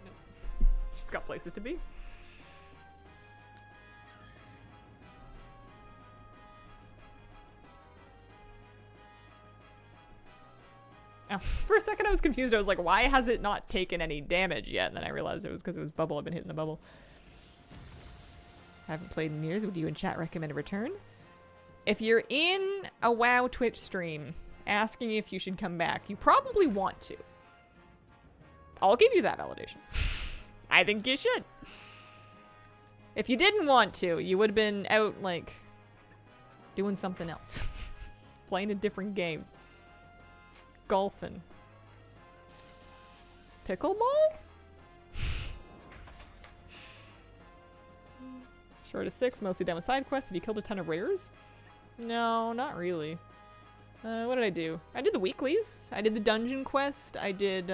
Nope. She's got places to be. Oh, for a second I was confused. I was like, why has it not taken any damage yet? And then I realized it was because it was bubble. I've been hitting the bubble. Haven't played in years. Would you in chat recommend a return? If you're in a WoW Twitch stream asking if you should come back, you probably want to. I'll give you that validation. I think you should. If you didn't want to, you would have been out, like, doing something else. Playing a different game. Golfing. Pickleball? Short of 6, mostly done with side quests. Have you killed a ton of rares? No, not really. What did I do? I did the weeklies. I did the dungeon quest. I did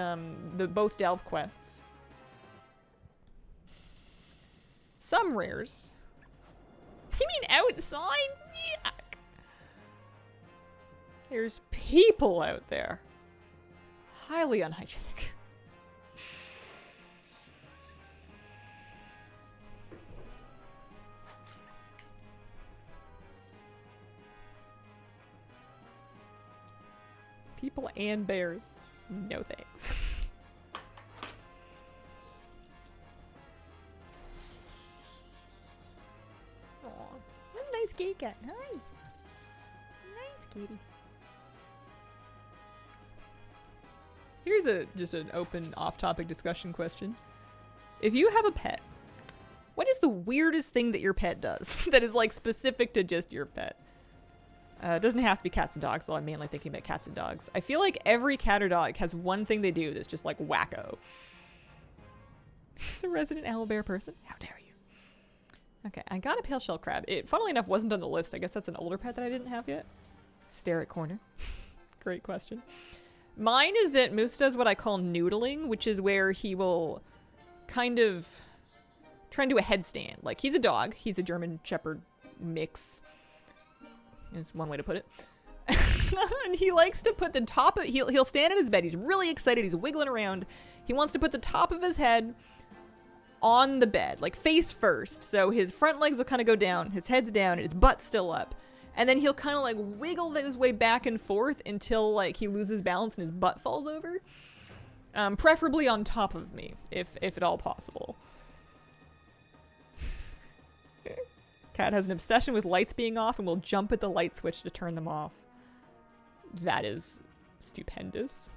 both delve quests. Some rares. You mean outside? Yuck. There's people out there. Highly unhygienic. People and bears. No thanks. Aw. What a nice kitty cat. Hi. Nice kitty. Here's just an open off-topic discussion question. If you have a pet, what is the weirdest thing that your pet does that is like specific to just your pet? It doesn't have to be cats and dogs, though I'm mainly thinking about cats and dogs. I feel like every cat or dog has one thing they do that's just like wacko. Is this a resident owlbear person? How dare you? Okay, I got a pale shell crab. It, funnily enough, wasn't on the list. I guess that's an older pet that I didn't have yet. Stare at corner. Great question. Mine is that Moose does what I call noodling, which is where he will kind of try and do a headstand. Like, he's a dog. He's a German Shepherd mix. Is one way to put it. And he likes to put the top of... He'll stand in his bed. He's really excited. He's wiggling around. He wants to put the top of his head on the bed, like face first. So his front legs will kind of go down. His head's down and his butt's still up. And then he'll kind of like wiggle his way back and forth until like he loses balance and his butt falls over. Preferably on top of me, if at all possible. Cat has an obsession with lights being off and will jump at the light switch to turn them off. That is stupendous.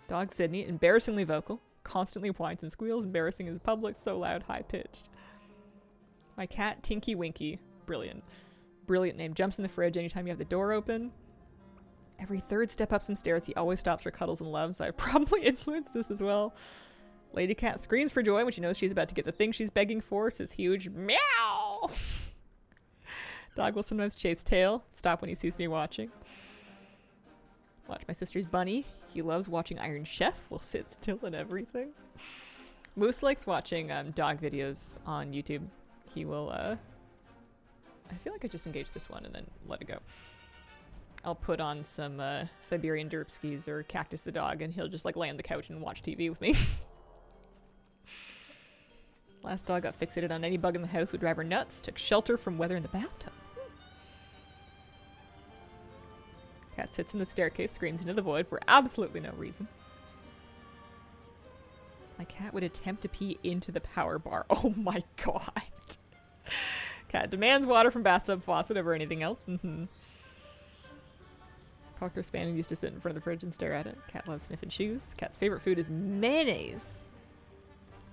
Dog Sydney, embarrassingly vocal, constantly whines and squeals, embarrassing in public, so loud, high-pitched. My cat, Tinky Winky, brilliant. Brilliant name. Jumps in the fridge anytime you have the door open. Every third step up some stairs, he always stops for cuddles and love, so I've probably influenced this as well. Lady cat screams for joy when she knows she's about to get the thing she's begging for. It's this huge meow. Dog will sometimes chase tail. Stop when he sees me watching. Watch my sister's bunny. He loves watching Iron Chef. Will sit still and everything. Moose likes watching dog videos on YouTube. He will, I feel like I just engaged this one and then let it go. I'll put on some Siberian derp skis or Cactus the dog and he'll just like lay on the couch and watch TV with me. Last dog got fixated on any bug in the house would drive her nuts. Took shelter from weather in the bathtub. Cat sits in the staircase, screams into the void for absolutely no reason. My cat would attempt to pee into the power bar. Oh my god. Cat demands water from bathtub faucet over anything else. Cocker Spaniel used to sit in front of the fridge and stare at it. Cat loves sniffing shoes. Cat's favorite food is mayonnaise.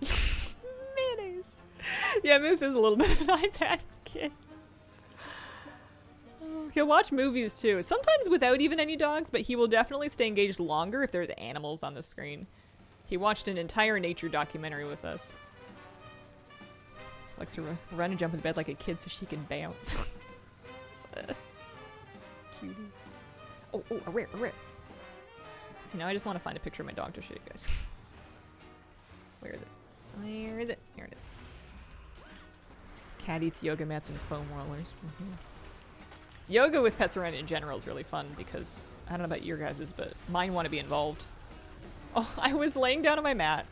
Mayonnaise. Yeah, Moose is a little bit of an iPad kid. He'll watch movies too. Sometimes without even any dogs, but he will definitely stay engaged longer if there's animals on the screen. He watched an entire nature documentary with us. Likes to run and jump in the bed like a kid so she can bounce. Cuties. Oh, a rare, a rare. See, now I just want to find a picture of my dog to show you guys. Where is it? Where is it? Here it is. Cat eats yoga mats and foam rollers. Yoga with pets around in general is really fun because, I don't know about your guys's, but mine want to be involved. Oh, I was laying down on my mat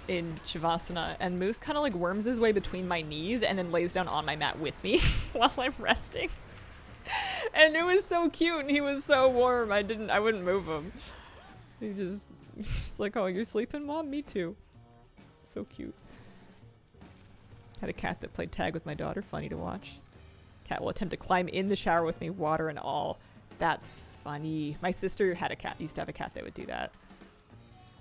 in Shavasana, and Moose kind of like worms his way between my knees and then lays down on my mat with me while I'm resting. And it was so cute, and he was so warm. I wouldn't move him. He just like, oh, you're sleeping, Mom? Me too. So cute. Had a cat that played tag with my daughter. Funny to watch. Cat will attempt to climb in the shower with me, water and all. That's funny. My sister had a cat. Used to have a cat that would do that.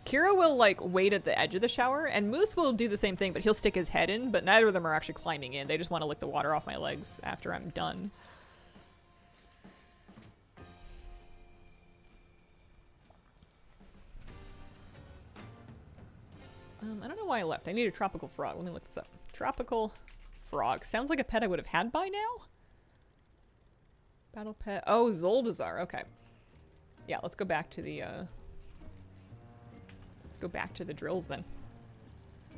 Kira will like wait at the edge of the shower, and Moose will do the same thing, but he'll stick his head in, but neither of them are actually climbing in. They just want to lick the water off my legs after I'm done. I don't know why I left. I need a tropical frog. Let me look this up. Tropical frog. Sounds like a pet I would have had by now. Battle pet. Oh, Zoldazar. Okay. Yeah, let's go back to the, let's go back to the drills then.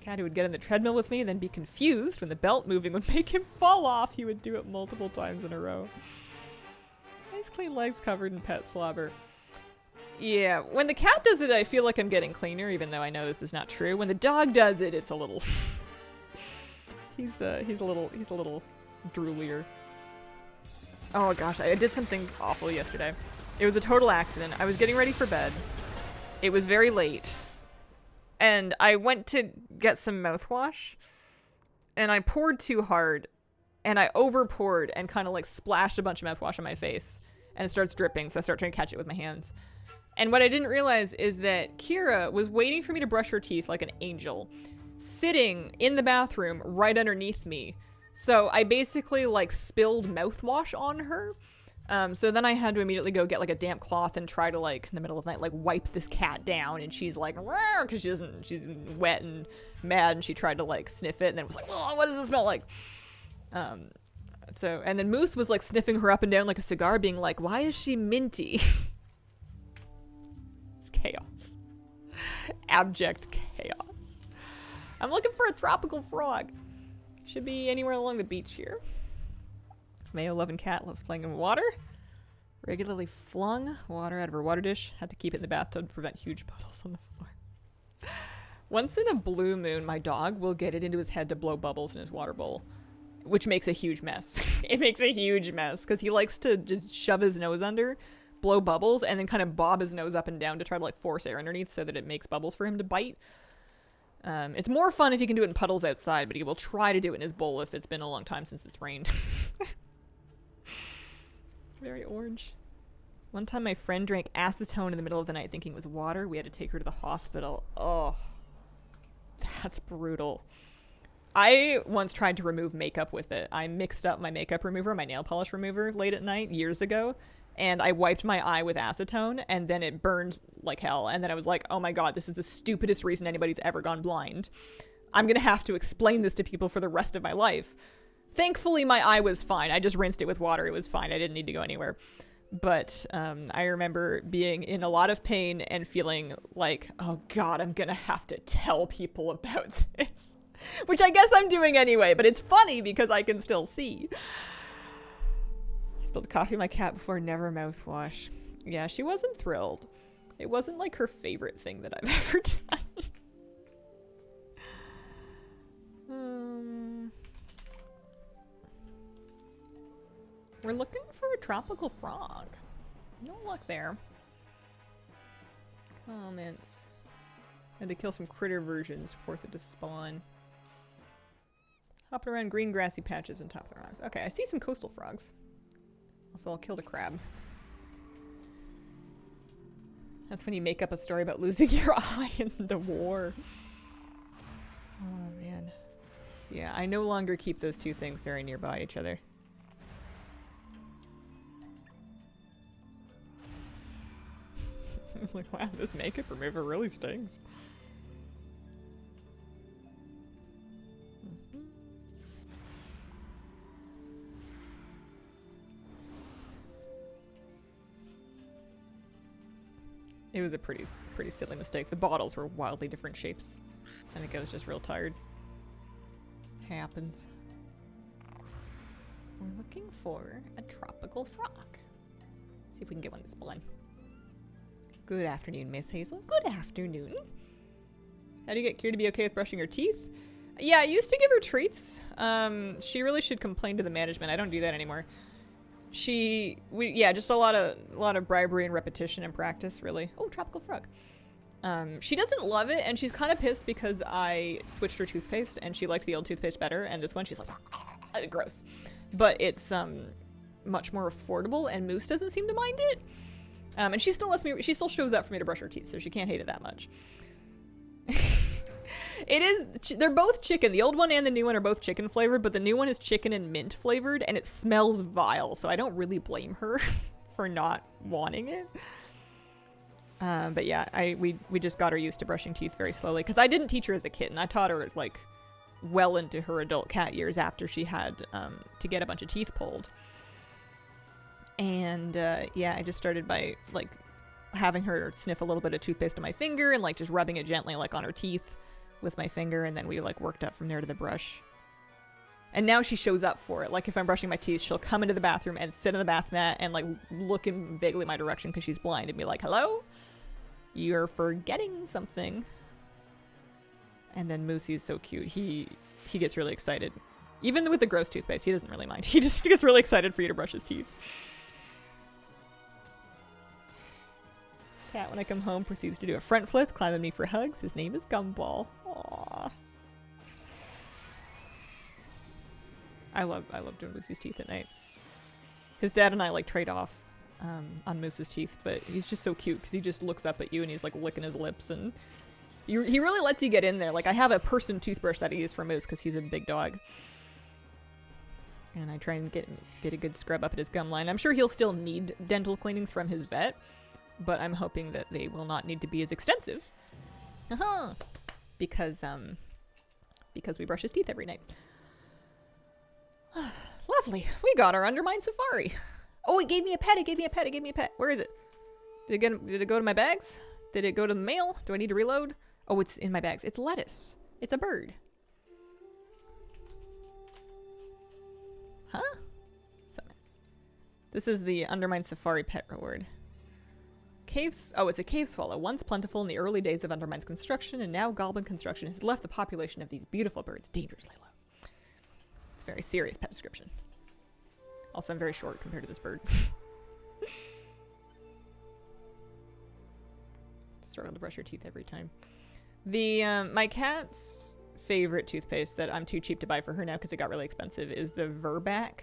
Cat who would get in the treadmill with me, then be confused when the belt moving would make him fall off. He would do it multiple times in a row. Nice clean legs covered in pet slobber. Yeah, when the cat does it, I feel like I'm getting cleaner, even though I know this is not true. When the dog does it, it's a little... he's a little droolier. Oh gosh, I did something awful yesterday. It was a total accident. I was getting ready for bed. It was very late. And I went to get some mouthwash. And I poured too hard. And I over poured and kind of like splashed a bunch of mouthwash on my face. And it starts dripping, so I start trying to catch it with my hands. And what I didn't realize is that Kira was waiting for me to brush her teeth like an angel, sitting in the bathroom right underneath me. So I basically like spilled mouthwash on her. So then I had to immediately go get like a damp cloth and try to like in the middle of the night like wipe this cat down, and she's like because she's wet and mad, and she tried to like sniff it, and then it was like, oh, what does it smell like? So and then Moose was like sniffing her up and down like a cigar, being like, why is she minty? It's chaos. Abject chaos. I'm looking for a tropical frog. Should be anywhere along the beach here. Mayo loving cat loves playing in water. Regularly flung water out of her water dish. Had to keep it in the bathtub to prevent huge puddles on the floor. Once in a blue moon, my dog will get it into his head to blow bubbles in his water bowl, which makes a huge mess. It makes a huge mess because he likes to just shove his nose under, blow bubbles, and then kind of bob his nose up and down to try to like force air underneath so that it makes bubbles for him to bite. It's more fun if he can do it in puddles outside, but he will try to do it in his bowl if it's been a long time since it's rained. Very orange. One time my friend drank acetone in the middle of the night thinking it was water. We had to take her to the hospital. Oh, that's brutal. I once tried to remove makeup with it. I mixed up my makeup remover, my nail polish remover late at night years ago, and I wiped my eye with acetone, and then it burned like hell. And then I was like, oh my god, this is the stupidest reason anybody's ever gone blind. I'm gonna have to explain this to people for the rest of my life. Thankfully, my eye was fine. I just rinsed it with water. It was fine. I didn't need to go anywhere. But I remember being in a lot of pain and feeling like, oh god, I'm gonna have to tell people about this. Which I guess I'm doing anyway, but it's funny because I can still see. Spilled coffee on my cat before, never mouthwash. Yeah, she wasn't thrilled. It wasn't like her favorite thing that I've ever done. We're looking for a tropical frog. No luck there. Comments. Had to kill some critter versions to force it to spawn. Hopping around green grassy patches on top of the rocks. Okay, I see some coastal frogs. Also, I'll kill the crab. That's when you make up a story about losing your eye in the war. Oh, man. Yeah, I no longer keep those two things very nearby each other. I was like, wow, this makeup remover really stings. It was a pretty silly mistake. The bottles were wildly different shapes. I think I was just real tired. Happens. We're looking for a tropical frog. See if we can get one that's blind. Good afternoon, Miss Hazel. Good afternoon. How do you get Kira to be okay with brushing her teeth? Yeah, I used to give her treats. She really should complain to the management. I don't do that anymore. Yeah, just a lot of bribery and repetition and practice, really. Oh, tropical frog. She doesn't love it, and she's kind of pissed because I switched her toothpaste, and she liked the old toothpaste better, and this one she's like, gross. But it's much more affordable, and Moose doesn't seem to mind it. And she still shows up for me to brush her teeth, so she can't hate it that much. They're both chicken. The old one and the new one are both chicken flavored, but the new one is chicken and mint flavored, and it smells vile, so I don't really blame her for not wanting it. But yeah, we just got her used to brushing teeth very slowly, because I didn't teach her as a kitten. I taught her, like, well into her adult cat years after she had to get a bunch of teeth pulled. And yeah, I just started by, like, having her sniff a little bit of toothpaste on my finger and, like, just rubbing it gently, like, on her teeth with my finger, and then we, like, worked up from there to the brush. And now she shows up for it. Like, if I'm brushing my teeth, she'll come into the bathroom and sit on the bath mat and, like, look in vaguely my direction because she's blind and be like, hello? You're forgetting something. And then Moosey's so cute. He gets really excited. Even with the gross toothpaste, he doesn't really mind. He just gets really excited for you to brush his teeth. Cat, when I come home, proceeds to do a front flip, climb on me for hugs. His name is Gumball. Aww. I love doing Moose's teeth at night. His dad and I, like, trade off on Moose's teeth, but he's just so cute because he just looks up at you and he's, like, licking his lips, and he really lets you get in there. Like, I have a person toothbrush that I use for Moose because he's a big dog. And I try and get a good scrub up at his gum line. I'm sure he'll still need dental cleanings from his vet, but I'm hoping that they will not need to be as extensive. Because we brush his teeth every night. Lovely. We got our Undermine Safari. Oh, it gave me a pet. It gave me a pet. It gave me a pet. Where is it? Did it go to my bags? Did it go to the mail? Do I need to reload? Oh, it's in my bags. It's lettuce. It's a bird. Huh? Summon. This is the Undermine Safari pet reward. Caves. Oh, it's a cave swallow. Once plentiful in the early days of Undermine's construction, and now Goblin construction has left the population of these beautiful birds dangerously low. It's a very serious pet description. Also, I'm very short compared to this bird. Struggle to brush your teeth every time. The my cat's favorite toothpaste that I'm too cheap to buy for her now because it got really expensive is the Virbac,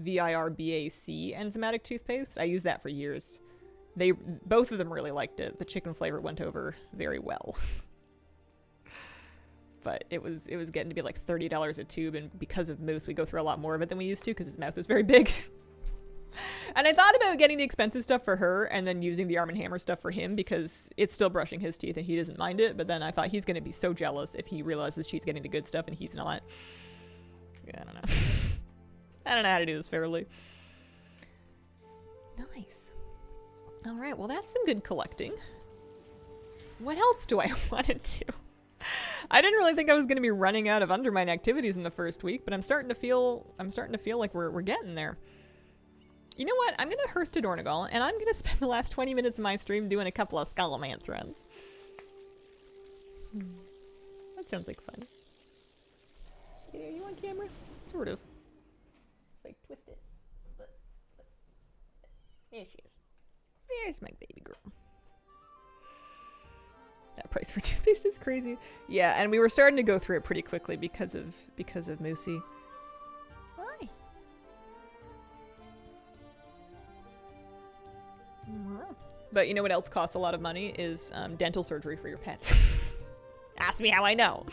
VIRBAC enzymatic toothpaste. I used that for years. Both of them really liked it. The chicken flavor went over very well. But it was getting to be like $30 a tube, and because of Moose, we go through a lot more of it than we used to because his mouth is very big. And I thought about getting the expensive stuff for her and then using the Arm & Hammer stuff for him because it's still brushing his teeth and he doesn't mind it, but then I thought he's going to be so jealous if he realizes she's getting the good stuff and he's not. Yeah, I don't know. I don't know how to do this fairly. Nice. Alright, well that's some good collecting. What else do I want to do? I didn't really think I was going to be running out of Undermine activities in the first week, but I'm starting to feel like we're getting there. You know what? I'm going to Hearth to Dornegal, and I'm going to spend the last 20 minutes of my stream doing a couple of Scolomance runs. That sounds like fun. Are you on camera? Sort of. Like, twist it. There she is. There's my baby girl. That price for toothpaste is crazy. Yeah, and we were starting to go through it pretty quickly because of Moosey. Hi. But you know what else costs a lot of money is dental surgery for your pets. Ask me how I know.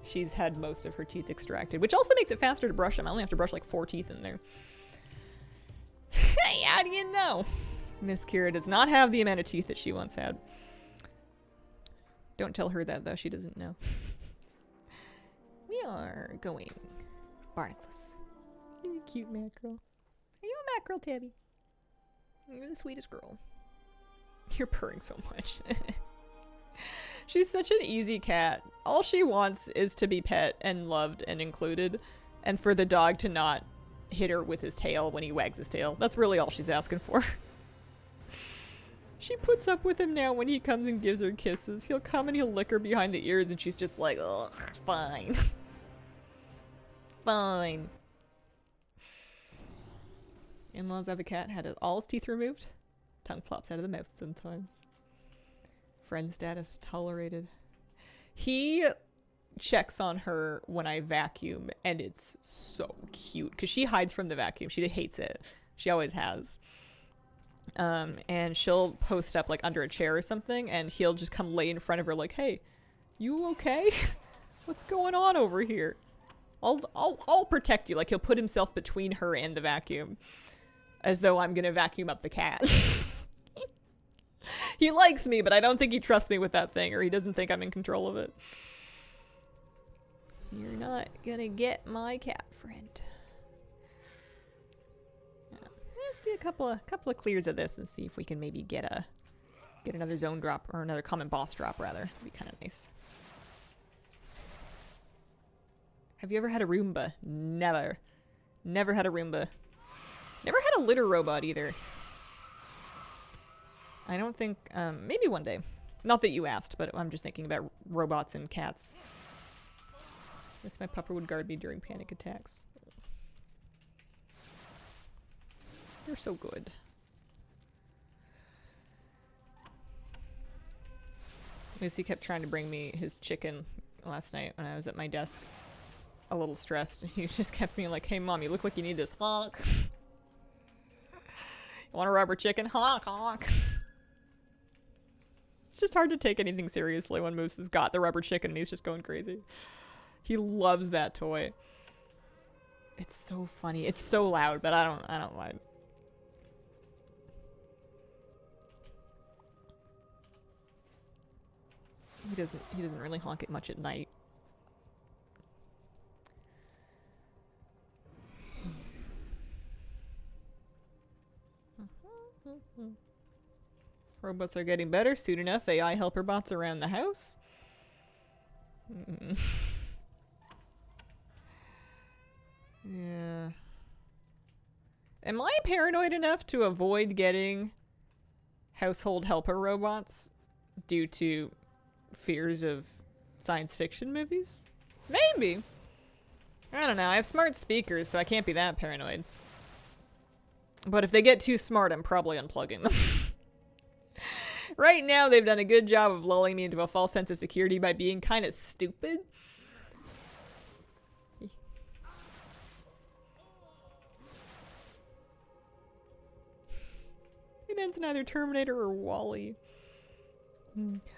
She's had most of her teeth extracted, which also makes it faster to brush them. I only have to brush like 4 teeth in there. Hey, how do you know? Miss Kira does not have the amount of teeth that she once had. Don't tell her that, though. She doesn't know. We are going Barnacles. You're a cute mackerel. Are you a mackerel, Tabby? You're the sweetest girl. You're purring so much. She's such an easy cat. All she wants is to be pet and loved and included, and for the dog to not hit her with his tail when he wags his tail. That's really all she's asking for. She puts up with him now when he comes and gives her kisses. He'll come and he'll lick her behind the ears and she's just like, ugh, fine. Fine. In-laws have a cat, had all its teeth removed. Tongue flops out of the mouth sometimes. Friend status tolerated. He checks on her when I vacuum, and it's so cute because she hides from the vacuum. She hates it. She always has. And she'll post up like under a chair or something, and he'll just come lay in front of her like, "Hey, you okay? What's going on over here? I'll protect you." Like he'll put himself between her and the vacuum, as though I'm gonna vacuum up the cat. He likes me, but I don't think he trusts me with that thing, or he doesn't think I'm in control of it. You're not gonna get my cat friend. Let's do a couple of clears of this and see if we can maybe get another zone drop, or another common boss drop rather. That'd be kind of nice. Have you ever had a Roomba? Never. Never had a Roomba. Never had a litter robot either. I don't think, maybe one day. Not that you asked, but I'm just thinking about robots and cats. Guess my pupper would guard me during panic attacks. They're so good. Lucy kept trying to bring me his chicken last night when I was at my desk. A little stressed. He just kept being like, "Hey mom, you look like you need this. Honk. You want a rubber chicken? Honk, honk." It's just hard to take anything seriously when Moose has got the rubber chicken and he's just going crazy. He loves that toy. It's so funny. It's so loud, but I don't mind. He doesn't really honk it much at night. Robots are getting better. Soon enough, AI helper bots around the house. Yeah. Am I paranoid enough to avoid getting household helper robots due to fears of science fiction movies? Maybe. I don't know. I have smart speakers, so I can't be that paranoid. But if they get too smart, I'm probably unplugging them. Right now, they've done a good job of lulling me into a false sense of security by being kind of stupid. It ends in either Terminator or WALL-E.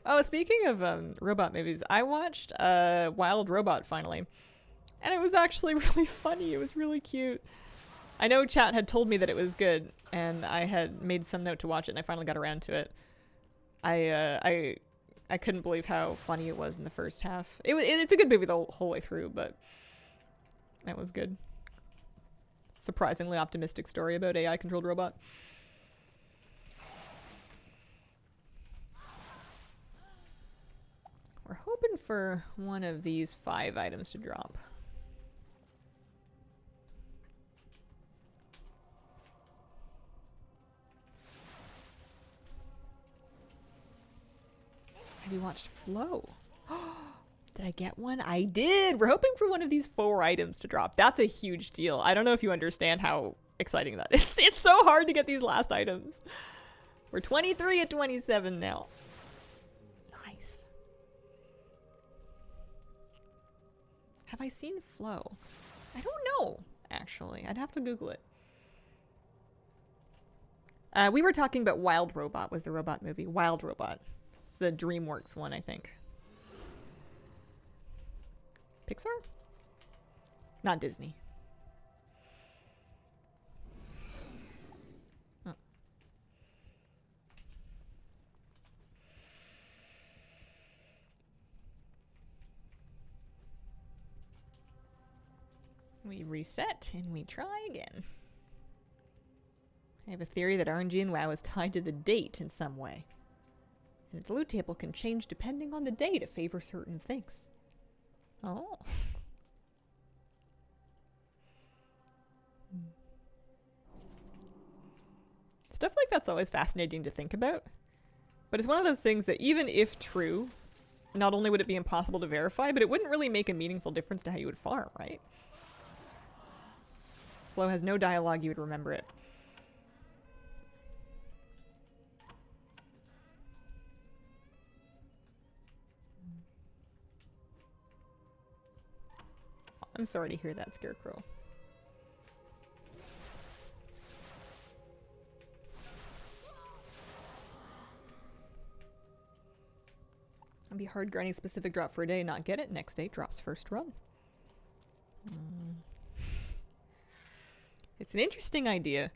Oh, speaking of robot movies, I watched Wild Robot finally. And it was actually really funny. It was really cute. I know chat had told me that it was good, and I had made some note to watch it, and I finally got around to it. I couldn't believe how funny it was in the first half. It's a good movie the whole way through, but that was good. Surprisingly optimistic story about AI-controlled robot. We're hoping for one of these 5 items to drop. Have you watched Flow? Did I get one? I did! We're hoping for one of these 4 items to drop. That's a huge deal. I don't know if you understand how exciting that is. It's so hard to get these last items. We're 23 at 27 now. Nice. Have I seen Flow? I don't know, actually. I'd have to Google it. We were talking about Wild Robot was the robot movie. Wild Robot. It's the DreamWorks one, I think. Pixar? Not Disney. Oh. We reset and we try again. I have a theory that RNG and WoW is tied to the date in some way. And its loot table can change depending on the day to favor certain things. Oh. Stuff like that's always fascinating to think about. But it's one of those things that even if true, not only would it be impossible to verify, but it wouldn't really make a meaningful difference to how you would farm, right? Flo has no dialogue, you would remember it. I'm sorry to hear that, Scarecrow. It'd be hard grinding specific drop for a day, not get it. Next day drops first run. It's an interesting idea.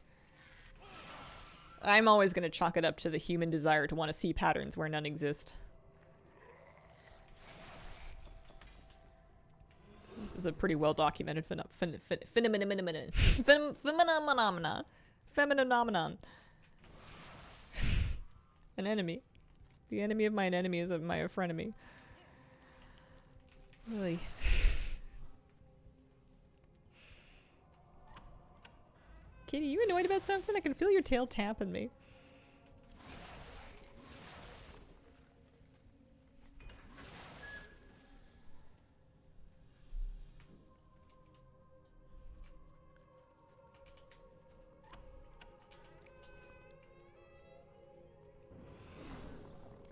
I'm always going to chalk it up to the human desire to want to see patterns where none exist. This is a pretty well documented phenomenon. An enemy. The enemy of my enemy is of my frenemy. Really. Kitty, you annoyed about something? I can feel your tail tapping me.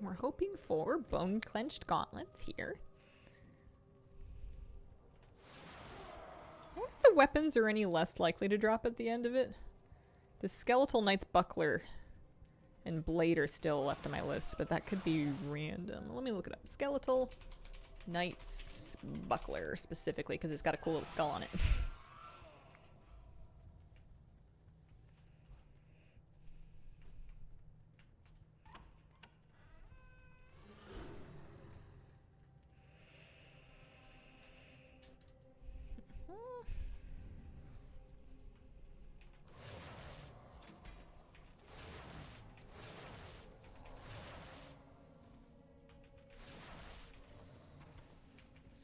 We're hoping for bone-clenched gauntlets here. I wonder if the weapons are any less likely to drop at the end of it. The Skeletal Knight's Buckler and Blade are still left on my list, but that could be random. Let me look it up. Skeletal Knight's Buckler, specifically, because it's got a cool little skull on it.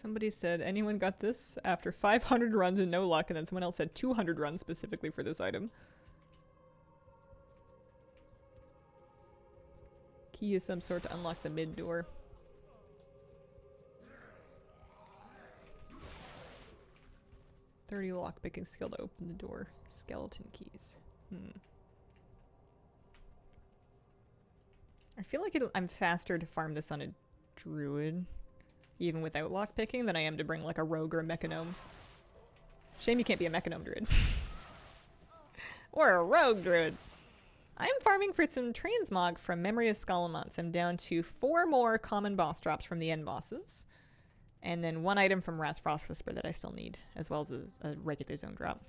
Somebody said, anyone got this? After 500 runs and no luck, and then someone else said 200 runs specifically for this item. Key of some sort to unlock the mid door. $30 lockpicking skill to open the door. Skeleton keys. I feel like I'm faster to farm this on a druid, even without lockpicking, than I am to bring like a rogue or a mechanome. Shame you can't be a mechanome druid. Or a rogue druid. I'm farming for some transmog from Memory of Scolomance. I'm down to 4 more common boss drops from the end bosses. And then 1 item from Rat's Frost Whisper that I still need, as well as a regular zone drop.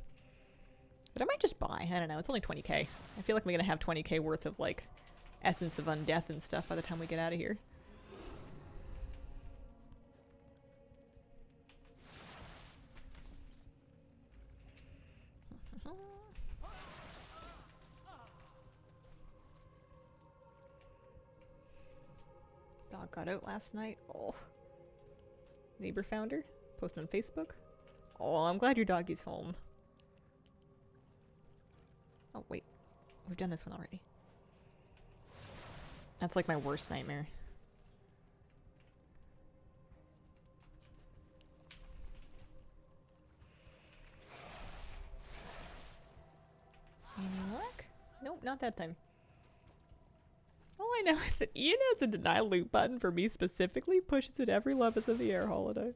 But I might just buy. I don't know. It's only 20k. I feel like I'm going to have 20k worth of like Essence of Undeath and stuff by the time we get out of here. Dog got out last night. Oh. Neighbor found her. Posted on Facebook. Oh, I'm glad your doggy's home. Oh, wait. We've done this one already. That's like my worst nightmare. Any luck? Nope, not that time. All I know is that Ian has a deny loot button for me specifically, pushes it every Levis of the Air holiday.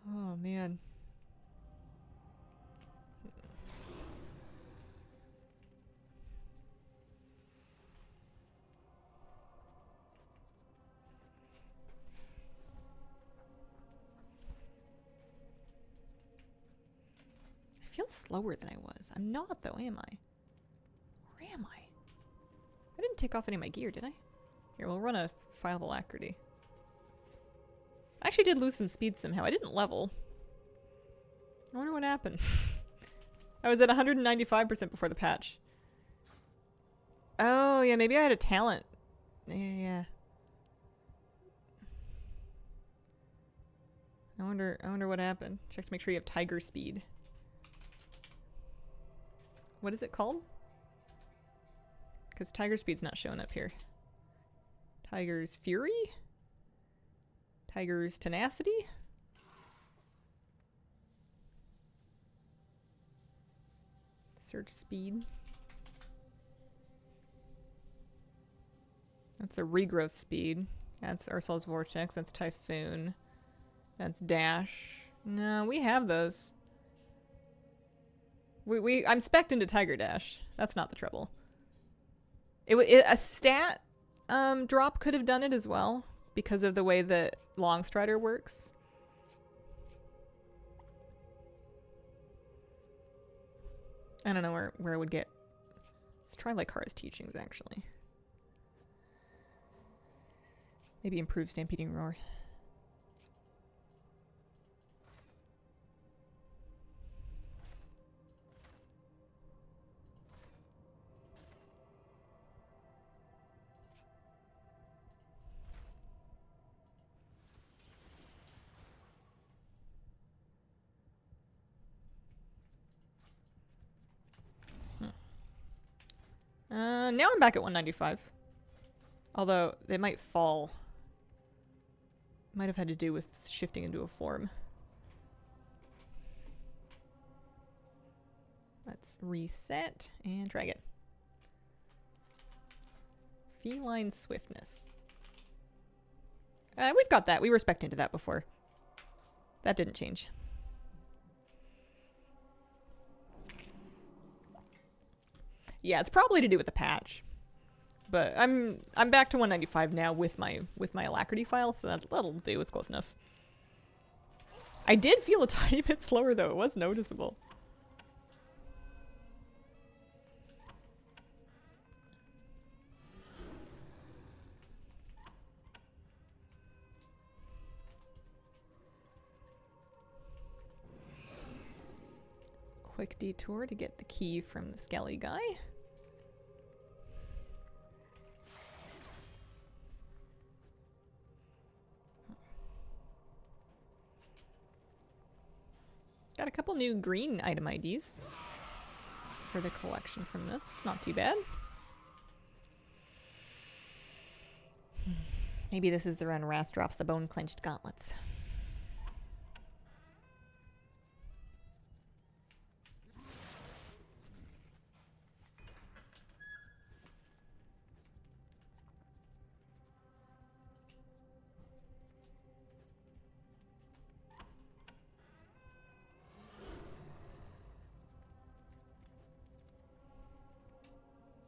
Oh, man. I feel slower than I was. I'm not, though, am I? Or am I? I didn't take off any of my gear, did I? Here, we'll run a file of alacrity. I actually did lose some speed somehow. I didn't level. I wonder what happened. I was at 195% before the patch. Oh, yeah, maybe I had a talent Yeah. I wonder what happened. Check to make sure you have tiger speed. What is it called? Because tiger speed's not showing up here. Tiger's fury? Tiger's tenacity? Search speed. That's the regrowth speed. That's Ursul's Vortex. That's Typhoon. That's Dash. No, we have those. I'm spec'd into Tiger Dash. That's not the trouble. A stat drop could have done it as well because of the way that Longstrider works. I don't know where I would get. Let's try Lycara's teachings, actually. Maybe improve Stampeding Roar. Now I'm back at 195. Although, they might fall. Might have had to do with shifting into a form. Let's reset and drag it. Feline Swiftness. We've got that. We were spec'd into that before. That didn't change. Yeah, it's probably to do with the patch. But I'm back to 195 now with my alacrity file, so that'll do. It's close enough. I did feel a tiny bit slower though. It was noticeable. Quick detour to get the key from the Skelly guy. Got a couple new green item IDs for the collection from this. It's not too bad. Maybe this is the run Rast drops the bone-clenched gauntlets.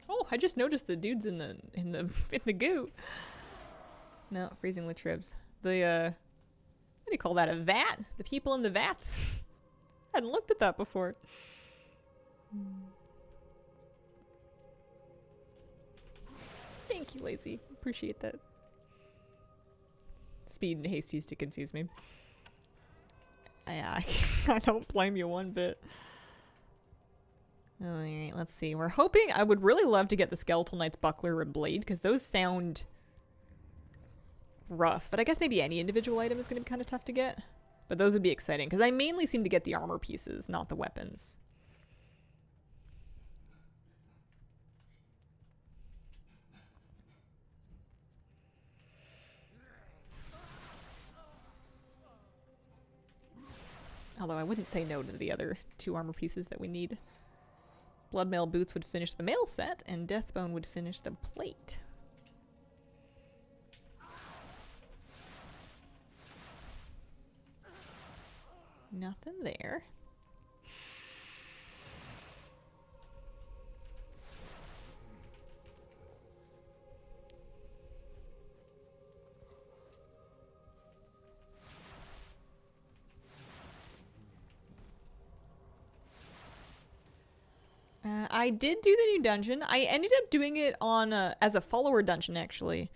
Oh, I just noticed the dudes in the goo. No, freezing latribs. The what do you call that? A vat? The people in the vats. I hadn't looked at that before. Thank you, Lazy. Appreciate that. Speed and haste used to confuse me. I don't blame you one bit. Alright, let's see. We're hoping... I would really love to get the Skeletal Knight's Buckler and Blade, because those sound rough. But I guess maybe any individual item is going to be kind of tough to get. But those would be exciting, because I mainly seem to get the armor pieces, not the weapons. Although I wouldn't say no to the other 2 armor pieces that we need. Bloodmail Boots would finish the mail set, and Deathbone would finish the plate. Nothing there. I did do the new dungeon. I ended up doing it on as a follower dungeon, actually.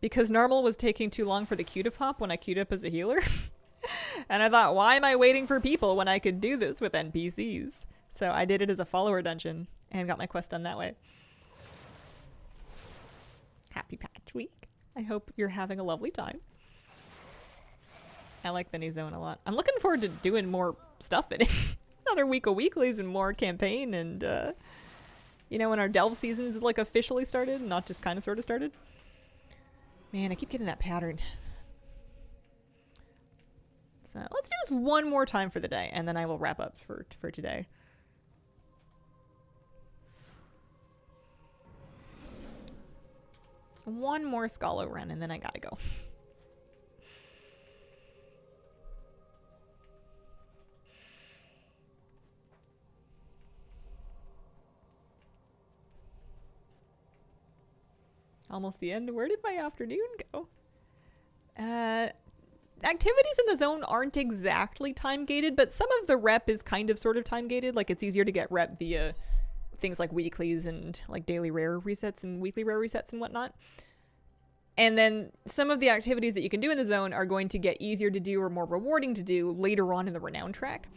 Because normal was taking too long for the queue to pop when I queued up as a healer. And I thought, why am I waiting for people when I could do this with NPCs? So I did it as a follower dungeon and got my quest done that way. Happy Patch Week. I hope you're having a lovely time. I like the new zone a lot. I'm looking forward to doing more stuff in it. Another week of weeklies and more campaign and, you know, when our delve season is like officially started, not just kind of sort of started. Man, I keep getting that pattern. So let's do this one more time for the day, and then I will wrap up for today. One more Scolo run, and then I gotta go. Almost the end. Where did my afternoon go? Activities in the zone aren't exactly time gated, but some of the rep is kind of sort of time gated. Like it's easier to get rep via things like weeklies and like daily rare resets and weekly rare resets and whatnot. And then some of the activities that you can do in the zone are going to get easier to do or more rewarding to do later on in the renown track.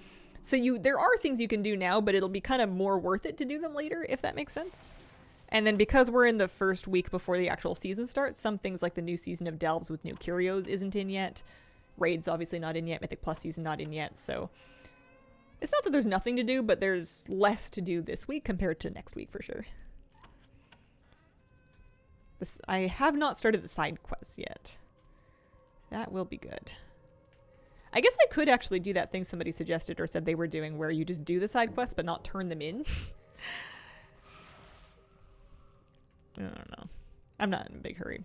So there are things you can do now, but it'll be kind of more worth it to do them later, if that makes sense. And then because we're in the first week before the actual season starts, some things like the new season of Delves with new curios isn't in yet. Raid's obviously not in yet. Mythic Plus season not in yet. So it's not that there's nothing to do, but there's less to do this week compared to next week for sure. I have not started the side quests yet. That will be good. I guess I could actually do that thing somebody suggested or said they were doing where you just do the side quests but not turn them in. I don't know. I'm not in a big hurry.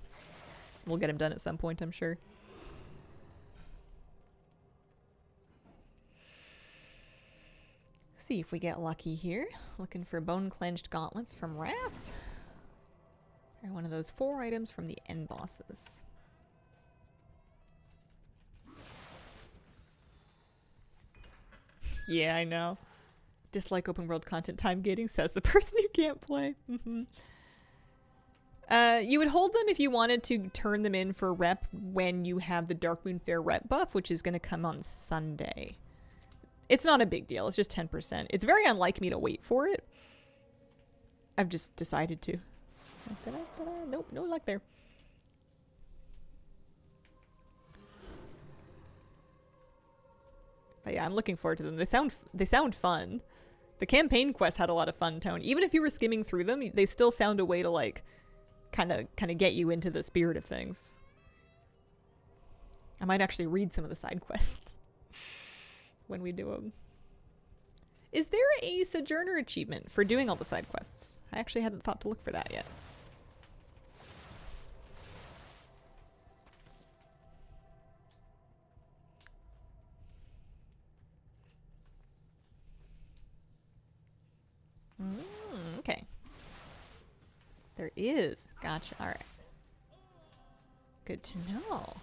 We'll get them done at some point, I'm sure. See if we get lucky here. Looking for bone clenched gauntlets from Ras. They're one of those 4 items from the end bosses. Yeah, I know. Dislike open world content time gating, says the person who can't play. You would hold them if you wanted to turn them in for rep when you have the Darkmoon Fair rep buff, which is going to come on Sunday. It's not a big deal. It's just 10%. It's very unlike me to wait for it. I've just decided to. Nope, no luck there. But yeah, I'm looking forward to them. They sound fun. The campaign quest had a lot of fun tone. Even if you were skimming through them, they still found a way to like kind of get you into the spirit of things. I might actually read some of the side quests when we do them. Is there a Sojourner achievement for doing all the side quests? I actually hadn't thought to look for that yet. Okay. There is. Gotcha. All right. Good to know.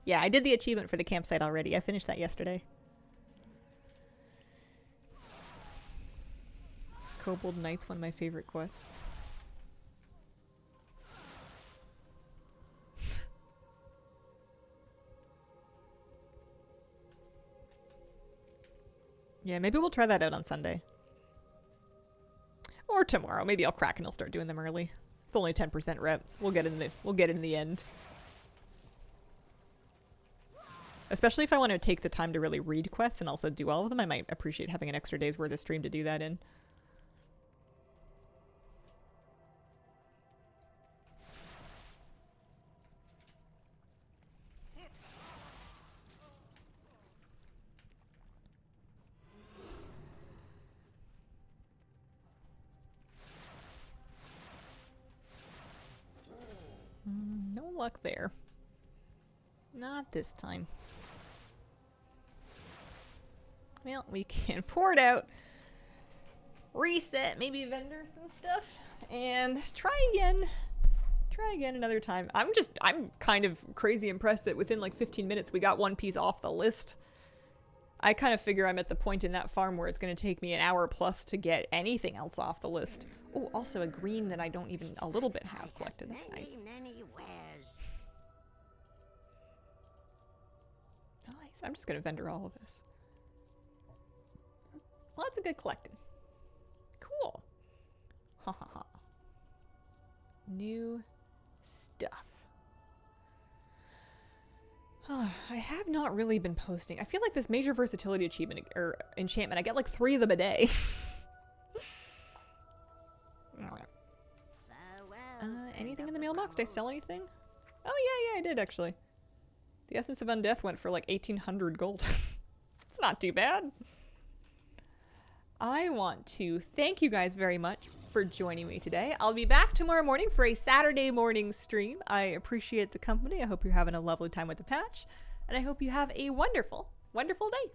Yeah, I did the achievement for the campsite already. I finished that yesterday. Kobold Knight's one of my favorite quests. Yeah, maybe we'll try that out on Sunday. Or tomorrow. Maybe I'll crack and I'll start doing them early. It's only 10% rep. We'll get in the end. Especially if I want to take the time to really read quests and also do all of them, I might appreciate having an extra day's worth of stream to do that in. No luck there. Not this time. Well, we can pour it out, reset, maybe vendor some stuff, and try again. Try again another time. I'm kind of crazy impressed that within like 15 minutes we got one piece off the list. I kind of figure I'm at the point in that farm where it's going to take me an hour plus to get anything else off the list. Oh, also a green that I don't even a little bit have collected. That's nice. Nice. I'm just going to vendor all of this. Lots of good collecting. Cool. Ha ha ha. New stuff. I have not really been posting. I feel like this major versatility achievement or enchantment, I get like 3 of them a day. Anything in the mailbox? Did I sell anything? Oh yeah, I did actually. The Essence of Undeath went for like 1,800 gold. It's not too bad. I want to thank you guys very much for joining me today. I'll be back tomorrow morning for a Saturday morning stream. I appreciate the company. I hope you're having a lovely time with the patch. And I hope you have a wonderful, wonderful day.